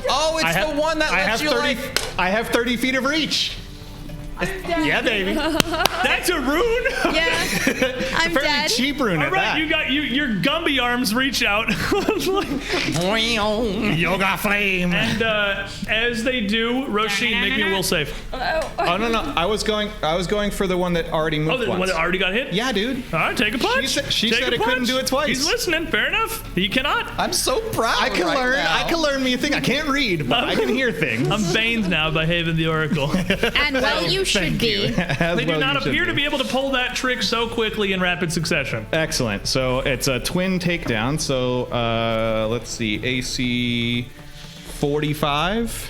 [SPEAKER 3] Oh, it's
[SPEAKER 2] I have-
[SPEAKER 3] the one that
[SPEAKER 2] I
[SPEAKER 3] lets
[SPEAKER 2] have
[SPEAKER 3] you
[SPEAKER 2] 30. I have 30 feet of reach. Yeah, baby.
[SPEAKER 1] That's a rune.
[SPEAKER 4] Yeah. I'm
[SPEAKER 2] Fairly
[SPEAKER 4] dead.
[SPEAKER 2] cheap rune
[SPEAKER 1] All
[SPEAKER 2] at
[SPEAKER 1] right,
[SPEAKER 2] that.
[SPEAKER 1] you got your Gumby arms reach out.
[SPEAKER 2] Yoga flame.
[SPEAKER 1] And as they do, Roshin, make me a will save.
[SPEAKER 2] Oh no! I was going for the one that already moved
[SPEAKER 1] Oh, the
[SPEAKER 2] once.
[SPEAKER 1] one that already got hit?
[SPEAKER 2] Yeah, dude.
[SPEAKER 1] All right, take a punch.
[SPEAKER 2] She
[SPEAKER 1] Take
[SPEAKER 2] said
[SPEAKER 1] a
[SPEAKER 2] it couldn't
[SPEAKER 1] punch.
[SPEAKER 2] do it twice.
[SPEAKER 1] He's listening. Fair enough. He cannot.
[SPEAKER 3] I'm so proud.
[SPEAKER 2] I can
[SPEAKER 3] right
[SPEAKER 2] learn.
[SPEAKER 3] now.
[SPEAKER 2] I can learn me a thing. I can't read, but I can hear things.
[SPEAKER 1] I'm Bane's now by Haven the Oracle.
[SPEAKER 4] And well, you should be.
[SPEAKER 1] They do not appear to be able to pull that trick so quickly in rapid succession.
[SPEAKER 2] Excellent. So it's a twin takedown. So let's see, AC 45.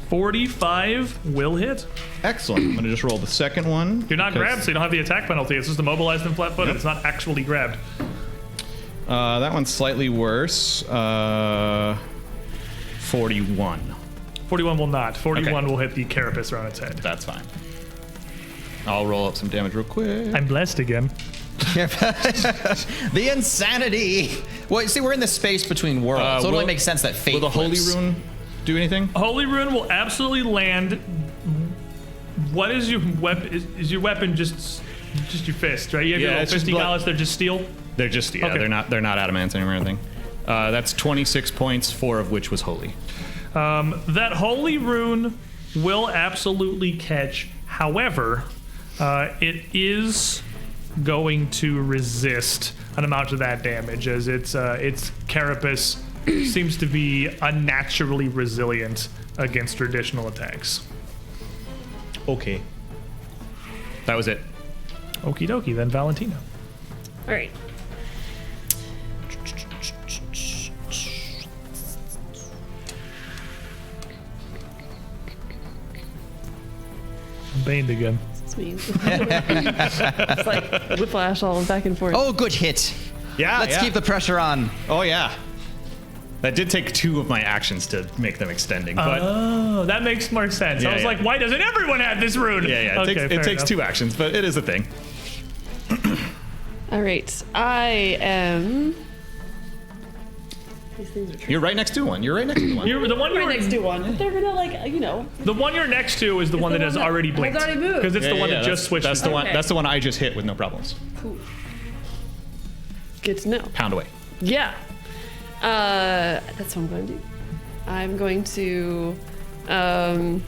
[SPEAKER 1] 45 will hit.
[SPEAKER 2] Excellent. I'm gonna just roll the second one.
[SPEAKER 1] You're not
[SPEAKER 2] because,
[SPEAKER 1] grabbed, so you don't have the attack penalty. It's just immobilized and flat-footed.
[SPEAKER 2] Yep.
[SPEAKER 1] It's not actually grabbed.
[SPEAKER 2] That one's slightly worse. 41.
[SPEAKER 1] 41 will not. 41
[SPEAKER 2] Okay.
[SPEAKER 1] will hit the carapace around its head.
[SPEAKER 2] That's fine. I'll roll up some damage real quick.
[SPEAKER 1] I'm blessed again.
[SPEAKER 3] The insanity. Well, you see, we're in the space between worlds, so it
[SPEAKER 2] will-
[SPEAKER 3] only makes sense that fate.
[SPEAKER 2] Will the holy
[SPEAKER 3] flips.
[SPEAKER 2] rune do anything?
[SPEAKER 1] Holy Rune will absolutely land. What is your weapon? Is your weapon just your fist, right? You have your
[SPEAKER 2] Yeah,
[SPEAKER 1] little
[SPEAKER 2] it's just
[SPEAKER 1] fisty
[SPEAKER 2] blood.
[SPEAKER 1] gauntlets, they're just steel?
[SPEAKER 2] They're just
[SPEAKER 1] Okay.
[SPEAKER 2] they're not adamantium or anything. That's 26 points, 4 of which was holy.
[SPEAKER 1] That Holy Rune will absolutely catch. However, it is going to resist an amount of that damage, as its carapace seems to be unnaturally resilient against traditional attacks.
[SPEAKER 2] Okay. That was it.
[SPEAKER 1] Okie dokie, then Valentino.
[SPEAKER 5] All right.
[SPEAKER 1] I'm baned again.
[SPEAKER 5] It's me. It's like whiplash all back and forth.
[SPEAKER 3] Oh, good hit.
[SPEAKER 2] Yeah.
[SPEAKER 3] Let's keep the pressure on.
[SPEAKER 2] Oh yeah. That did take 2 of my actions to make them extending, but
[SPEAKER 1] Oh, that makes more sense. I
[SPEAKER 2] Yeah,
[SPEAKER 1] was
[SPEAKER 2] yeah.
[SPEAKER 1] like, why doesn't everyone have this rune?
[SPEAKER 2] yeah.
[SPEAKER 1] Okay,
[SPEAKER 2] It
[SPEAKER 1] fair
[SPEAKER 2] takes
[SPEAKER 1] enough.
[SPEAKER 2] 2 actions, but it is a thing.
[SPEAKER 5] All right. I am. These things are tricky.
[SPEAKER 2] You're right next to one. You're right next to one.
[SPEAKER 1] You're the one
[SPEAKER 5] Right
[SPEAKER 1] you're
[SPEAKER 5] next to one. But they're gonna
[SPEAKER 1] The one you're next to is the one
[SPEAKER 5] the
[SPEAKER 1] that
[SPEAKER 5] one
[SPEAKER 1] has
[SPEAKER 5] that
[SPEAKER 1] already
[SPEAKER 5] has
[SPEAKER 1] blinked.
[SPEAKER 5] already moved.
[SPEAKER 1] Because it's the one that just switched.
[SPEAKER 2] That's the one.
[SPEAKER 5] Okay.
[SPEAKER 2] That's the one I just hit with no problems.
[SPEAKER 5] Cool. Good to know.
[SPEAKER 2] Pound away.
[SPEAKER 5] Yeah. That's what I'm going to do. I'm going to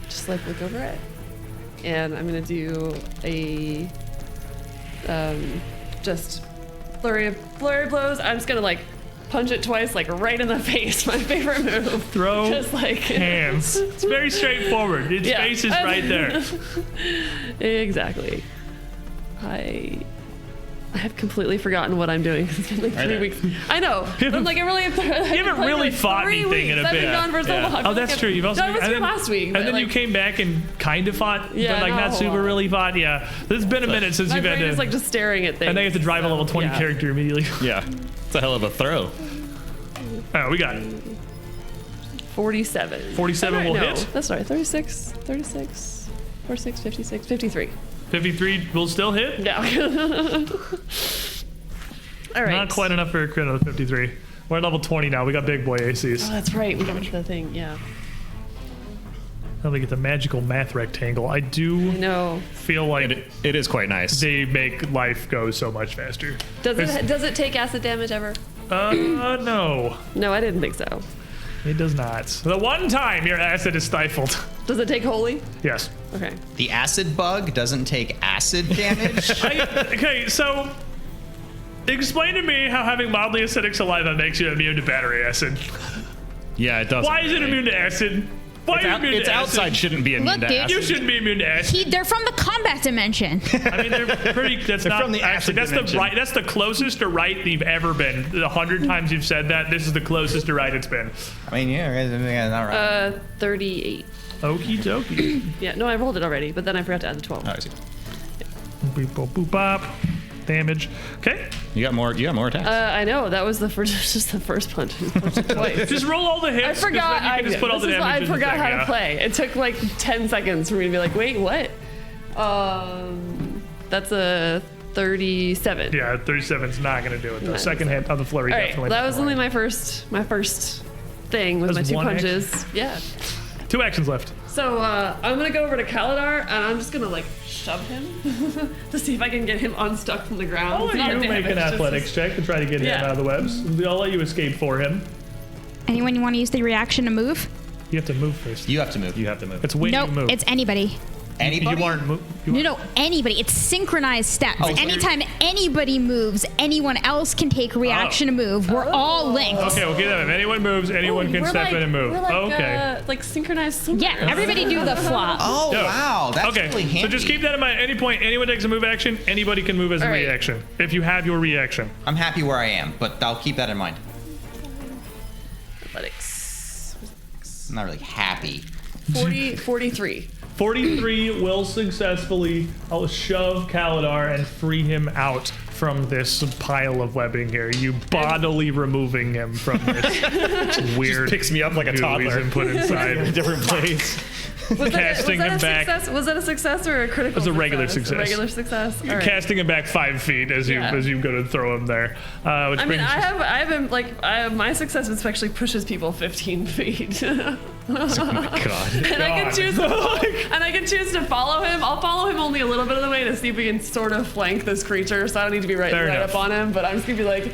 [SPEAKER 5] just like look over it, and I'm going to do a just flurry of blows. I'm just going to like punch it twice, like right in the face. My favorite move.
[SPEAKER 1] Throw
[SPEAKER 5] just like
[SPEAKER 1] hands. It's very straightforward. Its
[SPEAKER 5] Yeah.
[SPEAKER 1] face is right there.
[SPEAKER 5] Exactly. I have completely forgotten what I'm doing. It's been like 3
[SPEAKER 2] there.
[SPEAKER 5] weeks. I know. But I'm like, I really. You
[SPEAKER 1] haven't really fought anything in a
[SPEAKER 5] I've
[SPEAKER 1] been
[SPEAKER 5] been gone for so
[SPEAKER 2] Yeah.
[SPEAKER 5] long.
[SPEAKER 1] Oh, that's true. You've also
[SPEAKER 5] No, I was
[SPEAKER 1] and
[SPEAKER 5] here
[SPEAKER 1] then-
[SPEAKER 5] last week.
[SPEAKER 1] and
[SPEAKER 5] but,
[SPEAKER 1] then you
[SPEAKER 5] like,
[SPEAKER 1] came back and kind of fought,
[SPEAKER 5] Yeah,
[SPEAKER 1] but like not
[SPEAKER 5] no.
[SPEAKER 1] super really fought. Yeah, it's been a minute since
[SPEAKER 5] My
[SPEAKER 1] you've had
[SPEAKER 5] brain
[SPEAKER 1] to.
[SPEAKER 5] is like just staring at things.
[SPEAKER 1] and then you have to drive a level 20
[SPEAKER 5] yeah.
[SPEAKER 1] character immediately.
[SPEAKER 2] Yeah. It's a hell of a throw.
[SPEAKER 1] Oh, we got
[SPEAKER 5] 47.
[SPEAKER 1] 47 will
[SPEAKER 5] no,
[SPEAKER 1] hit.
[SPEAKER 5] That's right. 36, 46, 56, 53.
[SPEAKER 1] 53 will still hit.
[SPEAKER 5] Yeah. All right.
[SPEAKER 1] Not quite enough for a crit on the 53. We're at level 20 now. We got big boy ACs.
[SPEAKER 5] Oh, that's right. We got into the thing. Yeah.
[SPEAKER 1] Now they get the magical math rectangle. I do
[SPEAKER 5] No.
[SPEAKER 1] feel like
[SPEAKER 2] It is quite nice.
[SPEAKER 1] they make life go so much faster.
[SPEAKER 5] Does it take acid damage ever?
[SPEAKER 1] No,
[SPEAKER 5] No, I didn't think so.
[SPEAKER 1] it does not. The one time your acid is stifled.
[SPEAKER 5] Does it take holy?
[SPEAKER 1] Yes.
[SPEAKER 5] Okay.
[SPEAKER 3] The acid bug doesn't take acid damage.
[SPEAKER 1] Okay, so explain to me how having mildly acidic saliva makes you immune to battery acid.
[SPEAKER 2] Yeah, it does.
[SPEAKER 1] Why is it immune to acid? Why are you immune
[SPEAKER 2] It's
[SPEAKER 1] to
[SPEAKER 2] outside
[SPEAKER 1] acid?
[SPEAKER 2] shouldn't be immune
[SPEAKER 4] Look,
[SPEAKER 2] to
[SPEAKER 4] dude.
[SPEAKER 2] acid.
[SPEAKER 1] You shouldn't be immune to acid.
[SPEAKER 4] They're from the combat dimension.
[SPEAKER 1] I mean, they're pretty. That's not
[SPEAKER 2] from the
[SPEAKER 1] actually.
[SPEAKER 2] acid
[SPEAKER 1] That's
[SPEAKER 2] dimension.
[SPEAKER 1] the right. That's the closest to right you've ever been. The 100 times you've said that, this is the closest to right it's been.
[SPEAKER 3] I mean, yeah, not right.
[SPEAKER 5] 38.
[SPEAKER 1] Okie dokie.
[SPEAKER 5] Yeah. No, I rolled it already, but then I forgot to add the 12.
[SPEAKER 2] Oh, I see.
[SPEAKER 1] Boop boop boop bop. Damage. Okay.
[SPEAKER 2] You got more attacks.
[SPEAKER 5] I know that was just the first punch. I punched it twice.
[SPEAKER 1] Just roll all the hits.
[SPEAKER 5] I
[SPEAKER 1] 'cause
[SPEAKER 5] forgot.
[SPEAKER 1] Then you can just put all the
[SPEAKER 5] this is
[SPEAKER 1] damage
[SPEAKER 5] why I
[SPEAKER 1] in the
[SPEAKER 5] forgot
[SPEAKER 1] thing,
[SPEAKER 5] how
[SPEAKER 1] yeah.
[SPEAKER 5] to play. It took like 10 seconds for me to be like, wait, what? That's a 37.
[SPEAKER 1] Yeah, 37's not gonna do it though.
[SPEAKER 5] No,
[SPEAKER 1] Second hit of the flurry
[SPEAKER 5] All right.
[SPEAKER 1] definitely.
[SPEAKER 5] That was only my first thing with
[SPEAKER 1] That
[SPEAKER 5] my
[SPEAKER 1] was
[SPEAKER 5] 2
[SPEAKER 1] one
[SPEAKER 5] punches. Yeah.
[SPEAKER 1] 2 actions left.
[SPEAKER 5] So I'm gonna go over to Kaladar and I'm just gonna like shove him to see if I can get him unstuck from the ground.
[SPEAKER 1] I'll
[SPEAKER 5] It's
[SPEAKER 1] let
[SPEAKER 5] not
[SPEAKER 1] you make
[SPEAKER 5] damage,
[SPEAKER 1] an
[SPEAKER 5] just-
[SPEAKER 1] athletics check to try to get him
[SPEAKER 5] Yeah.
[SPEAKER 1] out of the webs. I'll let you escape for him.
[SPEAKER 4] Anyone you want to use the reaction to move?
[SPEAKER 1] You have to move first.
[SPEAKER 3] You have to move.
[SPEAKER 2] you have to move.
[SPEAKER 1] It's when
[SPEAKER 4] Nope,
[SPEAKER 1] you move.
[SPEAKER 4] it's anybody.
[SPEAKER 3] Anybody?
[SPEAKER 1] You aren't moving.
[SPEAKER 4] No, anybody. It's synchronized steps.
[SPEAKER 3] Oh, so
[SPEAKER 4] Anytime anybody moves, anyone else can take reaction to move. We're all linked.
[SPEAKER 1] Okay, we'll get that. If anyone moves, anyone can
[SPEAKER 5] We're
[SPEAKER 1] step
[SPEAKER 5] like-
[SPEAKER 1] in and move.
[SPEAKER 5] We're like,
[SPEAKER 1] Okay.
[SPEAKER 5] like synchronized swingers.
[SPEAKER 4] Yeah, everybody do the flop.
[SPEAKER 3] Oh,
[SPEAKER 1] Yeah.
[SPEAKER 3] wow. That's
[SPEAKER 1] Okay,
[SPEAKER 3] really handy.
[SPEAKER 1] so just keep that in mind. At any point, anyone takes a move action, anybody can move as a
[SPEAKER 5] All right.
[SPEAKER 1] reaction. If you have your reaction.
[SPEAKER 3] I'm happy where I am, but I'll keep that in mind.
[SPEAKER 5] Athletics.
[SPEAKER 3] I'm not really happy.
[SPEAKER 5] 43.
[SPEAKER 1] 43 will successfully shove Kaladar and free him out from this pile of webbing here. You bodily removing him from this weird.
[SPEAKER 2] picks me up like a
[SPEAKER 1] goo he's
[SPEAKER 2] toddler.
[SPEAKER 1] been put inside.
[SPEAKER 2] different place.
[SPEAKER 1] Casting him back.
[SPEAKER 5] Was that a success or a critical?
[SPEAKER 1] It was a regular success.
[SPEAKER 5] A regular success. All right.
[SPEAKER 1] Casting him back 5 feet as you
[SPEAKER 5] Yeah.
[SPEAKER 1] go to throw him there. Which
[SPEAKER 5] I mean,
[SPEAKER 1] brings
[SPEAKER 5] I have like my success is actually pushes people 15 feet.
[SPEAKER 2] Oh my god.
[SPEAKER 5] And I can choose to follow him. I'll follow him only a little bit of the way to see if we can sort of flank this creature. So I don't need to be right
[SPEAKER 1] Fair enough.
[SPEAKER 5] up on him. But I'm just gonna be like,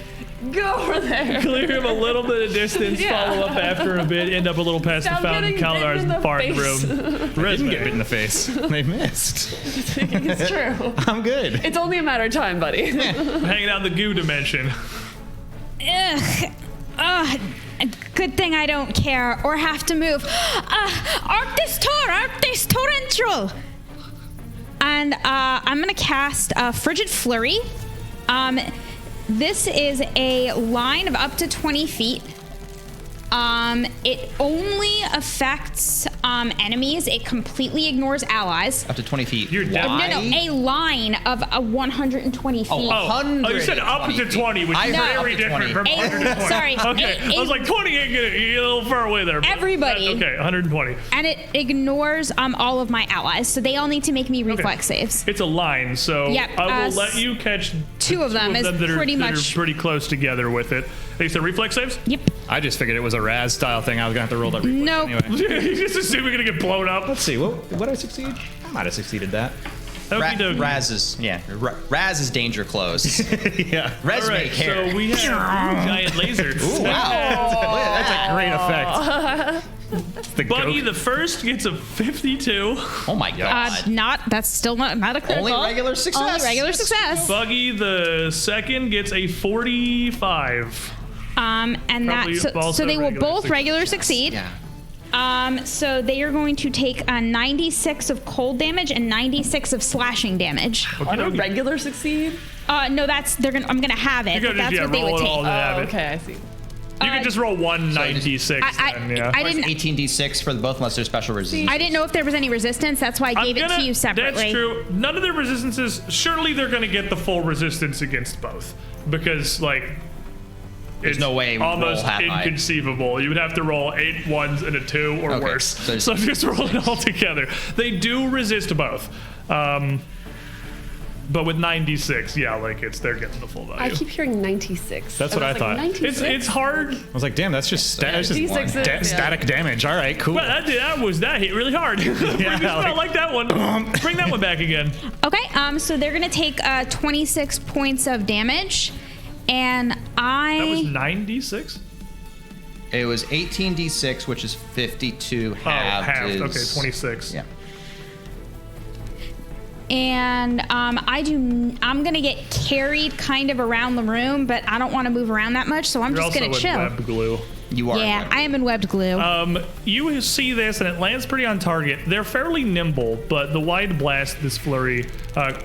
[SPEAKER 5] Go over there.
[SPEAKER 1] Clear him a little bit of distance,
[SPEAKER 5] Yeah.
[SPEAKER 1] follow up after a bit, end up a little past
[SPEAKER 5] Stop
[SPEAKER 1] the fountain,
[SPEAKER 5] getting
[SPEAKER 1] Kaladar's
[SPEAKER 5] bitten in the
[SPEAKER 1] far
[SPEAKER 5] face.
[SPEAKER 1] room.
[SPEAKER 2] They didn't get bit in the face. They missed.
[SPEAKER 5] It's true.
[SPEAKER 2] I'm good.
[SPEAKER 5] It's only a matter of time, buddy.
[SPEAKER 1] Hanging out in the goo dimension.
[SPEAKER 4] Ugh. Ugh. Good thing I don't care or have to move. Arctis Torrential. And I'm gonna cast Frigid Flurry. This is a line of up to 20 feet. It only affects enemies. It completely ignores allies.
[SPEAKER 3] Up to 20 feet.
[SPEAKER 1] You're dead.
[SPEAKER 3] Why?
[SPEAKER 4] No, a line of 120 feet.
[SPEAKER 1] Oh, you said up to 20, which is very different from 120.
[SPEAKER 4] Sorry.
[SPEAKER 1] Okay, I was like 20 ain't gonna, you're a little far away there. but
[SPEAKER 4] Everybody.
[SPEAKER 1] okay, 120.
[SPEAKER 4] And it ignores all of my allies, so they all need to make me reflex saves.
[SPEAKER 1] It's a line, so
[SPEAKER 4] Yep,
[SPEAKER 1] I will let you catch
[SPEAKER 4] two of them is
[SPEAKER 1] that are,
[SPEAKER 4] pretty
[SPEAKER 1] that
[SPEAKER 4] much-
[SPEAKER 1] are pretty close together with it. They said reflex saves?
[SPEAKER 4] Yep.
[SPEAKER 2] I just figured it was a Raz style thing. I was gonna have to roll that reflex
[SPEAKER 4] Nope.
[SPEAKER 2] anyway.
[SPEAKER 1] You just assume you're gonna get blown up.
[SPEAKER 2] Let's see. What did I succeed? I might have succeeded that.
[SPEAKER 1] Okey dokey.
[SPEAKER 3] Raz is danger close.
[SPEAKER 2] Yeah.
[SPEAKER 3] Res
[SPEAKER 1] All right,
[SPEAKER 3] make hair.
[SPEAKER 1] so we have giant lasers.
[SPEAKER 2] That's a great effect. It's the
[SPEAKER 1] Buggy
[SPEAKER 2] goat.
[SPEAKER 1] the first gets a 52.
[SPEAKER 3] Oh my god.
[SPEAKER 4] That's still not a critical.
[SPEAKER 3] Only regular success.
[SPEAKER 4] Only regular success.
[SPEAKER 1] Buggy the second gets a 45.
[SPEAKER 4] And
[SPEAKER 1] Probably
[SPEAKER 4] that
[SPEAKER 1] also
[SPEAKER 4] so they will
[SPEAKER 1] regular
[SPEAKER 4] both regular succeed.
[SPEAKER 3] Yeah.
[SPEAKER 4] So they are going to take a 96 of cold damage and 96 of slashing damage.
[SPEAKER 5] On a regular succeed?
[SPEAKER 4] No, I'm gonna have it.
[SPEAKER 1] You
[SPEAKER 4] But
[SPEAKER 1] gotta
[SPEAKER 4] that's
[SPEAKER 1] just
[SPEAKER 4] what they would
[SPEAKER 1] roll it
[SPEAKER 4] take.
[SPEAKER 1] all to have it.
[SPEAKER 5] Okay, I see.
[SPEAKER 1] You can just roll 196 then, yeah.
[SPEAKER 4] I
[SPEAKER 3] Of course,
[SPEAKER 4] didn't.
[SPEAKER 3] 18d6 for both unless there's special resistance.
[SPEAKER 4] I didn't know if there was any resistance. That's why I gave it to you separately.
[SPEAKER 1] That's true. None of their resistances, surely they're gonna get the full resistance against both. Because, like, it's
[SPEAKER 3] no way we roll
[SPEAKER 1] almost
[SPEAKER 3] half high.
[SPEAKER 1] inconceivable. You would have to roll 8 ones and a 2 or
[SPEAKER 3] Okay,
[SPEAKER 1] worse.
[SPEAKER 3] so-
[SPEAKER 1] So just roll it all together. They do resist both. But with 96, yeah, like they're getting the full value.
[SPEAKER 5] I keep hearing 96.
[SPEAKER 2] That's what I thought.
[SPEAKER 5] 96?
[SPEAKER 1] It's hard.
[SPEAKER 2] I was like, damn, that's just, that's just
[SPEAKER 5] D6s, yeah.
[SPEAKER 2] static damage. All right, cool.
[SPEAKER 1] But that hit really hard. I like that one. Bring that one back again.
[SPEAKER 4] Okay. So they're gonna take 26 points of damage, and
[SPEAKER 1] That was 96.
[SPEAKER 3] It was 18d6, which is 52 halved.
[SPEAKER 1] Halved.
[SPEAKER 3] Is,
[SPEAKER 1] Okay, 26.
[SPEAKER 3] Yeah.
[SPEAKER 4] And I'm gonna get carried kind of around the room, but I don't want to move around that much, so I'm
[SPEAKER 1] You're
[SPEAKER 4] just
[SPEAKER 1] also
[SPEAKER 4] gonna
[SPEAKER 1] in
[SPEAKER 4] chill.
[SPEAKER 1] web glue.
[SPEAKER 3] You are.
[SPEAKER 4] Yeah, I am in webbed glue.
[SPEAKER 1] You see this, and it lands pretty on target. They're fairly nimble, but the wide blast, this flurry,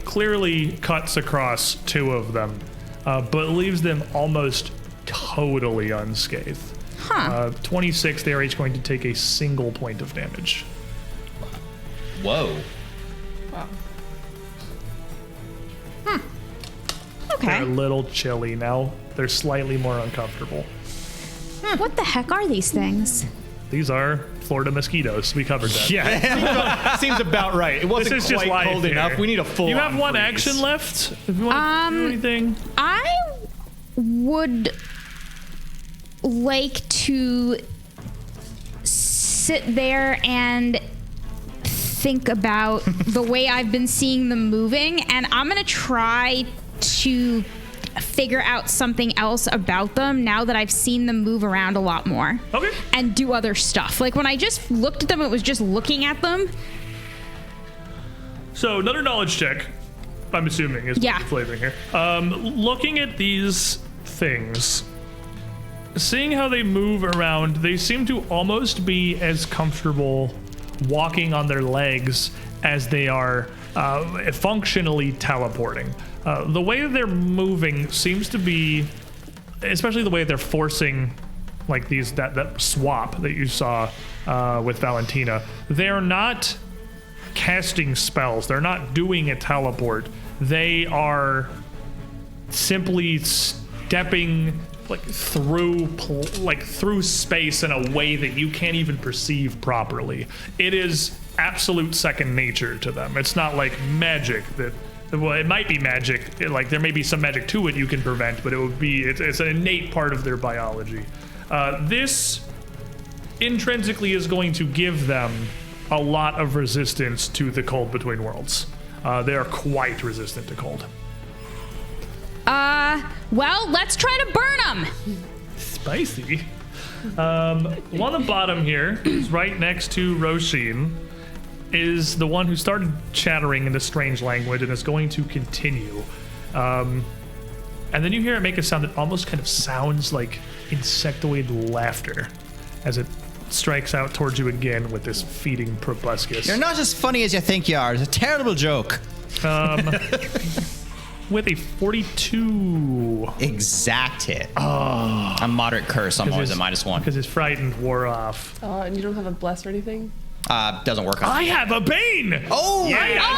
[SPEAKER 1] clearly cuts across 2 of them, but leaves them almost totally unscathed.
[SPEAKER 4] Huh.
[SPEAKER 1] 26, they are each going to take a single point of damage.
[SPEAKER 3] Whoa.
[SPEAKER 4] Okay.
[SPEAKER 1] They're a little chilly now. They're slightly more uncomfortable.
[SPEAKER 4] What the heck are these things?
[SPEAKER 1] These are Florida mosquitoes. We covered that.
[SPEAKER 2] Yeah, seems about right. It wasn't
[SPEAKER 1] This is just
[SPEAKER 2] quite
[SPEAKER 1] life
[SPEAKER 2] cold
[SPEAKER 1] here.
[SPEAKER 2] enough. We need a full.
[SPEAKER 1] You have one action left. If you want to do anything.
[SPEAKER 4] I would like to sit there and think about the way I've been seeing them moving, and I'm gonna try to figure out something else about them now that I've seen them move around a lot more.
[SPEAKER 1] Okay.
[SPEAKER 4] And do other stuff. Like when I just looked at them, it was just looking at them.
[SPEAKER 1] So another knowledge check, I'm assuming, is
[SPEAKER 4] Yeah.
[SPEAKER 1] what you're flavoring here. Looking at these things, seeing how they move around, they seem to almost be as comfortable walking on their legs as they are functionally teleporting. The way that they're moving seems to be, especially the way they're forcing, like that swap that you saw with Valentina. They're not casting spells. They're not doing a teleport. They are simply stepping through space in a way that you can't even perceive properly. It is absolute second nature to them. It's not like magic that. Well, it might be magic. There may be some magic to it you can prevent, but it's an innate part of their biology. This intrinsically is going to give them a lot of resistance to the cold between worlds. They are quite resistant to cold.
[SPEAKER 4] Well, let's try to burn them.
[SPEAKER 1] Spicy. One on the bottom here is right next to Roshin, is the one who started chattering in this strange language and is going to continue. And then you hear it make a sound that almost kind of sounds like insectoid laughter as it strikes out towards you again with this feeding proboscis.
[SPEAKER 3] You're not as funny as you think you are. It's a terrible joke.
[SPEAKER 1] With a 42.
[SPEAKER 3] Exact hit. Oh. A moderate curse. I'm always a -1.
[SPEAKER 1] Because his frightened wore off.
[SPEAKER 5] And you don't have a bless or anything?
[SPEAKER 3] Doesn't work on
[SPEAKER 1] I have a bane!
[SPEAKER 3] Oh!
[SPEAKER 1] I have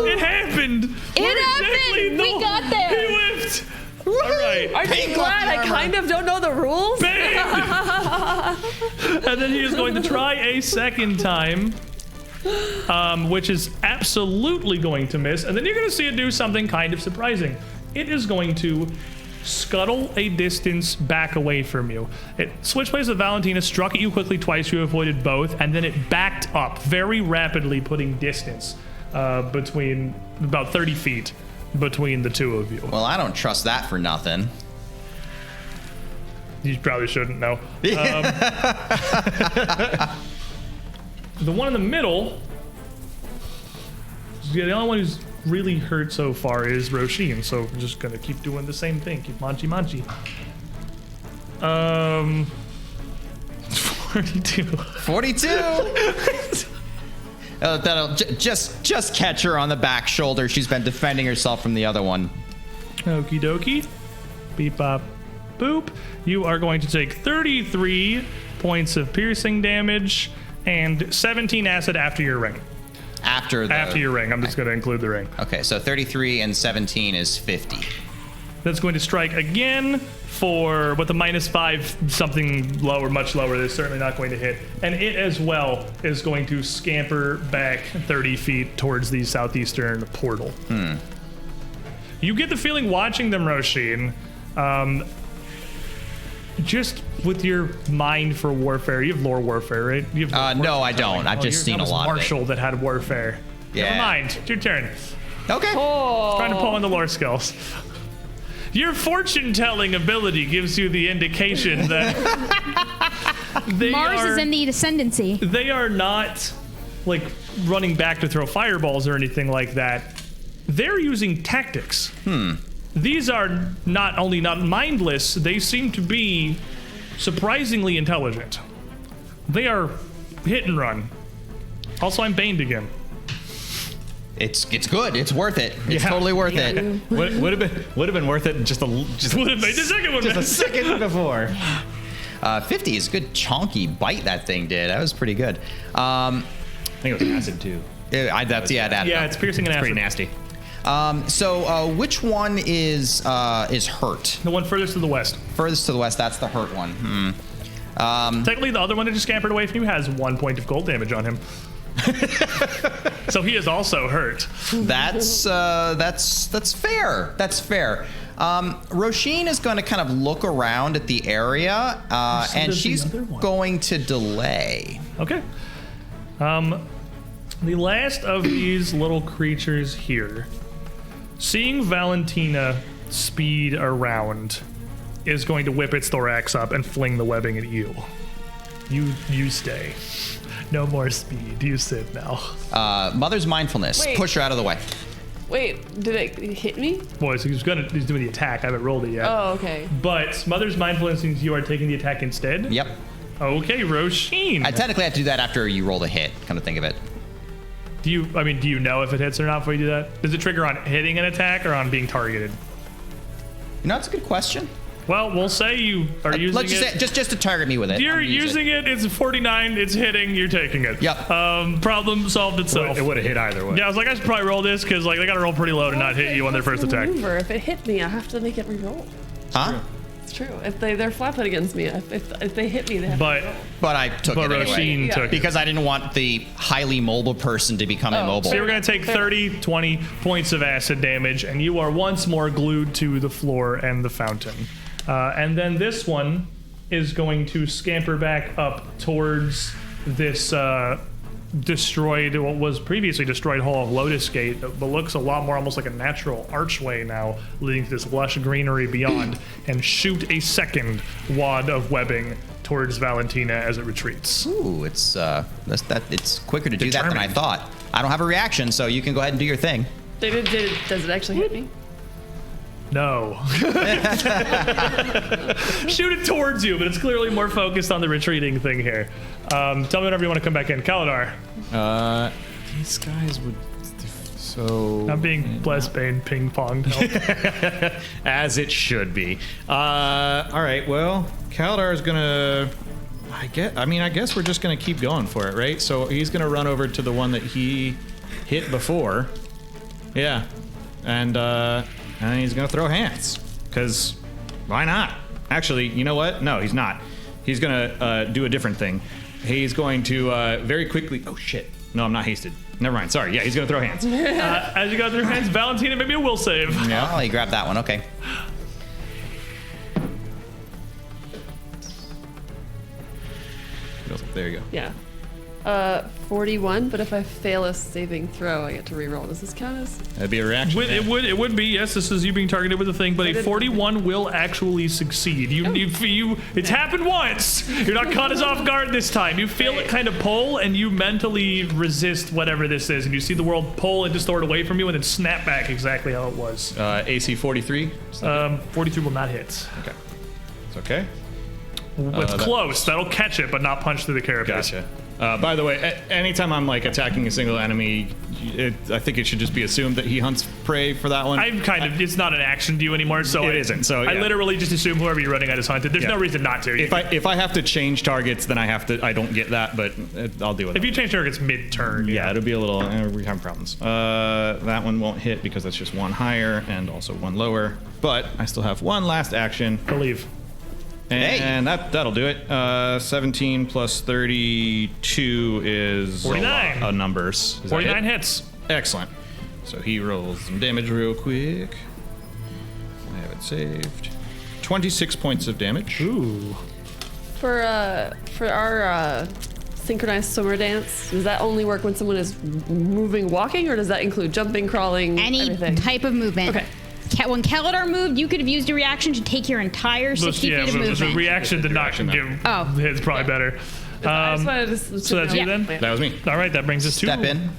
[SPEAKER 1] a bane! It happened!
[SPEAKER 4] We got there!
[SPEAKER 1] He whipped! Alright.
[SPEAKER 5] Aren't you glad I kind of don't know the rules?
[SPEAKER 1] Bane! And then he is going to try a second time. Which is absolutely going to miss. And then you're going to see it do something kind of surprising. It is going to scuttle a distance back away from you. It switched places with Valentina, struck at you quickly twice, you avoided both, and then it backed up very rapidly, putting distance between about 30 feet between the two of you.
[SPEAKER 3] Well, I don't trust that for nothing.
[SPEAKER 1] You probably shouldn't know. The one in the middle, the only one who's really hurt so far is Roshin, so I'm just gonna keep doing the same thing. Keep manchi. 42.
[SPEAKER 3] 42. That'll just catch her on the back shoulder. She's been defending herself from the other one.
[SPEAKER 1] Okie dokie. Beep bop boop. You are going to take 33 points of piercing damage and 17 acid after your ring.
[SPEAKER 3] After
[SPEAKER 1] your ring. I'm just going to include the ring.
[SPEAKER 3] Okay, so 33 and 17 is 50.
[SPEAKER 1] That's going to strike again for with a -5, something lower, much lower. That's certainly not going to hit. And it as well is going to scamper back 30 feet towards the southeastern portal. You get the feeling watching them, Roshin, just with your mind for warfare. You have lore warfare, right? You have
[SPEAKER 3] no, I don't. I've just seen a lot
[SPEAKER 1] Marshall that had warfare.
[SPEAKER 3] Yeah.
[SPEAKER 1] Never mind. It's your turn.
[SPEAKER 3] Okay.
[SPEAKER 1] Trying to pull in the lore skills. Your fortune-telling ability gives you the indication that
[SPEAKER 4] Mars is in the ascendancy.
[SPEAKER 1] They are not like running back to throw fireballs or anything like that. They're using tactics. These are not only not mindless, they seem to be surprisingly intelligent. They are hit and run. Also, I'm baned again.
[SPEAKER 3] It's good. It's worth it. It's totally worth it.
[SPEAKER 2] Would have been worth it just
[SPEAKER 1] Would have made the second one.
[SPEAKER 2] just a second before.
[SPEAKER 3] 50 is a good chonky bite that thing did. That was pretty good.
[SPEAKER 2] I think it was acid too.
[SPEAKER 1] It's piercing and acid.
[SPEAKER 2] Pretty nasty.
[SPEAKER 3] So which one is hurt?
[SPEAKER 1] The one furthest to the west.
[SPEAKER 3] Furthest to the west. That's the hurt one.
[SPEAKER 1] Technically, the other one that just scampered away from you has 1 point of cold damage on him. So he is also hurt.
[SPEAKER 3] That's fair. That's fair. Roshin is going to kind of look around at the area, and she's going to delay.
[SPEAKER 1] Okay. The last of these little creatures here, seeing Valentina speed around, is going to whip its thorax up and fling the webbing at you. You stay. No more speed. You sit now.
[SPEAKER 3] Mother's mindfulness.
[SPEAKER 5] Wait.
[SPEAKER 3] Push her out of the way.
[SPEAKER 5] Wait, did it hit me?
[SPEAKER 1] Boys, he's doing the attack. I haven't rolled it yet.
[SPEAKER 5] Oh, okay.
[SPEAKER 1] But Mother's mindfulness means you are taking the attack instead.
[SPEAKER 3] Yep.
[SPEAKER 1] Okay, Roshin.
[SPEAKER 3] I technically have to do that after you roll the hit. Come to think of it.
[SPEAKER 1] Do you know if it hits or not before you do that? Does it trigger on hitting an attack or on being targeted?
[SPEAKER 3] You know, that's a good question.
[SPEAKER 1] Well, we'll say you are using
[SPEAKER 3] Let's just
[SPEAKER 1] it.
[SPEAKER 3] say, just to target me with it.
[SPEAKER 1] You're using it. It's a 49. It's hitting. You're taking it.
[SPEAKER 3] Yep.
[SPEAKER 1] Problem solved itself.
[SPEAKER 2] It would have hit either way.
[SPEAKER 1] Yeah, I was like, I should probably roll this because like they got to roll pretty low to not hit you on their first attack.
[SPEAKER 5] Maneuver. If it hit me, I have to make it reroll.
[SPEAKER 3] Huh?
[SPEAKER 5] It's true. If they're flat-footed against me, if they hit me, they have to
[SPEAKER 1] But
[SPEAKER 5] reroll.
[SPEAKER 3] But I took
[SPEAKER 1] but
[SPEAKER 3] it anyway.
[SPEAKER 1] Roshin
[SPEAKER 5] Yeah.
[SPEAKER 1] took it.
[SPEAKER 3] Because I didn't want the highly mobile person to become immobile.
[SPEAKER 1] So you're going to take 30, 20 points of acid damage, and you are once more glued to the floor and the fountain. And then this one is going to scamper back up towards this destroyed, what was previously destroyed Hall of Lotus Gate, but looks a lot more almost like a natural archway now, leading to this lush greenery beyond, and shoot a second wad of webbing towards Valentina as it retreats.
[SPEAKER 3] Ooh, it's it's quicker to do that than I
[SPEAKER 1] Determined.
[SPEAKER 3] thought. I don't have a reaction, so you can go ahead and do your thing.
[SPEAKER 5] Does it actually hit me?
[SPEAKER 1] No. Shoot it towards you, but it's clearly more focused on the retreating thing here. Tell me whenever you want to come back in. Kaladar.
[SPEAKER 2] These guys would. So.
[SPEAKER 1] I'm being blessed Bane ping-ponged.
[SPEAKER 2] As it should be. All right. Well, Kaldar is gonna. I guess we're just gonna keep going for it, right? So he's gonna run over to the one that he hit before. Yeah, and he's gonna throw hands. Cause why not? Actually, you know what? No, he's not. He's gonna do a different thing. He's going to very quickly. Oh shit! No, I'm not hasted. Never mind. Sorry. Yeah, he's gonna throw hands.
[SPEAKER 1] As you go through hands, Valentina, maybe a will save.
[SPEAKER 3] Yeah, you grab that one. Okay.
[SPEAKER 2] There you go.
[SPEAKER 5] Yeah. 41, but if I fail a saving throw, I get to reroll. Does this count as?
[SPEAKER 2] That'd be a reaction.
[SPEAKER 1] It would be, yes, this is you being targeted with a thing, but a 41 will actually succeed. It's happened once. You're not caught as off guard this time. You feel it kind of pull, and you mentally resist whatever this is, and you see the world pull and distort away from you, and then snap back exactly how it was.
[SPEAKER 2] AC 43.
[SPEAKER 1] 43 will not hit.
[SPEAKER 2] Okay. It's okay.
[SPEAKER 1] It's close. That'll catch it, but not punch through the carapace.
[SPEAKER 2] Gotcha. By the way, anytime I'm like attacking a single enemy, I think it should just be assumed that he hunts prey for that one.
[SPEAKER 1] It's not an action to you anymore, so
[SPEAKER 2] it isn't. So
[SPEAKER 1] I
[SPEAKER 2] yeah.
[SPEAKER 1] literally just assume whoever you're running at is hunted. There's no reason not to.
[SPEAKER 2] If I have to change targets, then I don't get that, but I'll do it.
[SPEAKER 1] If you change targets mid-turn,
[SPEAKER 2] yeah, it'll be a little. We're having problems. That one won't hit because that's just one higher and also one lower. But I still have one last action.
[SPEAKER 1] believe.
[SPEAKER 2] And that'll do it. 17 plus 32 is
[SPEAKER 1] 49.
[SPEAKER 2] A lot of numbers. Does that
[SPEAKER 1] 49
[SPEAKER 2] hit?
[SPEAKER 1] hits.
[SPEAKER 2] Excellent. So he rolls some damage real quick. I have it saved. 26 points of damage.
[SPEAKER 1] Ooh.
[SPEAKER 5] For our synchronized swimmer dance, does that only work when someone is moving, walking, or does that include jumping, crawling,
[SPEAKER 4] Any
[SPEAKER 5] everything?
[SPEAKER 4] type of movement.
[SPEAKER 5] Okay.
[SPEAKER 4] When Kaladar moved, you could have used a reaction to take your entire 60 feet of
[SPEAKER 1] the
[SPEAKER 4] movement.
[SPEAKER 1] reaction did not
[SPEAKER 2] Reaction,
[SPEAKER 1] give
[SPEAKER 4] Oh.
[SPEAKER 1] hits probably better.
[SPEAKER 5] I just wanted to
[SPEAKER 1] So that's you then?
[SPEAKER 2] That was me.
[SPEAKER 1] All right, that brings us to
[SPEAKER 3] Step in.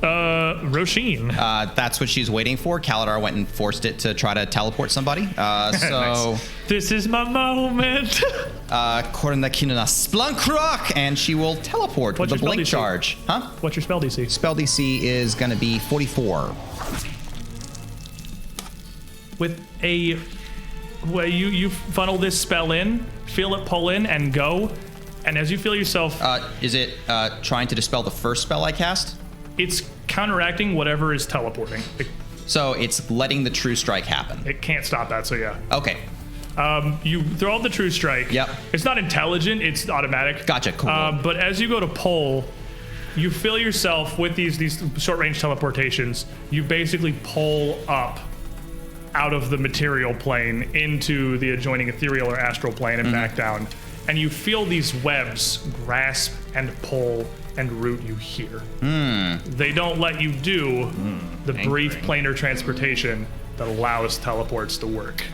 [SPEAKER 1] Roshin.
[SPEAKER 3] That's what she's waiting for. Kaladar went and forced it to try to teleport somebody. So,
[SPEAKER 1] This is my moment.
[SPEAKER 3] Korna Kinana Splunk Rock, and she will teleport
[SPEAKER 1] What's
[SPEAKER 3] with a
[SPEAKER 1] your spell
[SPEAKER 3] blink
[SPEAKER 1] DC?
[SPEAKER 3] charge. Huh?
[SPEAKER 1] What's your spell DC?
[SPEAKER 3] Spell DC is going to be 44.
[SPEAKER 1] With a way you funnel this spell in, feel it pull in and go, and as you feel yourself,
[SPEAKER 3] Is it trying to dispel the first spell I cast?
[SPEAKER 1] it's counteracting whatever is teleporting.
[SPEAKER 3] So it's letting the true strike happen.
[SPEAKER 1] It can't stop that, so yeah.
[SPEAKER 3] Okay.
[SPEAKER 1] You throw out the true strike.
[SPEAKER 3] Yep.
[SPEAKER 1] It's not intelligent, it's automatic.
[SPEAKER 3] Gotcha, cool.
[SPEAKER 1] But as you go to pull, you feel yourself with these short range teleportations, you basically pull up out of the material plane into the adjoining ethereal or astral plane and back down. And you feel these webs grasp and pull and root you here. They don't let you do the brief planar transportation that allows teleports to work.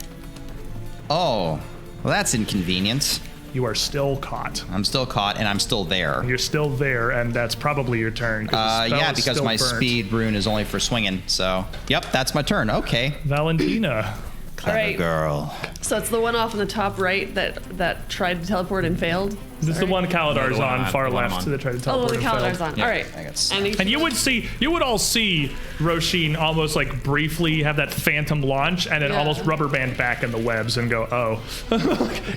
[SPEAKER 3] Oh, well, that's inconvenient.
[SPEAKER 1] You are still caught.
[SPEAKER 3] I'm still caught, and I'm still there.
[SPEAKER 1] You're still there, and that's probably your turn. The spell
[SPEAKER 3] Yeah,
[SPEAKER 1] is
[SPEAKER 3] because
[SPEAKER 1] still
[SPEAKER 3] my
[SPEAKER 1] burnt.
[SPEAKER 3] speed rune is only for swinging. So, yep, that's my turn. Okay.
[SPEAKER 1] Valentina.
[SPEAKER 3] Clever
[SPEAKER 5] right.
[SPEAKER 3] girl.
[SPEAKER 5] So it's the one off in the top right that tried to teleport and failed.
[SPEAKER 1] This is the one Kaladar's
[SPEAKER 2] the one
[SPEAKER 1] on,
[SPEAKER 2] I'm-
[SPEAKER 1] far
[SPEAKER 2] the one I'm
[SPEAKER 1] left
[SPEAKER 2] on.
[SPEAKER 1] that tried to
[SPEAKER 5] Oh,
[SPEAKER 1] teleport
[SPEAKER 5] the
[SPEAKER 1] and
[SPEAKER 5] Kaladar's
[SPEAKER 1] failed.
[SPEAKER 5] on. All right.
[SPEAKER 3] I got
[SPEAKER 5] And
[SPEAKER 1] You would all see Roshin almost like briefly have that phantom launch and then
[SPEAKER 5] Yeah.
[SPEAKER 1] almost rubber band back in the webs and go, oh.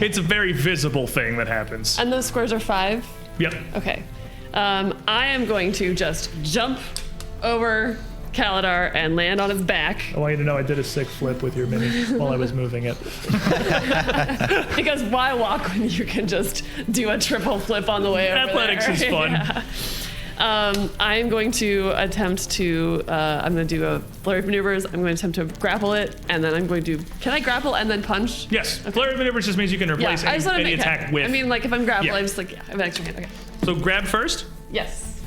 [SPEAKER 1] It's a very visible thing that happens.
[SPEAKER 5] those squares are 5.
[SPEAKER 1] Yep.
[SPEAKER 5] Okay. I am going to just jump over Kaladar and land on his back
[SPEAKER 1] I want you to know I did a sick flip with your mini while I was moving it.
[SPEAKER 5] because why walk when you can just do a triple flip on the way over
[SPEAKER 1] Athletics
[SPEAKER 5] there?
[SPEAKER 1] is fun.
[SPEAKER 5] Yeah. I am going to attempt to. I'm going to do a flurry of maneuvers. I'm going to attempt to grapple it, and then I'm going to. Can I grapple and then punch?
[SPEAKER 1] Yes. Flurry of maneuvers just means you can replace
[SPEAKER 5] I just wanna
[SPEAKER 1] any
[SPEAKER 5] make
[SPEAKER 1] attack with.
[SPEAKER 5] I mean, like if I'm grappling,
[SPEAKER 1] Yeah.
[SPEAKER 5] I just like I have an extra hand. Okay.
[SPEAKER 1] So grab first.
[SPEAKER 5] Yes.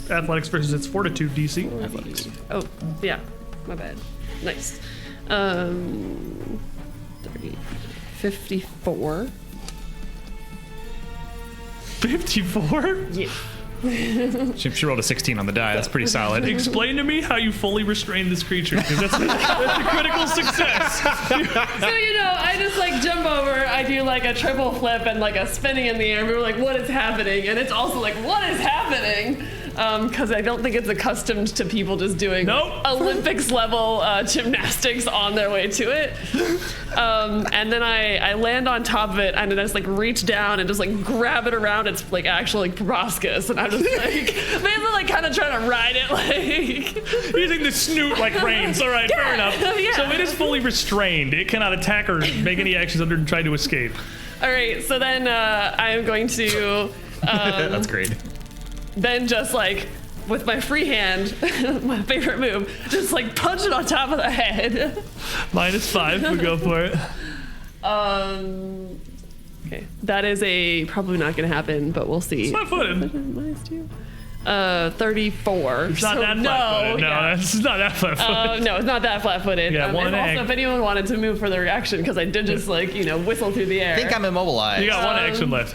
[SPEAKER 1] Athletics versus its fortitude DC. Athletics.
[SPEAKER 5] Oh, yeah. My bad. Nice. 30, 54.
[SPEAKER 1] 54?
[SPEAKER 5] Yeah.
[SPEAKER 2] She rolled a 16 on the die. That's pretty solid.
[SPEAKER 1] Explain to me how you fully restrain this creature, because that's a critical success.
[SPEAKER 5] So, I just like jump over, I do like a triple flip and like a spinning in the air, and we were like, what is happening? And it's also like, what is happening? Because I don't think it's accustomed to people just doing Olympics level gymnastics on their way to it. And then I land on top of it, and then I just like reach down and just like grab it around its like actual like proboscis, and I'm just like basically like kind of trying to ride it like
[SPEAKER 1] using the snoot like reins. All right, fair enough.
[SPEAKER 5] Yeah.
[SPEAKER 1] So it is fully restrained. It cannot attack or make any actions other than try to escape.
[SPEAKER 5] All right, so then I am going to
[SPEAKER 2] That's great.
[SPEAKER 5] then just like with my free hand, my favorite move, just like punch it on top of the head.
[SPEAKER 1] -5, we go for it.
[SPEAKER 5] Okay, that is probably not gonna happen, but we'll see.
[SPEAKER 1] It's flat-footed.
[SPEAKER 5] -2. 34.
[SPEAKER 1] It's not that flat-footed. No, it's not that flat-footed.
[SPEAKER 5] No, it's not that flat-footed.
[SPEAKER 1] Yeah, one
[SPEAKER 5] and also,
[SPEAKER 1] egg.
[SPEAKER 5] if anyone wanted to move for their reaction, because I did just like whistle through the air.
[SPEAKER 3] I think I'm immobilized.
[SPEAKER 1] You got one action left.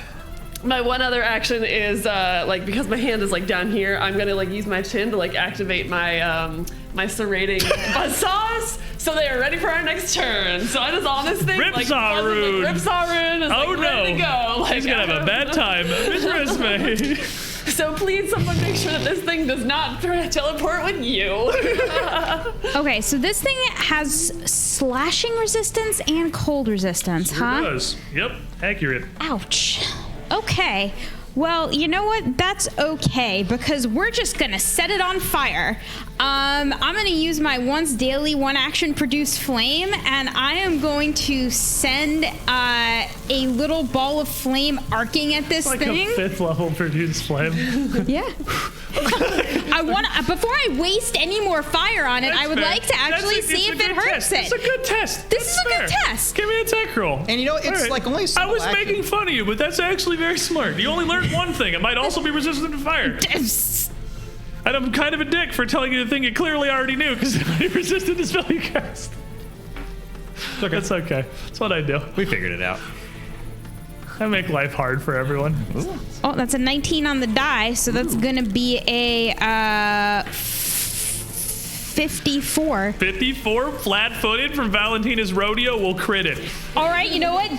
[SPEAKER 5] My one other action is like because my hand is like down here, I'm gonna like use my chin to like activate my my serrating buzzsaws, so they are ready for our next turn. So I just on this thing
[SPEAKER 1] Ripsaw rune.
[SPEAKER 5] Ripsaw rune is
[SPEAKER 1] Oh
[SPEAKER 5] ready to go. Like,
[SPEAKER 1] he's gonna have a bad time. Miss Resume.
[SPEAKER 5] So please, someone make sure that this thing does not teleport with you.
[SPEAKER 4] Okay, so this thing has slashing resistance and cold resistance, huh?
[SPEAKER 1] It does. Yep, accurate.
[SPEAKER 4] Ouch. Okay. Well, you know what? That's okay, because we're just gonna set it on fire. I'm gonna use my once daily one action produce flame, and I am going to send a little ball of flame arcing at this
[SPEAKER 1] Like
[SPEAKER 4] thing.
[SPEAKER 1] a 5th level produce flame.
[SPEAKER 4] Yeah. I want before I waste any more fire on it, I would like to actually see if it hurts it.
[SPEAKER 1] It's a good test.
[SPEAKER 4] This is a good
[SPEAKER 1] Fair.
[SPEAKER 4] test.
[SPEAKER 1] Give me a tech roll.
[SPEAKER 3] And it's like only a
[SPEAKER 1] I
[SPEAKER 3] single
[SPEAKER 1] was
[SPEAKER 3] action.
[SPEAKER 1] making fun of you, but that's actually very smart. You only learned one thing. It might also be resistant to fire. And I'm kind of a dick for telling you the thing you clearly already knew, because it might be resistant to spell you cast.
[SPEAKER 2] Okay.
[SPEAKER 1] That's okay. That's what I do.
[SPEAKER 2] We figured it out.
[SPEAKER 1] I make life hard for everyone.
[SPEAKER 4] Oh, that's a 19 on the die, so that's gonna be a 54.
[SPEAKER 1] 54 flat-footed from Valentina's rodeo will crit it.
[SPEAKER 4] All right, you know what?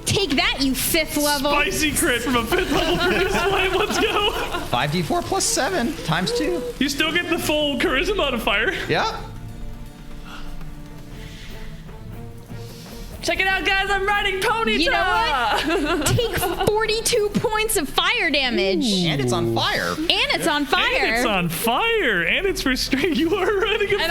[SPEAKER 4] Take that, you 5th level.
[SPEAKER 1] Spicy crit from a 5th level produce flame. Let's go.
[SPEAKER 3] 5d4 plus 7 times 2.
[SPEAKER 1] You still get the full charisma modifier.
[SPEAKER 3] Yeah.
[SPEAKER 5] Check it out, guys! I'm riding Ponyta.
[SPEAKER 4] You know what? Take 42 points of fire damage.
[SPEAKER 3] And it's on fire.
[SPEAKER 4] And it's on fire.
[SPEAKER 1] And it's on fire. And it's restrained. You are running a
[SPEAKER 5] And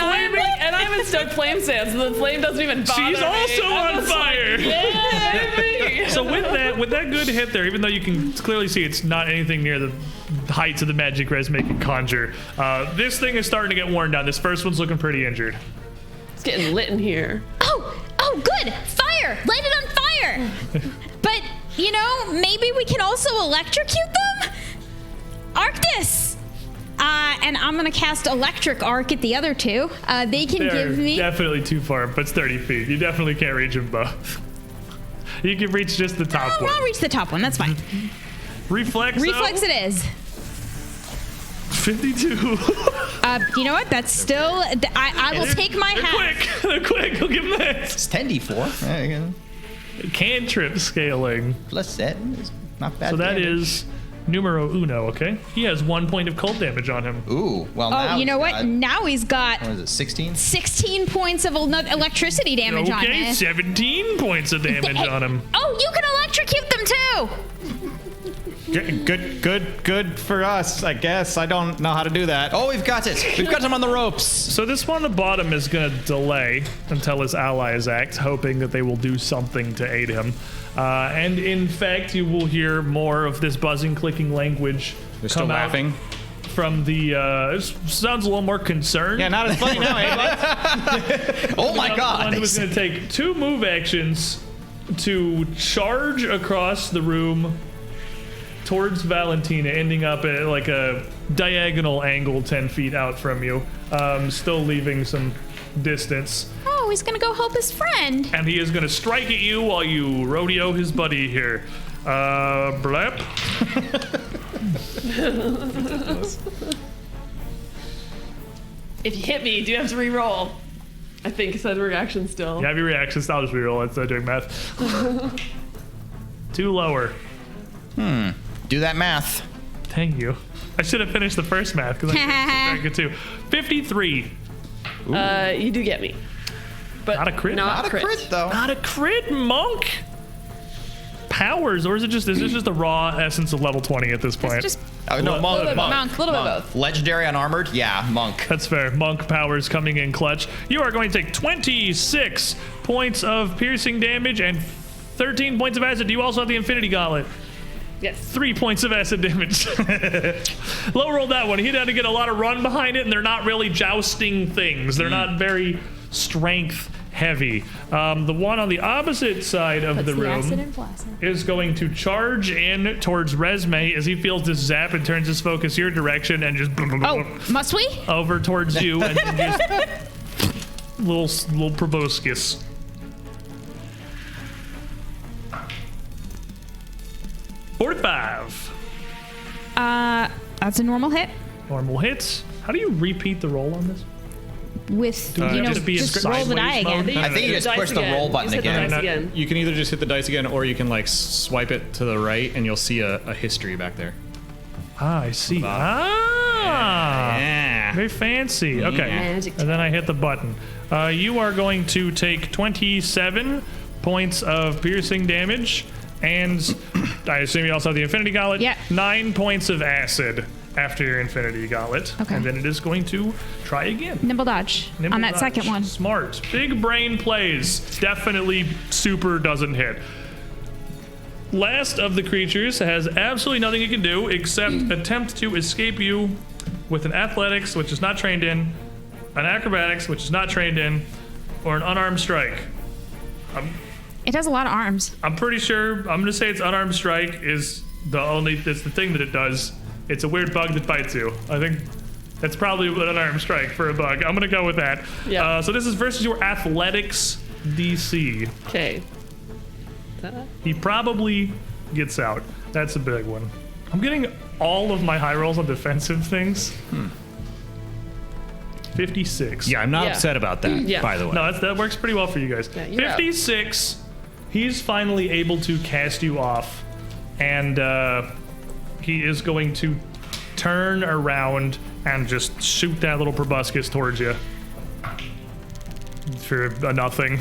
[SPEAKER 5] I'm in stoked flame sand, so the flame doesn't even bother
[SPEAKER 1] She's
[SPEAKER 5] me.
[SPEAKER 1] also
[SPEAKER 5] I'm
[SPEAKER 1] on
[SPEAKER 5] just like,
[SPEAKER 1] fire.
[SPEAKER 5] yeah, baby.
[SPEAKER 1] So with that good hit there, even though you can clearly see it's not anything near the heights of the magic Resme can conjure, this thing is starting to get worn down. This first one's looking pretty injured.
[SPEAKER 5] It's getting lit in here.
[SPEAKER 4] Oh, good. Fire. Light it on fire. But, maybe we can also electrocute them? Arctis. And I'm going to cast electric arc at the other two. They can
[SPEAKER 1] They're
[SPEAKER 4] give me...
[SPEAKER 1] definitely too far, but it's 30 feet. You definitely can't reach them both. You can reach just the top one.
[SPEAKER 4] I'll reach the top one. That's fine.
[SPEAKER 1] Reflex.
[SPEAKER 4] Reflex it is.
[SPEAKER 1] 52.
[SPEAKER 4] You know what? That's still... I will take my
[SPEAKER 1] They're
[SPEAKER 4] hat.
[SPEAKER 1] quick. They're quick. I'll give them that.
[SPEAKER 3] It's 10d4. There you go.
[SPEAKER 1] Cantrip scaling.
[SPEAKER 3] Plus 7 is not bad.
[SPEAKER 1] So that
[SPEAKER 3] damage.
[SPEAKER 1] is numero uno, okay? He has 1 point of cold damage on him.
[SPEAKER 3] Ooh, well now.
[SPEAKER 4] Oh, you know what?
[SPEAKER 3] got-
[SPEAKER 4] Now he's got
[SPEAKER 3] What is it, 16?
[SPEAKER 4] 16 points of electricity damage on
[SPEAKER 1] Okay,
[SPEAKER 4] him.
[SPEAKER 1] 17 points of damage on him.
[SPEAKER 4] Oh, you can electrocute them too!
[SPEAKER 2] Good for us, I guess. I don't know how to do that.
[SPEAKER 3] Oh, we've got it. We've got him on the ropes.
[SPEAKER 1] So this one on the bottom is going to delay until his allies act, hoping that they will do something to aid him. And in fact, you will hear more of this buzzing, clicking language
[SPEAKER 2] They're still
[SPEAKER 1] come out
[SPEAKER 2] laughing.
[SPEAKER 1] from the... it sounds a little more concerned.
[SPEAKER 2] Yeah, not as funny now, eh, bud?
[SPEAKER 3] Oh my
[SPEAKER 1] The
[SPEAKER 3] god.
[SPEAKER 1] one who was going to take 2 move actions to charge across the room towards Valentina, ending up at like a diagonal angle 10 feet out from you, still leaving some distance.
[SPEAKER 4] Oh, he's gonna go help his friend.
[SPEAKER 1] And he is going to strike at you while you rodeo his buddy here. Blep.
[SPEAKER 5] If you hit me, you do have to re-roll. I think it's a reaction still.
[SPEAKER 1] You have your reactions. I'll just reroll. It's doing math. 2 lower.
[SPEAKER 3] Do that math.
[SPEAKER 1] Thank you. I should have finished the first math because I did too. 53.
[SPEAKER 5] You do get me. But
[SPEAKER 1] Not a crit?
[SPEAKER 5] Not a crit.
[SPEAKER 3] though.
[SPEAKER 1] Not a crit, monk. Powers, or is this just the raw essence of level 20 at this point?
[SPEAKER 4] Just
[SPEAKER 3] No,
[SPEAKER 5] A little
[SPEAKER 3] monk.
[SPEAKER 5] bit monk, a little bit both.
[SPEAKER 3] Legendary unarmored? Yeah, monk.
[SPEAKER 1] That's fair. Monk powers coming in clutch. You are going to take 26 points of piercing damage and 13 points of acid. Do you also have the Infinity Gauntlet?
[SPEAKER 5] Yes.
[SPEAKER 1] 3 points of acid damage. Low rolled that one. He had to get a lot of run behind it, and they're not really jousting things. They're not very strength heavy. The one on the opposite side of the room is going to charge in towards Resme as he feels this zap and turns his focus your direction and just
[SPEAKER 4] Oh, must we?
[SPEAKER 1] over towards you and just little proboscis. $45.
[SPEAKER 4] That's a normal hit.
[SPEAKER 1] Normal hits. How do you repeat the roll on this?
[SPEAKER 4] With
[SPEAKER 1] just be in
[SPEAKER 4] just roll the
[SPEAKER 1] sideways
[SPEAKER 4] die
[SPEAKER 1] mode?
[SPEAKER 4] again.
[SPEAKER 3] I think you just
[SPEAKER 5] Dice
[SPEAKER 3] push the
[SPEAKER 5] again.
[SPEAKER 3] roll button
[SPEAKER 5] Just hit the
[SPEAKER 3] again.
[SPEAKER 5] dice again.
[SPEAKER 2] You can either just hit the dice again, or you can like swipe it to the right, and you'll see a history back there.
[SPEAKER 1] Ah, I see.
[SPEAKER 2] Yeah.
[SPEAKER 1] Very fancy. Okay.
[SPEAKER 5] Magic.
[SPEAKER 1] And then I hit the button. You are going to take 27 points of piercing damage, and I assume you also have the Infinity Gauntlet.
[SPEAKER 4] Yeah.
[SPEAKER 1] 9 points of acid after your Infinity Gauntlet.
[SPEAKER 4] Okay.
[SPEAKER 1] And then it is going to try again.
[SPEAKER 4] Nimble dodge
[SPEAKER 1] Nimble
[SPEAKER 4] on that
[SPEAKER 1] dodge.
[SPEAKER 4] second one.
[SPEAKER 1] Smart. Big brain plays. Definitely super doesn't hit. Last of the creatures has absolutely nothing it can do except attempt to escape you with an athletics, which is not trained in, an acrobatics, which is not trained in, or an unarmed strike.
[SPEAKER 4] It has a lot of arms.
[SPEAKER 1] I'm pretty sure, I'm going to say it's unarmed strike is it's the thing that it does. It's a weird bug that bites you. I think that's probably an unarmed strike for a bug. I'm going to go with that.
[SPEAKER 5] Yeah.
[SPEAKER 1] So this is versus your athletics DC.
[SPEAKER 5] Okay.
[SPEAKER 1] He probably gets out. That's a big one. I'm getting all of my high rolls on defensive things. 56.
[SPEAKER 2] Yeah, I'm not
[SPEAKER 5] Yeah.
[SPEAKER 2] upset about that.
[SPEAKER 5] Yeah.
[SPEAKER 2] By the way.
[SPEAKER 1] No, that works pretty well for you guys.
[SPEAKER 5] Yeah, you're out.
[SPEAKER 1] 56. He's finally able to cast you off, and he is going to turn around and just shoot that little proboscis towards you for a nothing.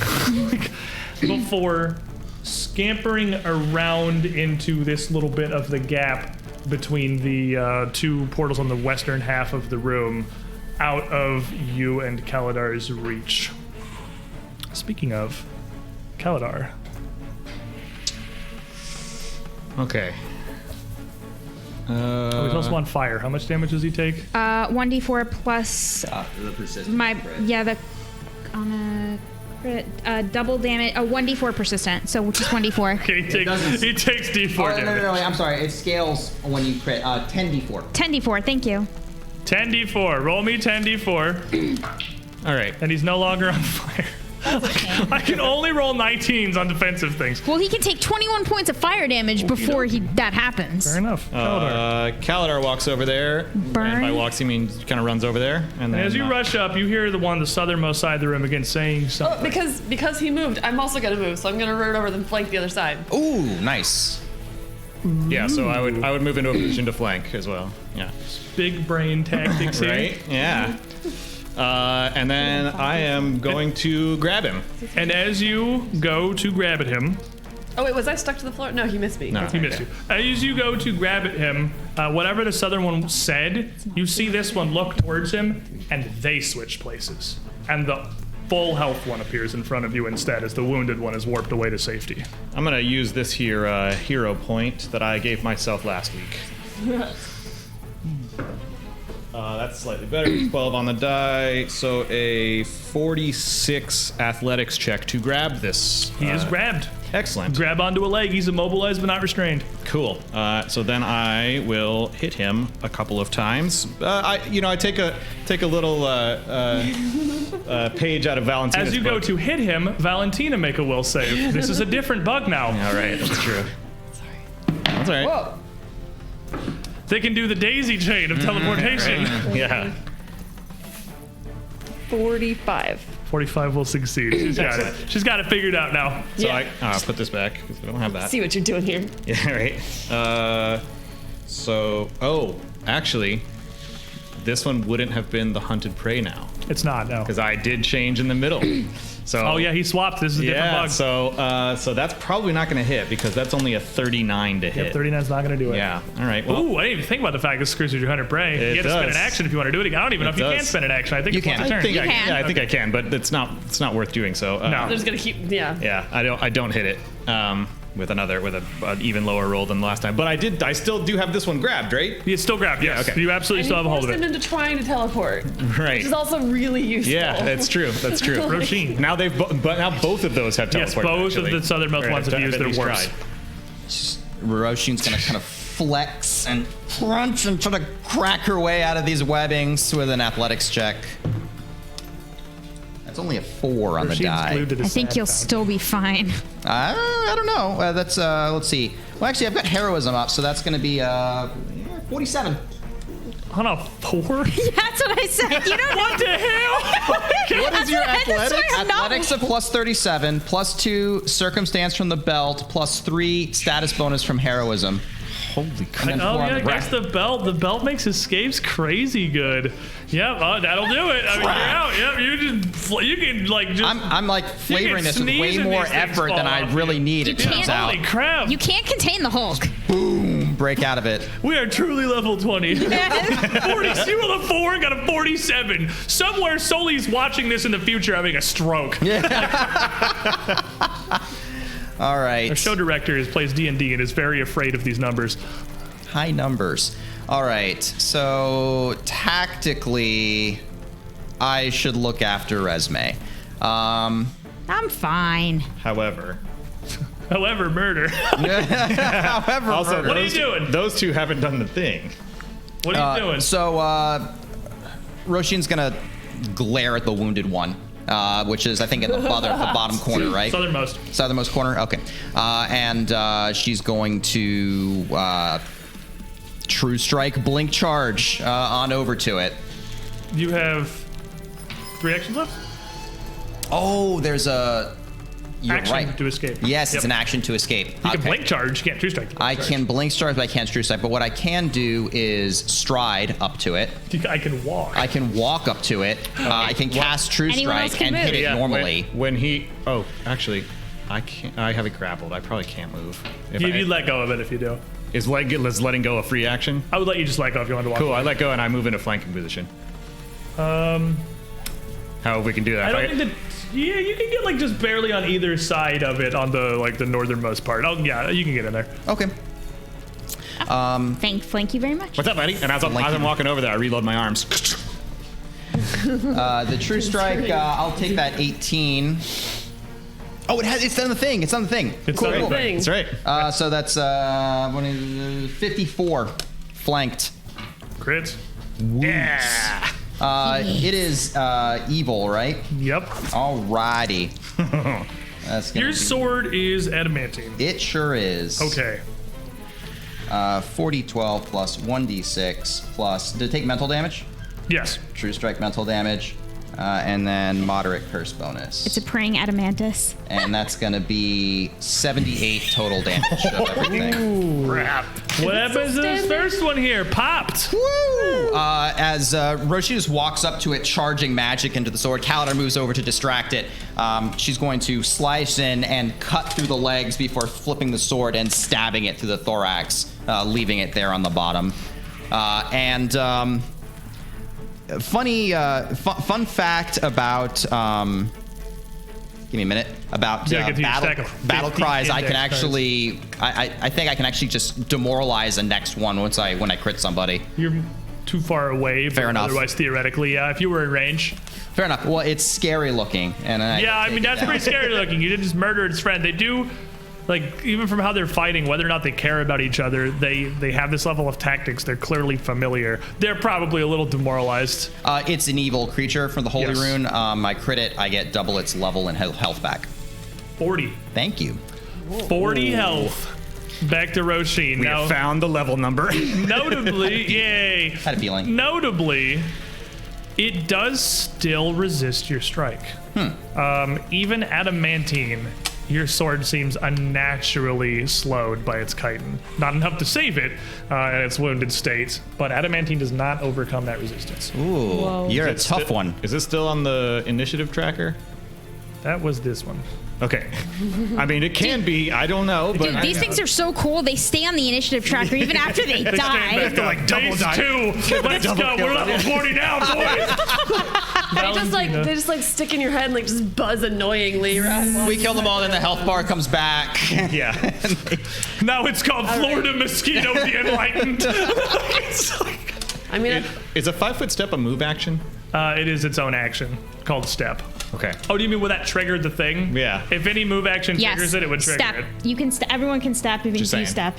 [SPEAKER 1] Before scampering around into this little bit of the gap between the two portals on the western half of the room, out of you and Kaladar's reach. Speaking of Kaladar.
[SPEAKER 2] Okay.
[SPEAKER 1] Oh, he's also on fire. How much damage does he take?
[SPEAKER 4] 1d4 plus
[SPEAKER 3] The persistent
[SPEAKER 4] my
[SPEAKER 3] crit.
[SPEAKER 4] the on a crit, double damage. 1d4 persistent, so which is 1d4.
[SPEAKER 1] Okay,
[SPEAKER 3] doesn't-
[SPEAKER 1] he takes D4 damage.
[SPEAKER 3] No, I'm sorry. It scales when you crit. 10d4.
[SPEAKER 4] 10d4. Thank you.
[SPEAKER 1] 10d4. Roll me 10d4.
[SPEAKER 2] All right.
[SPEAKER 1] And he's no longer on fire. I can only roll 19s on defensive things.
[SPEAKER 4] Well, he can take 21 points of fire damage before that happens.
[SPEAKER 1] Fair enough. Kaladar.
[SPEAKER 2] Kaladar walks over there.
[SPEAKER 4] Burn.
[SPEAKER 2] And by walks, he means kind of runs over there. And then
[SPEAKER 1] As you rush up, you hear the southernmost side of the room again saying
[SPEAKER 5] Oh,
[SPEAKER 1] something.
[SPEAKER 5] because he moved, I'm also gonna move, so I'm gonna run over and flank the other side.
[SPEAKER 3] Ooh, nice.
[SPEAKER 2] Yeah, so I would move into a position to flank as well. Yeah.
[SPEAKER 1] Big brain tactics here.
[SPEAKER 2] Right? Yeah. And then I am going to grab him.
[SPEAKER 1] And as you go to grab at him,
[SPEAKER 5] Oh wait, was I stuck to the floor? No, he missed me.
[SPEAKER 2] No.
[SPEAKER 1] he missed you. As you go to grab at him, whatever the southern one said, you see this one look towards him, and they switch places. And the full health one appears in front of you instead, as the wounded one is warped away to safety.
[SPEAKER 2] I'm going to use this here hero point that I gave myself last week. That's slightly better. 12 on the die. So a 46 athletics check to grab this.
[SPEAKER 1] He is grabbed.
[SPEAKER 2] Excellent.
[SPEAKER 1] Grab onto a leg. He's immobilized but not restrained.
[SPEAKER 2] Cool. So then I will hit him a couple of times. I take a little page out of Valentina's
[SPEAKER 1] As you
[SPEAKER 2] book.
[SPEAKER 1] go to hit him, Valentina, make a will save. This is a different bug now.
[SPEAKER 2] All right, that's true. That's all right.
[SPEAKER 5] Whoa.
[SPEAKER 1] They can do the daisy chain of teleportation.
[SPEAKER 2] Yeah.
[SPEAKER 5] 45.
[SPEAKER 1] 45 will succeed. She's got it. She's got it figured out now.
[SPEAKER 2] So
[SPEAKER 5] Yeah.
[SPEAKER 2] I'll put this back because we don't have that.
[SPEAKER 5] See what you're doing here.
[SPEAKER 2] Yeah, right. Actually, this one wouldn't have been the hunted prey now
[SPEAKER 1] It's not, no.
[SPEAKER 2] because I did change in the middle. So
[SPEAKER 1] Oh, yeah, he swapped. This is a different
[SPEAKER 2] yeah.
[SPEAKER 1] bug.
[SPEAKER 2] So that's probably not going to hit because that's only a 39 to hit.
[SPEAKER 1] 39's not going to do it.
[SPEAKER 2] Yeah. All right. Well,
[SPEAKER 1] Ooh, I didn't even think about the fact this screws with your 100 prey.
[SPEAKER 2] It
[SPEAKER 1] You have to spend
[SPEAKER 2] does.
[SPEAKER 1] an action if you want to do it again. I don't even know
[SPEAKER 2] It
[SPEAKER 1] if you can
[SPEAKER 2] does.
[SPEAKER 1] spend an action. I think
[SPEAKER 3] You
[SPEAKER 1] it's once
[SPEAKER 3] can.
[SPEAKER 1] a turn.
[SPEAKER 2] I think
[SPEAKER 4] You can.
[SPEAKER 2] Yeah, I think I can, but it's not worth doing. So
[SPEAKER 1] No.
[SPEAKER 5] They're just gonna keep, yeah.
[SPEAKER 2] Yeah, I don't hit it with an even lower roll than the last time. But I still do have this one grabbed, right?
[SPEAKER 1] You still grabbed, yes.
[SPEAKER 2] okay.
[SPEAKER 1] You absolutely
[SPEAKER 5] And
[SPEAKER 1] still
[SPEAKER 5] you
[SPEAKER 1] have a hold
[SPEAKER 5] forced
[SPEAKER 1] of
[SPEAKER 5] him
[SPEAKER 1] it.
[SPEAKER 5] into trying to teleport,
[SPEAKER 2] Right.
[SPEAKER 5] which is also really useful.
[SPEAKER 2] Yeah, that's true. That's true.
[SPEAKER 1] Roshin.
[SPEAKER 2] Now but now both of those have
[SPEAKER 1] Yes,
[SPEAKER 2] teleport.
[SPEAKER 1] both of
[SPEAKER 2] actually.
[SPEAKER 1] the southernmost
[SPEAKER 2] Or
[SPEAKER 1] ones have used
[SPEAKER 2] at
[SPEAKER 1] their
[SPEAKER 2] least
[SPEAKER 1] warps.
[SPEAKER 2] tried.
[SPEAKER 3] Roshin's gonna kind of flex and crunch and try to crack her way out of these webbings with an athletics check. That's only a 4 on the
[SPEAKER 1] Roshin's
[SPEAKER 3] die.
[SPEAKER 1] glued to the
[SPEAKER 4] I think
[SPEAKER 1] sand
[SPEAKER 4] you'll
[SPEAKER 1] fountain.
[SPEAKER 4] still be fine.
[SPEAKER 3] I don't know. That's let's see. Well, actually, I've got heroism up, so that's going to be 47.
[SPEAKER 1] On a 4?
[SPEAKER 4] That's what I said. You don't
[SPEAKER 1] What the hell?
[SPEAKER 3] What is your
[SPEAKER 4] That's what
[SPEAKER 3] athletics?
[SPEAKER 4] I know.
[SPEAKER 3] Athletics of plus 37, plus 2 circumstance from the belt, plus 3 status bonus from heroism.
[SPEAKER 2] Holy crap!
[SPEAKER 3] And then
[SPEAKER 1] Oh,
[SPEAKER 3] 4 on
[SPEAKER 1] yeah, I
[SPEAKER 3] the
[SPEAKER 1] guess
[SPEAKER 3] bracket.
[SPEAKER 1] the belt. The belt makes escapes crazy good. Yep, that'll do it. I mean, you're out. Yep, you can, like, just...
[SPEAKER 3] I'm like flavoring this with
[SPEAKER 1] sneeze
[SPEAKER 3] way
[SPEAKER 1] and
[SPEAKER 3] more
[SPEAKER 1] these things
[SPEAKER 3] effort than
[SPEAKER 1] fall
[SPEAKER 3] I
[SPEAKER 1] off
[SPEAKER 3] really
[SPEAKER 1] you.
[SPEAKER 3] need. It
[SPEAKER 4] can't-
[SPEAKER 3] turns out.
[SPEAKER 1] Holy crap.
[SPEAKER 4] You can't contain the Hulk.
[SPEAKER 3] Boom, break out of it.
[SPEAKER 1] We are truly level 20. 40, you rolled a 4, got a 47. Somewhere Sully's watching this in the future having a stroke.
[SPEAKER 3] All right.
[SPEAKER 1] Our show director plays D&D and is very afraid of these numbers.
[SPEAKER 3] High numbers. All right. So tactically, I should look after Resme.
[SPEAKER 4] I'm fine.
[SPEAKER 2] However,
[SPEAKER 1] Murder.
[SPEAKER 3] However,
[SPEAKER 2] also
[SPEAKER 3] murder.
[SPEAKER 1] What are you doing?
[SPEAKER 2] Those two haven't done the thing.
[SPEAKER 1] What are you doing?
[SPEAKER 3] So Roshin's gonna glare at the wounded one, which is I think in the bottom corner, right?
[SPEAKER 1] Southernmost
[SPEAKER 3] corner. Okay. And she's going to True Strike, Blink Charge on over to it.
[SPEAKER 1] You have 3 actions left?
[SPEAKER 3] Oh, there's a. You're
[SPEAKER 1] Action
[SPEAKER 3] right.
[SPEAKER 1] to escape.
[SPEAKER 3] Yes, it's
[SPEAKER 1] Yep.
[SPEAKER 3] an action to escape.
[SPEAKER 1] You can blink charge, you can't true strike.
[SPEAKER 3] I can blink charge, but I can't true strike. But what I can do is stride up to it.
[SPEAKER 1] I can walk.
[SPEAKER 3] I can walk up to it. I can cast True
[SPEAKER 4] Anyone else
[SPEAKER 3] Strike
[SPEAKER 4] can
[SPEAKER 3] and hit
[SPEAKER 4] move.
[SPEAKER 3] it normally.
[SPEAKER 2] When he. Oh, actually, I can't. I have it grappled. I probably can't move. If
[SPEAKER 1] You let go of it if you do.
[SPEAKER 2] Is letting go a free action?
[SPEAKER 1] I would let you just let go if you want to walk.
[SPEAKER 2] Cool. I let go and I move into flanking position. How we can do that?
[SPEAKER 1] I don't think that. Yeah, you can get like just barely on either side of it on the northernmost part. Oh yeah, you can get in there.
[SPEAKER 3] Okay.
[SPEAKER 4] Thank you very much.
[SPEAKER 2] What's up, buddy? And as I'm walking over there, I reload my arms.
[SPEAKER 3] The True Strike, I'll take that 18. Oh, it's on the thing. It's on the thing.
[SPEAKER 1] It's
[SPEAKER 3] Cool,
[SPEAKER 1] on the
[SPEAKER 3] cool.
[SPEAKER 1] thing.
[SPEAKER 2] That's right.
[SPEAKER 3] So that's 54 flanked.
[SPEAKER 1] Crits. Yeah.
[SPEAKER 3] It is evil, right?
[SPEAKER 1] Yep.
[SPEAKER 3] Alrighty. That's gonna
[SPEAKER 1] Your
[SPEAKER 3] be-
[SPEAKER 1] sword is adamantine.
[SPEAKER 3] It sure is.
[SPEAKER 1] Okay.
[SPEAKER 3] 40, 12 plus 1d6 plus. Did it take mental damage?
[SPEAKER 1] Yes.
[SPEAKER 3] True Strike mental damage. And then moderate curse bonus.
[SPEAKER 4] It's a praying adamantus.
[SPEAKER 3] And that's going to be 78 total damage of everything.
[SPEAKER 1] Crap. What happens to this first one here? Popped.
[SPEAKER 3] Woo! As Roshi just walks up to it, charging magic into the sword, Kaladar moves over to distract it. She's going to slice in and cut through the legs before flipping the sword and stabbing it through the thorax, leaving it there on the bottom. Fun fact about give me a minute about
[SPEAKER 1] Yeah, get to your stack of
[SPEAKER 3] battle
[SPEAKER 1] 50
[SPEAKER 3] cries. I can
[SPEAKER 1] index cards.
[SPEAKER 3] actually I think I can actually just demoralize the next one when I crit somebody.
[SPEAKER 1] Your too far away. But
[SPEAKER 3] Fair enough.
[SPEAKER 1] Otherwise, theoretically, yeah, if you were in range.
[SPEAKER 3] Fair enough. Well, it's scary looking, and
[SPEAKER 1] Yeah, I mean, that's pretty scary looking. You didn't just murder his friend. They do, like, even from how they're fighting, whether or not they care about each other, they have this level of tactics. They're clearly familiar. They're probably a little demoralized.
[SPEAKER 3] It's an evil creature from the Holy
[SPEAKER 1] Yes.
[SPEAKER 3] Rune. I crit it, I get double its level and health back.
[SPEAKER 1] 40.
[SPEAKER 3] Thank you.
[SPEAKER 1] 40 health. Back to Roshin.
[SPEAKER 2] We
[SPEAKER 1] Now,
[SPEAKER 2] have found the level number.
[SPEAKER 1] notably, yay.
[SPEAKER 3] Had a feeling.
[SPEAKER 1] Notably, it does still resist your strike. Even adamantine, your sword seems unnaturally slowed by its chitin. Not enough to save it in its wounded state, but adamantine does not overcome that resistance.
[SPEAKER 3] Ooh, you're a tough one.
[SPEAKER 2] Is this still on the initiative tracker?
[SPEAKER 1] That was this one.
[SPEAKER 2] Okay. I mean, it can be. I don't know. But
[SPEAKER 4] Dude, these things are so cool. They stay on the initiative tracker even after they
[SPEAKER 1] Stand
[SPEAKER 4] die.
[SPEAKER 1] back up.
[SPEAKER 2] like double
[SPEAKER 1] Phase
[SPEAKER 2] die.
[SPEAKER 1] 2. Let's go. We're level 40 now, boys.
[SPEAKER 5] They just like stick in your head and like just buzz annoyingly around.
[SPEAKER 3] We kill them all, and the health bar comes back.
[SPEAKER 2] Yeah.
[SPEAKER 1] Now it's called Florida Mosquito the Enlightened. It's like-
[SPEAKER 5] I mean,
[SPEAKER 2] Is a 5-foot step a move action?
[SPEAKER 1] it is its own action called step.
[SPEAKER 2] Okay.
[SPEAKER 1] Oh, do you mean when that triggered the thing?
[SPEAKER 2] Yeah.
[SPEAKER 1] If any move action
[SPEAKER 4] Yes.
[SPEAKER 1] triggers it, it would trigger
[SPEAKER 4] step.
[SPEAKER 1] it.
[SPEAKER 4] You can. Everyone can step even
[SPEAKER 2] Just
[SPEAKER 4] if you
[SPEAKER 2] saying.
[SPEAKER 4] step.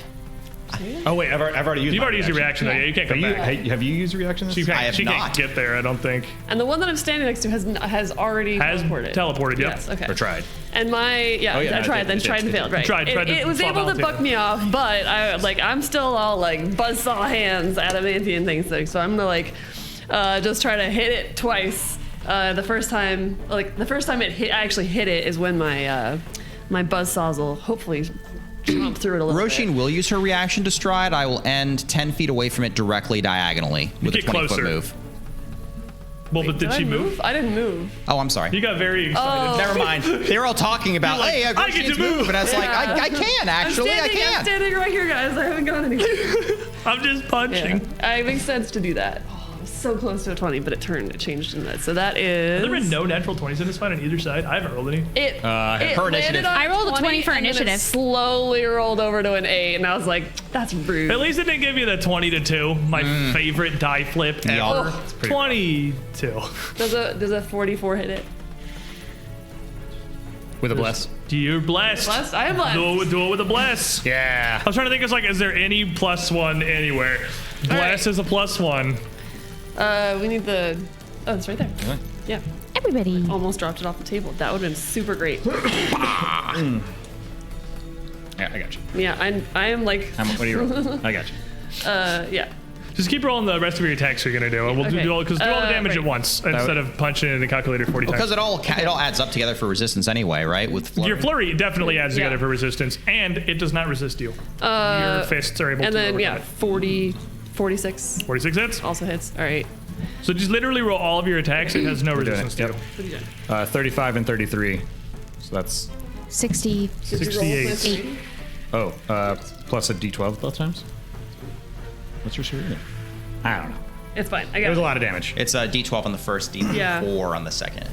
[SPEAKER 2] Oh wait, I've already used.
[SPEAKER 1] You've
[SPEAKER 2] my
[SPEAKER 1] already used your reaction, though. Yeah, you can't come back.
[SPEAKER 2] Have you used your reaction?
[SPEAKER 1] She
[SPEAKER 3] I have
[SPEAKER 1] can't
[SPEAKER 3] not.
[SPEAKER 1] get there, I don't think.
[SPEAKER 5] and the one that I'm standing next to has already
[SPEAKER 1] Has
[SPEAKER 5] teleported.
[SPEAKER 1] yep.
[SPEAKER 5] Yes. Okay.
[SPEAKER 2] Or tried.
[SPEAKER 5] And my
[SPEAKER 2] yeah,
[SPEAKER 5] I
[SPEAKER 2] no,
[SPEAKER 5] tried,
[SPEAKER 2] it
[SPEAKER 5] then
[SPEAKER 2] did,
[SPEAKER 5] tried and
[SPEAKER 2] it
[SPEAKER 5] failed.
[SPEAKER 2] did.
[SPEAKER 5] Right.
[SPEAKER 1] Tried to
[SPEAKER 5] it was
[SPEAKER 1] flop
[SPEAKER 5] able to
[SPEAKER 1] out,
[SPEAKER 5] buck
[SPEAKER 1] yeah.
[SPEAKER 5] me off, but I'm still all like buzzsaw hands, adamantine things. So I'm gonna just try to hit it twice. The first time I actually hit it is when my buzzsaws will hopefully jump through it a little
[SPEAKER 3] Roshin
[SPEAKER 5] bit.
[SPEAKER 3] will use her reaction to stride. I will end 10 feet away from it directly diagonally with a
[SPEAKER 1] Get
[SPEAKER 3] 20-foot
[SPEAKER 1] closer.
[SPEAKER 3] move.
[SPEAKER 1] Well, but did she move?
[SPEAKER 5] I didn't move.
[SPEAKER 3] Oh, I'm sorry.
[SPEAKER 1] You got very excited.
[SPEAKER 3] Never mind. They were all talking about,
[SPEAKER 1] You're like,
[SPEAKER 3] hey,
[SPEAKER 1] I get to
[SPEAKER 3] Roshin's move. And I was like,
[SPEAKER 5] Yeah.
[SPEAKER 3] I can, actually. I
[SPEAKER 5] I'm
[SPEAKER 3] can.
[SPEAKER 5] standing right here, guys. I haven't gone anywhere.
[SPEAKER 1] I'm just punching.
[SPEAKER 5] Yeah. It makes sense to do that. Oh, I was so close to a 20, but it changed in that. So that is.
[SPEAKER 1] Have there been no natural 20s in this fight on either side? I haven't rolled any.
[SPEAKER 5] It
[SPEAKER 3] her
[SPEAKER 5] landed
[SPEAKER 3] initiative.
[SPEAKER 5] on
[SPEAKER 4] I rolled a 20 for
[SPEAKER 5] and then it
[SPEAKER 4] initiative.
[SPEAKER 5] slowly rolled over to an 8, and I was like, that's rude.
[SPEAKER 1] At least it didn't give you the 20 to 2, my favorite die flip ever.
[SPEAKER 3] Yeah.
[SPEAKER 1] 22.
[SPEAKER 5] Does a 44 hit it?
[SPEAKER 2] With a bless.
[SPEAKER 1] You're blessed.
[SPEAKER 5] Blessed? I am blessed.
[SPEAKER 1] Do it with a bless.
[SPEAKER 2] Yeah.
[SPEAKER 1] I was trying to think, is there any +1 anywhere? Bless is a +1.
[SPEAKER 5] We need the. Oh, it's right there.
[SPEAKER 2] Really?
[SPEAKER 5] Yeah.
[SPEAKER 4] Everybody.
[SPEAKER 5] Almost dropped it off the table. That would have been super great.
[SPEAKER 2] Yeah, I got you.
[SPEAKER 5] Yeah, I am like.
[SPEAKER 2] What do you roll? I got you.
[SPEAKER 5] Yeah.
[SPEAKER 1] Just keep rolling the rest of your attacks you're gonna do, and we'll
[SPEAKER 5] Okay.
[SPEAKER 1] do all the damage
[SPEAKER 5] right.
[SPEAKER 1] at once instead of punching it in the calculator 40 times.
[SPEAKER 3] Because it all adds up together for resistance anyway, right? With flurry.
[SPEAKER 1] Your flurry definitely adds
[SPEAKER 5] Yeah.
[SPEAKER 1] together for resistance, and it does not resist you. Your fists are able
[SPEAKER 5] And
[SPEAKER 1] to
[SPEAKER 5] then,
[SPEAKER 1] overcome it.
[SPEAKER 5] 46
[SPEAKER 1] 46 hits.
[SPEAKER 5] also hits. All right.
[SPEAKER 1] So just literally roll all of your attacks. It has no
[SPEAKER 2] doing
[SPEAKER 1] resistance
[SPEAKER 2] it,
[SPEAKER 1] to
[SPEAKER 2] yep.
[SPEAKER 1] you.
[SPEAKER 5] What are you doing?
[SPEAKER 2] 35 and 33. So that's
[SPEAKER 4] 60.
[SPEAKER 5] Did you roll
[SPEAKER 1] 68.
[SPEAKER 5] with me?
[SPEAKER 2] plus a d12 both times. What's your shooting? I don't know.
[SPEAKER 5] It's fine. I
[SPEAKER 2] It
[SPEAKER 5] got
[SPEAKER 2] was a
[SPEAKER 5] it.
[SPEAKER 2] lot of damage.
[SPEAKER 3] It's a D12 on the first, D4
[SPEAKER 5] Yeah.
[SPEAKER 3] on the second,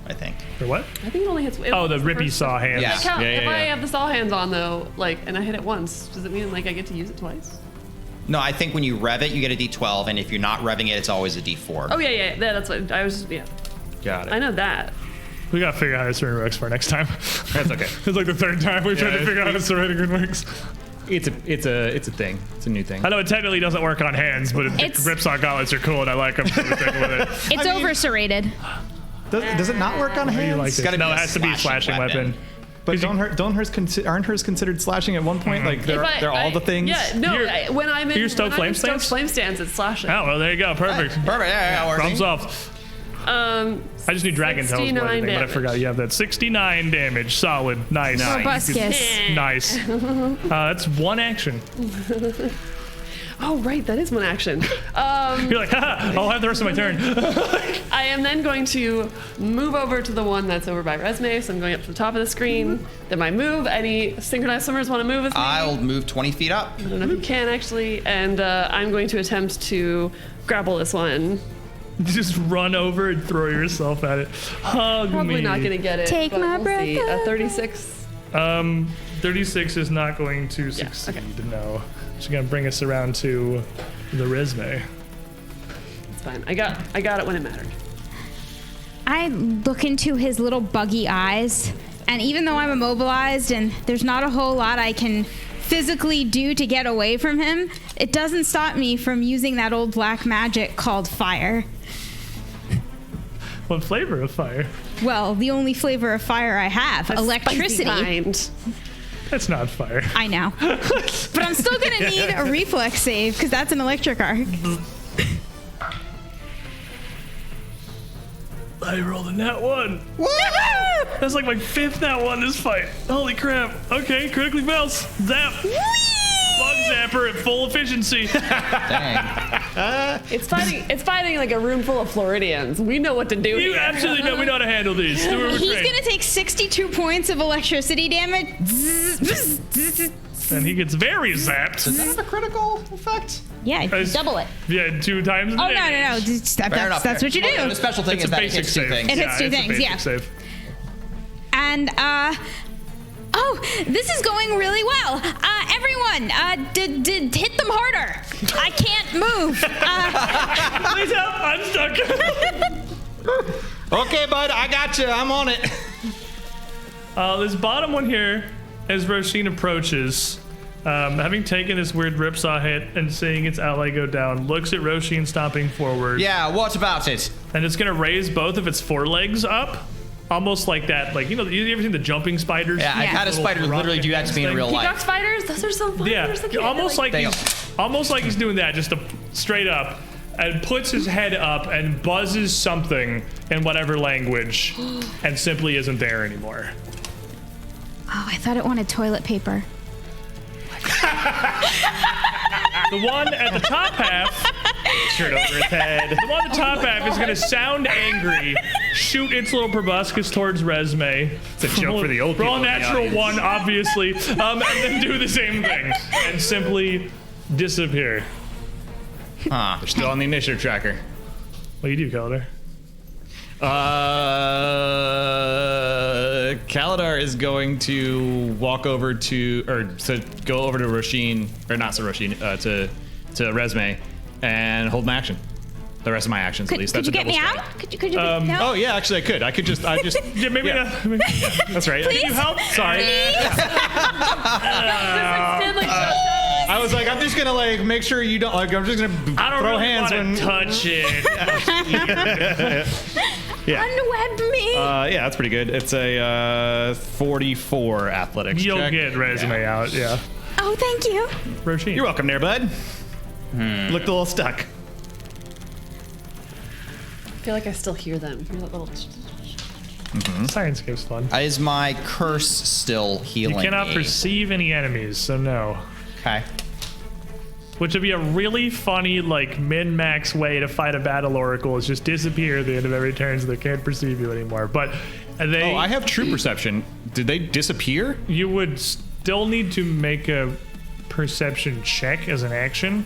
[SPEAKER 3] I think.
[SPEAKER 1] For what?
[SPEAKER 5] I think it only hits.
[SPEAKER 1] Oh, the rippy saw hands.
[SPEAKER 3] Yeah.
[SPEAKER 5] Does that count?
[SPEAKER 2] Yeah, yeah,
[SPEAKER 5] If I
[SPEAKER 2] yeah.
[SPEAKER 5] have the saw hands on though, and I hit it once, does it mean I get to use it twice?
[SPEAKER 3] No, I think when you rev it, you get a D12, and if you're not revving it, it's always a D4.
[SPEAKER 5] Oh yeah. That's what I was. Yeah,
[SPEAKER 2] Got it.
[SPEAKER 5] I know that.
[SPEAKER 1] We gotta figure out how to swing works for next time.
[SPEAKER 2] That's okay.
[SPEAKER 1] It's like the third time we've tried to
[SPEAKER 2] Yeah,
[SPEAKER 1] figure out how to swing works.
[SPEAKER 2] It's a thing. It's a new thing.
[SPEAKER 1] I know it technically doesn't work on hands, but
[SPEAKER 4] It's-
[SPEAKER 1] Ripsaw gauntlets are cool, and I like them. So we're sticking with it.
[SPEAKER 4] It's over-serrated.
[SPEAKER 2] Does it not work on
[SPEAKER 1] You
[SPEAKER 2] hands?
[SPEAKER 1] like it?
[SPEAKER 3] gotta be
[SPEAKER 1] No,
[SPEAKER 3] a
[SPEAKER 1] it has to be a slashing weapon.
[SPEAKER 2] But aren't hers considered slashing at one point? Like they're all the things.
[SPEAKER 5] Yeah, no.
[SPEAKER 1] You're-
[SPEAKER 5] When I'm in
[SPEAKER 1] you're stoked
[SPEAKER 5] when I'm in
[SPEAKER 1] flame
[SPEAKER 5] stoked
[SPEAKER 1] stance?
[SPEAKER 5] flame stance, it's slashing.
[SPEAKER 1] Oh, well, there you go. Perfect.
[SPEAKER 3] Perfect, yeah,
[SPEAKER 1] Thumbs
[SPEAKER 3] working.
[SPEAKER 1] off.
[SPEAKER 5] Um,
[SPEAKER 1] I just need Dragon Tails,
[SPEAKER 5] 69
[SPEAKER 1] but I
[SPEAKER 5] damage.
[SPEAKER 1] forgot you have that 69 damage. Solid. Nice.
[SPEAKER 4] Robuscus.
[SPEAKER 1] Nice. That's one action.
[SPEAKER 5] Oh right, that is one action.
[SPEAKER 1] You're like, haha, I'll have the rest of my turn.
[SPEAKER 5] I am then going to move over to the one that's over by Resme, so I'm going up to the top of the screen. Then my move. Any synchronized swimmers want to move with me?
[SPEAKER 3] I'll move 20 feet up.
[SPEAKER 5] I don't know if you can actually, and I'm going to attempt to grapple this one.
[SPEAKER 1] Just run over and throw yourself at it. Hug
[SPEAKER 5] Probably
[SPEAKER 1] me.
[SPEAKER 5] not going to get it.
[SPEAKER 4] Take
[SPEAKER 5] but
[SPEAKER 4] my
[SPEAKER 5] we'll
[SPEAKER 4] breath
[SPEAKER 5] see.
[SPEAKER 4] away.
[SPEAKER 5] 36.
[SPEAKER 1] 36 is not going to succeed.
[SPEAKER 5] okay.
[SPEAKER 1] No. She's gonna bring us around to the resume.
[SPEAKER 5] It's fine. I got it when it mattered.
[SPEAKER 4] I look into his little buggy eyes, and even though I'm immobilized and there's not a whole lot I can physically do to get away from him, it doesn't stop me from using that old black magic called fire.
[SPEAKER 1] What flavor of fire?
[SPEAKER 4] Well, the only flavor of fire I have, electricity.
[SPEAKER 5] Kind.
[SPEAKER 1] That's not fire.
[SPEAKER 4] I know. But I'm still going to need a reflex save because that's an electric arc.
[SPEAKER 1] I rolled a nat 1. That's like my 5th nat 1 this fight. Holy crap. Okay, critically fails. Zap. Bug zapper at full efficiency.
[SPEAKER 3] Dang.
[SPEAKER 5] It's fighting like a room full of Floridians. We know what to do
[SPEAKER 1] You
[SPEAKER 5] here.
[SPEAKER 1] absolutely know we know how to handle these.
[SPEAKER 4] He's going to take 62 points of electricity damage.
[SPEAKER 1] And he gets very zapped.
[SPEAKER 3] Does that have a critical effect?
[SPEAKER 4] Yeah,
[SPEAKER 1] As-
[SPEAKER 4] double it.
[SPEAKER 1] Yeah, 2 times the
[SPEAKER 4] Oh, no.
[SPEAKER 1] damage.
[SPEAKER 4] That's what you do.
[SPEAKER 3] The special thing
[SPEAKER 1] It's
[SPEAKER 3] is
[SPEAKER 1] a
[SPEAKER 3] that it
[SPEAKER 1] basic
[SPEAKER 3] hits two
[SPEAKER 1] save.
[SPEAKER 3] things.
[SPEAKER 4] It hits two
[SPEAKER 1] it's a
[SPEAKER 4] things,
[SPEAKER 1] basic
[SPEAKER 4] yeah.
[SPEAKER 1] Save.
[SPEAKER 4] And, oh, this is going really well. Everyone, hit them harder. I can't move.
[SPEAKER 1] Please help. I'm stuck.
[SPEAKER 2] Okay, bud, I got you. I'm on it.
[SPEAKER 1] This bottom one here, as Roshin approaches, having taken this weird ripsaw hit and seeing its ally go down, looks at Roshin stomping forward.
[SPEAKER 3] Yeah, what about it?
[SPEAKER 1] And it's gonna raise both of its forelegs up, almost like that. Like, you ever seen the jumping spiders?
[SPEAKER 3] Yeah, I've had a
[SPEAKER 1] Little
[SPEAKER 3] spider literally do that to me in
[SPEAKER 1] thing.
[SPEAKER 3] real
[SPEAKER 5] Peacock
[SPEAKER 3] life.
[SPEAKER 5] spiders? Those are so fun.
[SPEAKER 1] Yeah,
[SPEAKER 5] They're so cute.
[SPEAKER 1] almost like
[SPEAKER 3] They
[SPEAKER 1] he's doing that, just straight up, and puts his head up and buzzes something in whatever language, and simply isn't there anymore.
[SPEAKER 4] Oh, I thought it wanted toilet paper.
[SPEAKER 1] The one at the top half, shirt over its head. The one at the top half is gonna sound angry, shoot its little proboscis towards Resme.
[SPEAKER 2] It's a joke for the old people
[SPEAKER 1] Roll a
[SPEAKER 2] in the
[SPEAKER 1] natural
[SPEAKER 2] audience.
[SPEAKER 1] 1, obviously, and then do the same thing and simply disappear.
[SPEAKER 2] They're still on the initiative tracker.
[SPEAKER 1] What do you do, Calder?
[SPEAKER 2] Kaladar is going to walk over to go over to Roshin, or not to Roshin, to Resme, and hold my action. The rest of my actions, at least.
[SPEAKER 4] Could
[SPEAKER 2] That's
[SPEAKER 4] you
[SPEAKER 2] a
[SPEAKER 4] get me
[SPEAKER 2] double
[SPEAKER 4] out?
[SPEAKER 2] strike.
[SPEAKER 4] Could you? No?
[SPEAKER 2] Oh yeah, actually I could. I just.
[SPEAKER 1] Yeah, maybe.
[SPEAKER 2] Yeah. That's right.
[SPEAKER 4] Please?
[SPEAKER 1] Can you help?
[SPEAKER 2] Sorry.
[SPEAKER 5] Stand like
[SPEAKER 2] I was like, I'm just gonna make sure you don't I'm just gonna
[SPEAKER 1] I don't
[SPEAKER 2] throw
[SPEAKER 1] really
[SPEAKER 2] hands
[SPEAKER 1] want
[SPEAKER 2] when.
[SPEAKER 1] to touch it.
[SPEAKER 2] Yeah.
[SPEAKER 4] Unweb me.
[SPEAKER 2] Yeah, that's pretty good. It's a 44 athletics
[SPEAKER 1] You'll
[SPEAKER 2] check.
[SPEAKER 1] get Resume out, yeah.
[SPEAKER 4] Oh, thank you.
[SPEAKER 1] Roshin.
[SPEAKER 2] You're welcome there, bud. Looked a little stuck.
[SPEAKER 5] I feel like I still hear them. Hear that little.
[SPEAKER 1] Science-Scape's fun.
[SPEAKER 3] Is my curse still healing
[SPEAKER 1] You cannot
[SPEAKER 3] me?
[SPEAKER 1] perceive any enemies, so no.
[SPEAKER 3] Okay.
[SPEAKER 1] Which would be a really funny, min-max way to fight a battle oracle, is just disappear at the end of every turn so they can't perceive you anymore. But they,
[SPEAKER 2] Oh, I have true perception. Did they disappear?
[SPEAKER 1] you would still need to make a perception check as an action.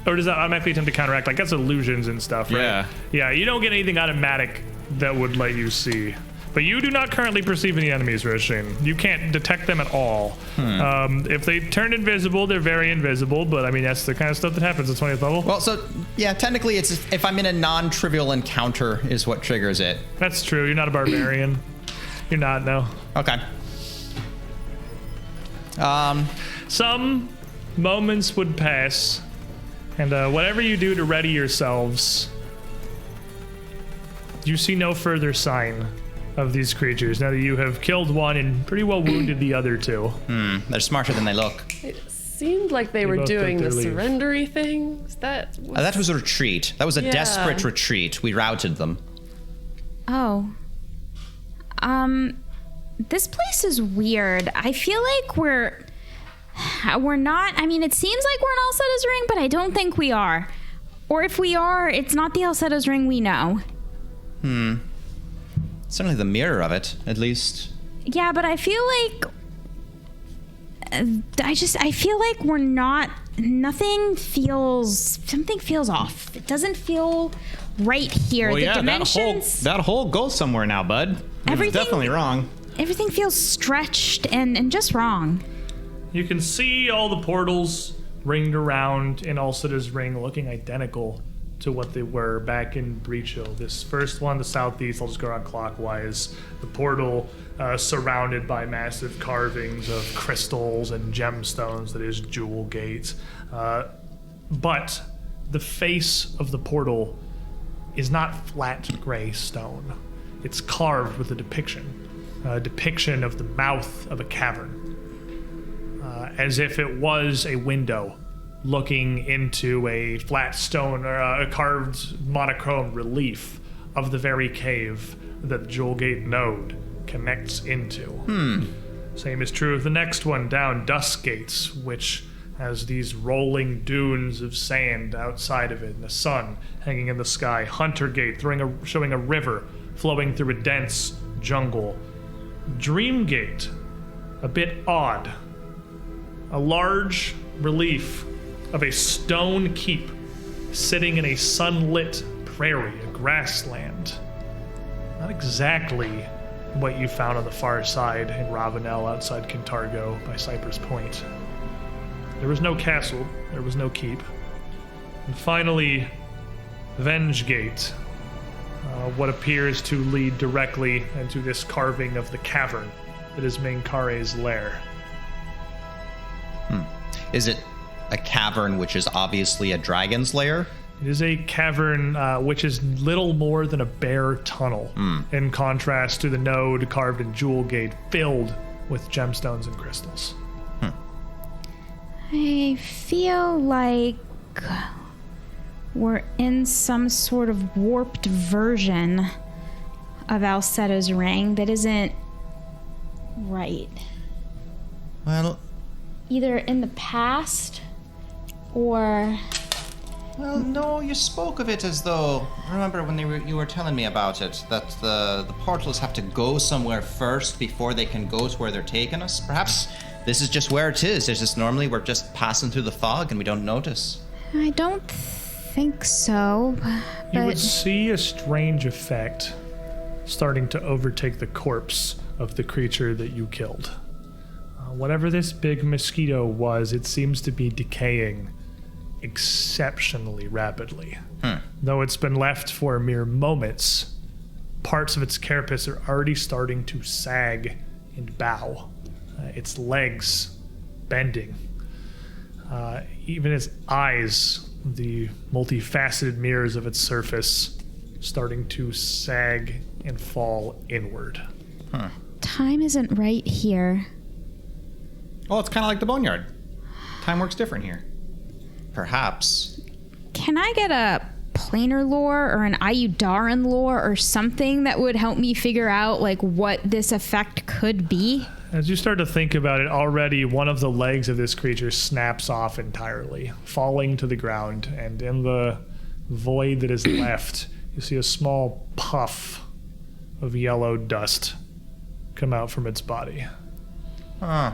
[SPEAKER 1] Or does that automatically attempt to counteract? Like, that's illusions and stuff, right?
[SPEAKER 2] Yeah.
[SPEAKER 1] Yeah, you don't get anything automatic that would let you see. But you do not currently perceive any enemies, Roshin. You can't detect them at all. If they turn invisible, they're very invisible, but I mean, that's the kind of stuff that happens at 20th level.
[SPEAKER 3] Well, so, yeah, technically it's if I'm in a non-trivial encounter is what triggers it.
[SPEAKER 1] That's true. You're not a barbarian. You're not, no.
[SPEAKER 3] Okay.
[SPEAKER 1] Some moments would pass, and whatever you do to ready yourselves, you see no further sign of these creatures now that you have killed one and pretty well wounded the other two.
[SPEAKER 3] They're smarter than they look.
[SPEAKER 5] It seemed like they were
[SPEAKER 1] both
[SPEAKER 5] doing
[SPEAKER 1] took
[SPEAKER 5] the
[SPEAKER 1] their leave.
[SPEAKER 5] surrendery thing. That
[SPEAKER 3] That was a retreat. That was a
[SPEAKER 5] Yeah.
[SPEAKER 3] desperate retreat. We routed them.
[SPEAKER 4] Oh. This place is weird. I feel like we're not. I mean, it seems like we're in Alcetta's ring, but I don't think we are. Or if we are, it's not the Alcetta's ring we know.
[SPEAKER 3] Certainly the mirror of it, at least.
[SPEAKER 4] Yeah, but I feel like I feel like we're not. Something feels off. It doesn't feel right here.
[SPEAKER 2] Well,
[SPEAKER 4] The
[SPEAKER 2] yeah,
[SPEAKER 4] dimensions.
[SPEAKER 2] that hole goes somewhere now, bud. It's
[SPEAKER 4] Everything-
[SPEAKER 2] definitely wrong.
[SPEAKER 4] Everything feels stretched and just wrong.
[SPEAKER 1] You can see all the portals ringed around in Alcetta's ring looking identical to what they were back in Breach Hill. This first one, the southeast, I'll just go around clockwise. The portal surrounded by massive carvings of crystals and gemstones that is Jewel Gate. But the face of the portal is not flat gray stone. It's carved with a depiction of the mouth of a cavern, as if it was a window looking into a flat stone or a carved monochrome relief of the very cave that the Jewel Gate node connects into. Same is true of the next one down, Dusk Gates, which has these rolling dunes of sand outside of it and the sun hanging in the sky. Hunter Gate showing a river flowing through a dense jungle. Dream Gate, a bit odd. A large relief of a stone keep sitting in a sunlit prairie, a grassland. Not exactly what you found on the far side in Ravenel outside Kintargo by Cypress Point. There was no castle, there was no keep. And finally, Venge Gate, what appears to lead directly into this carving of the cavern that is Menkare's lair.
[SPEAKER 3] Is it a cavern which is obviously a dragon's lair?
[SPEAKER 1] It is a cavern which is little more than a bare tunnel, in contrast to the node carved in Jewel Gate filled with gemstones and crystals.
[SPEAKER 4] I feel like we're in some sort of warped version of Alceto's ring that isn't right.
[SPEAKER 3] Well,
[SPEAKER 4] Either in the past or...
[SPEAKER 3] Well, no, you spoke of it as though... Remember when you were telling me about it, that the portals have to go somewhere first before they can go to where they're taking us? Perhaps this is just where it is. It's just normally we're just passing through the fog and we don't notice.
[SPEAKER 4] I don't think so,
[SPEAKER 1] You would
[SPEAKER 4] but
[SPEAKER 1] see a strange effect starting to overtake the corpse of the creature that you killed. Whatever this big mosquito was, it seems to be decaying exceptionally rapidly. Though it's been left for mere moments, parts of its carapace are already starting to sag and bow. Its legs bending. Even its eyes, the multifaceted mirrors of its surface, starting to sag and fall inward.
[SPEAKER 4] time isn't right here.
[SPEAKER 2] Well, it's kind of like the Boneyard. Time works different here.
[SPEAKER 3] Perhaps.
[SPEAKER 4] Can I get a planar lore or an Ayudaran lore or something that would help me figure out like what this effect could be?
[SPEAKER 1] As you start to think about it, already one of the legs of this creature snaps off entirely, falling to the ground, and in the void that is left, you see a small puff of yellow dust come out from its body.
[SPEAKER 3] Huh.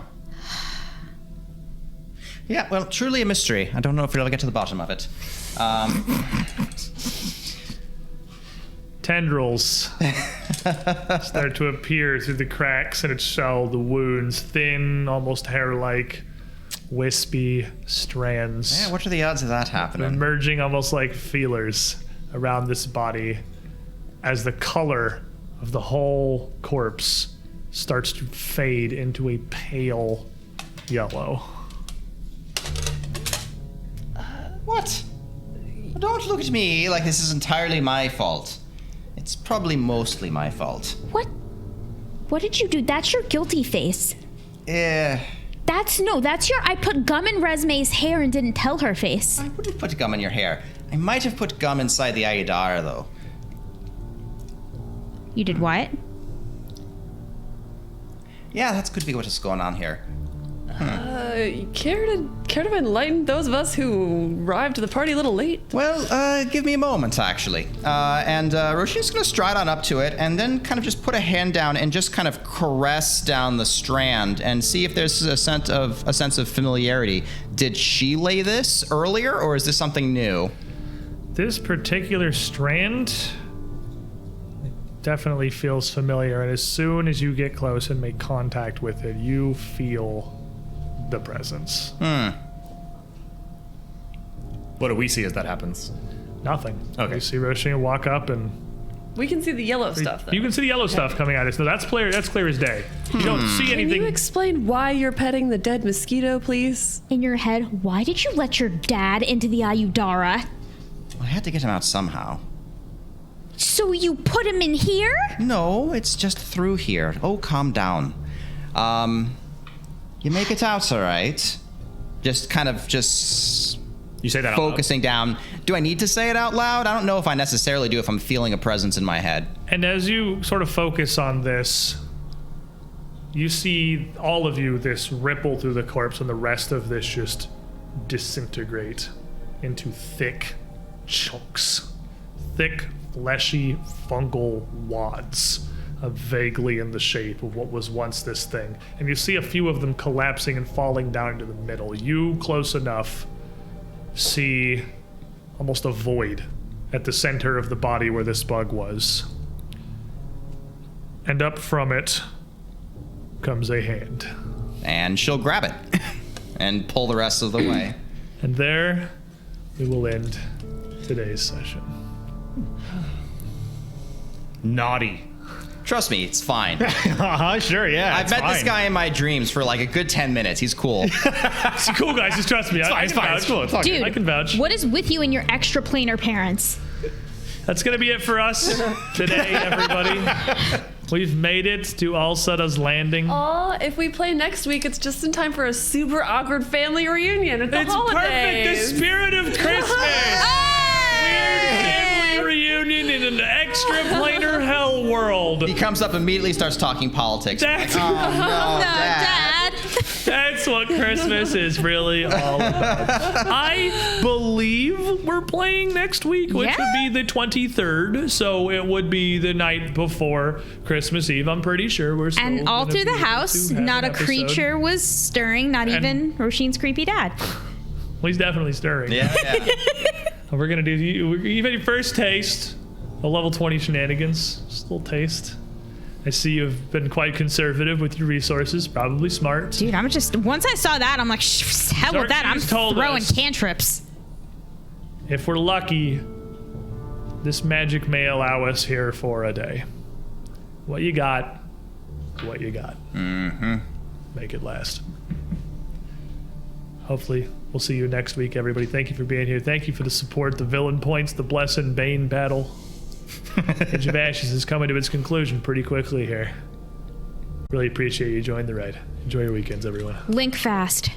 [SPEAKER 3] Yeah, well, truly a mystery. I don't know if we'll ever get to the bottom of it.
[SPEAKER 1] Tendrils start to appear through the cracks in its shell, the wounds, thin, almost hair-like, wispy strands.
[SPEAKER 3] Yeah, what are the odds of that happening?
[SPEAKER 1] Emerging almost like feelers around this body as the color of the whole corpse starts to fade into a pale yellow.
[SPEAKER 3] What? Don't look at me like this is entirely my fault. It's probably mostly my fault.
[SPEAKER 4] What did you do? That's your guilty face. That's your I put gum in Resume's hair and didn't tell her face.
[SPEAKER 3] I wouldn't put gum in your hair. I might have put gum inside the Ayudara, though.
[SPEAKER 4] You did what?
[SPEAKER 3] Yeah, that could be what is going on here.
[SPEAKER 5] Care to enlighten those of us who arrived to the party a little late?
[SPEAKER 3] Well, give me a moment, actually. And Roshin's gonna stride on up to it and then kind of just put a hand down and just kind of caress down the strand and see if there's a sense of familiarity. Did she lay this earlier, or is this something new?
[SPEAKER 1] This particular strand definitely feels familiar, and as soon as you get close and make contact with it, you feel the presence.
[SPEAKER 2] What do we see as that happens?
[SPEAKER 1] Nothing.
[SPEAKER 2] Okay.
[SPEAKER 1] You see Roshan walk up and
[SPEAKER 5] We can see the yellow stuff, though.
[SPEAKER 1] you can see the yellow stuff coming at us. No, that's clear as day. You don't see
[SPEAKER 5] Can
[SPEAKER 1] anything.
[SPEAKER 5] you explain why you're petting the dead mosquito, please?
[SPEAKER 4] In your head, why did you let your dad into the Ayudara?
[SPEAKER 3] I had to get him out somehow.
[SPEAKER 4] So you put him in here?
[SPEAKER 3] No, it's just through here. Oh, calm down. You make it out, all right. Just
[SPEAKER 2] You say that out loud.
[SPEAKER 3] focusing down. Do I need to say it out loud? I don't know if I necessarily do if I'm feeling a presence in my head.
[SPEAKER 1] And as you sort of focus on this, you see all of you this ripple through the corpse and the rest of this just disintegrate into thick chunks. Thick, fleshy, fungal wads vaguely in the shape of what was once this thing. And you see a few of them collapsing and falling down into the middle. You, close enough, see almost a void at the center of the body where this bug was. And up from it comes a hand.
[SPEAKER 3] And she'll grab it and pull the rest of the way.
[SPEAKER 1] And there we will end today's session.
[SPEAKER 2] Naughty.
[SPEAKER 3] Trust me, it's fine.
[SPEAKER 2] Sure, yeah.
[SPEAKER 3] I've met this guy in my dreams for like a good 10 minutes. He's cool.
[SPEAKER 1] It's cool, guys. Just trust me.
[SPEAKER 2] It's fine. It's cool. It's all good.
[SPEAKER 4] Dude,
[SPEAKER 1] I can vouch.
[SPEAKER 4] what is with you and your extraplanar parents?
[SPEAKER 1] That's going to be it for us today, everybody. We've made it to Alsada's Landing.
[SPEAKER 5] Oh, if we play next week, it's just in time for a super awkward family reunion at the
[SPEAKER 1] It's
[SPEAKER 5] holidays.
[SPEAKER 1] perfect. The spirit of Christmas. Weird family reunion in an extra planar hell world.
[SPEAKER 3] He comes up immediately, starts talking politics.
[SPEAKER 1] That's,
[SPEAKER 3] Oh, no, Dad.
[SPEAKER 1] that's what Christmas is really all about. I believe we're playing next week, which
[SPEAKER 4] Yeah.
[SPEAKER 1] would be the 23rd. So it would be the night before Christmas Eve. I'm pretty sure we're still
[SPEAKER 4] And all
[SPEAKER 1] gonna
[SPEAKER 4] through
[SPEAKER 1] be
[SPEAKER 4] the
[SPEAKER 1] able
[SPEAKER 4] house,
[SPEAKER 1] to have
[SPEAKER 4] not
[SPEAKER 1] an
[SPEAKER 4] a
[SPEAKER 1] episode.
[SPEAKER 4] creature was stirring, not even Roshin's creepy dad.
[SPEAKER 1] Well, he's definitely stirring.
[SPEAKER 3] Yeah.
[SPEAKER 1] And we're gonna do even your first taste of level 20 shenanigans. Just a little taste. I see you've been quite conservative with your resources. Probably smart.
[SPEAKER 4] Dude, once I saw that, I'm like, hell with that. I'm
[SPEAKER 1] Sarkis told
[SPEAKER 4] throwing
[SPEAKER 1] us.
[SPEAKER 4] cantrips.
[SPEAKER 1] If we're lucky, this magic may allow us here for a day. What you got? What you got? Mm-hmm. Make it last. Hopefully, we'll see you next week, everybody. Thank you for being here. Thank you for the support, the villain points, the Bless and Bane battle. Age of Ashes is coming to its conclusion pretty quickly here. Really appreciate you joining the ride. Enjoy your weekends, everyone.
[SPEAKER 4] Link fast.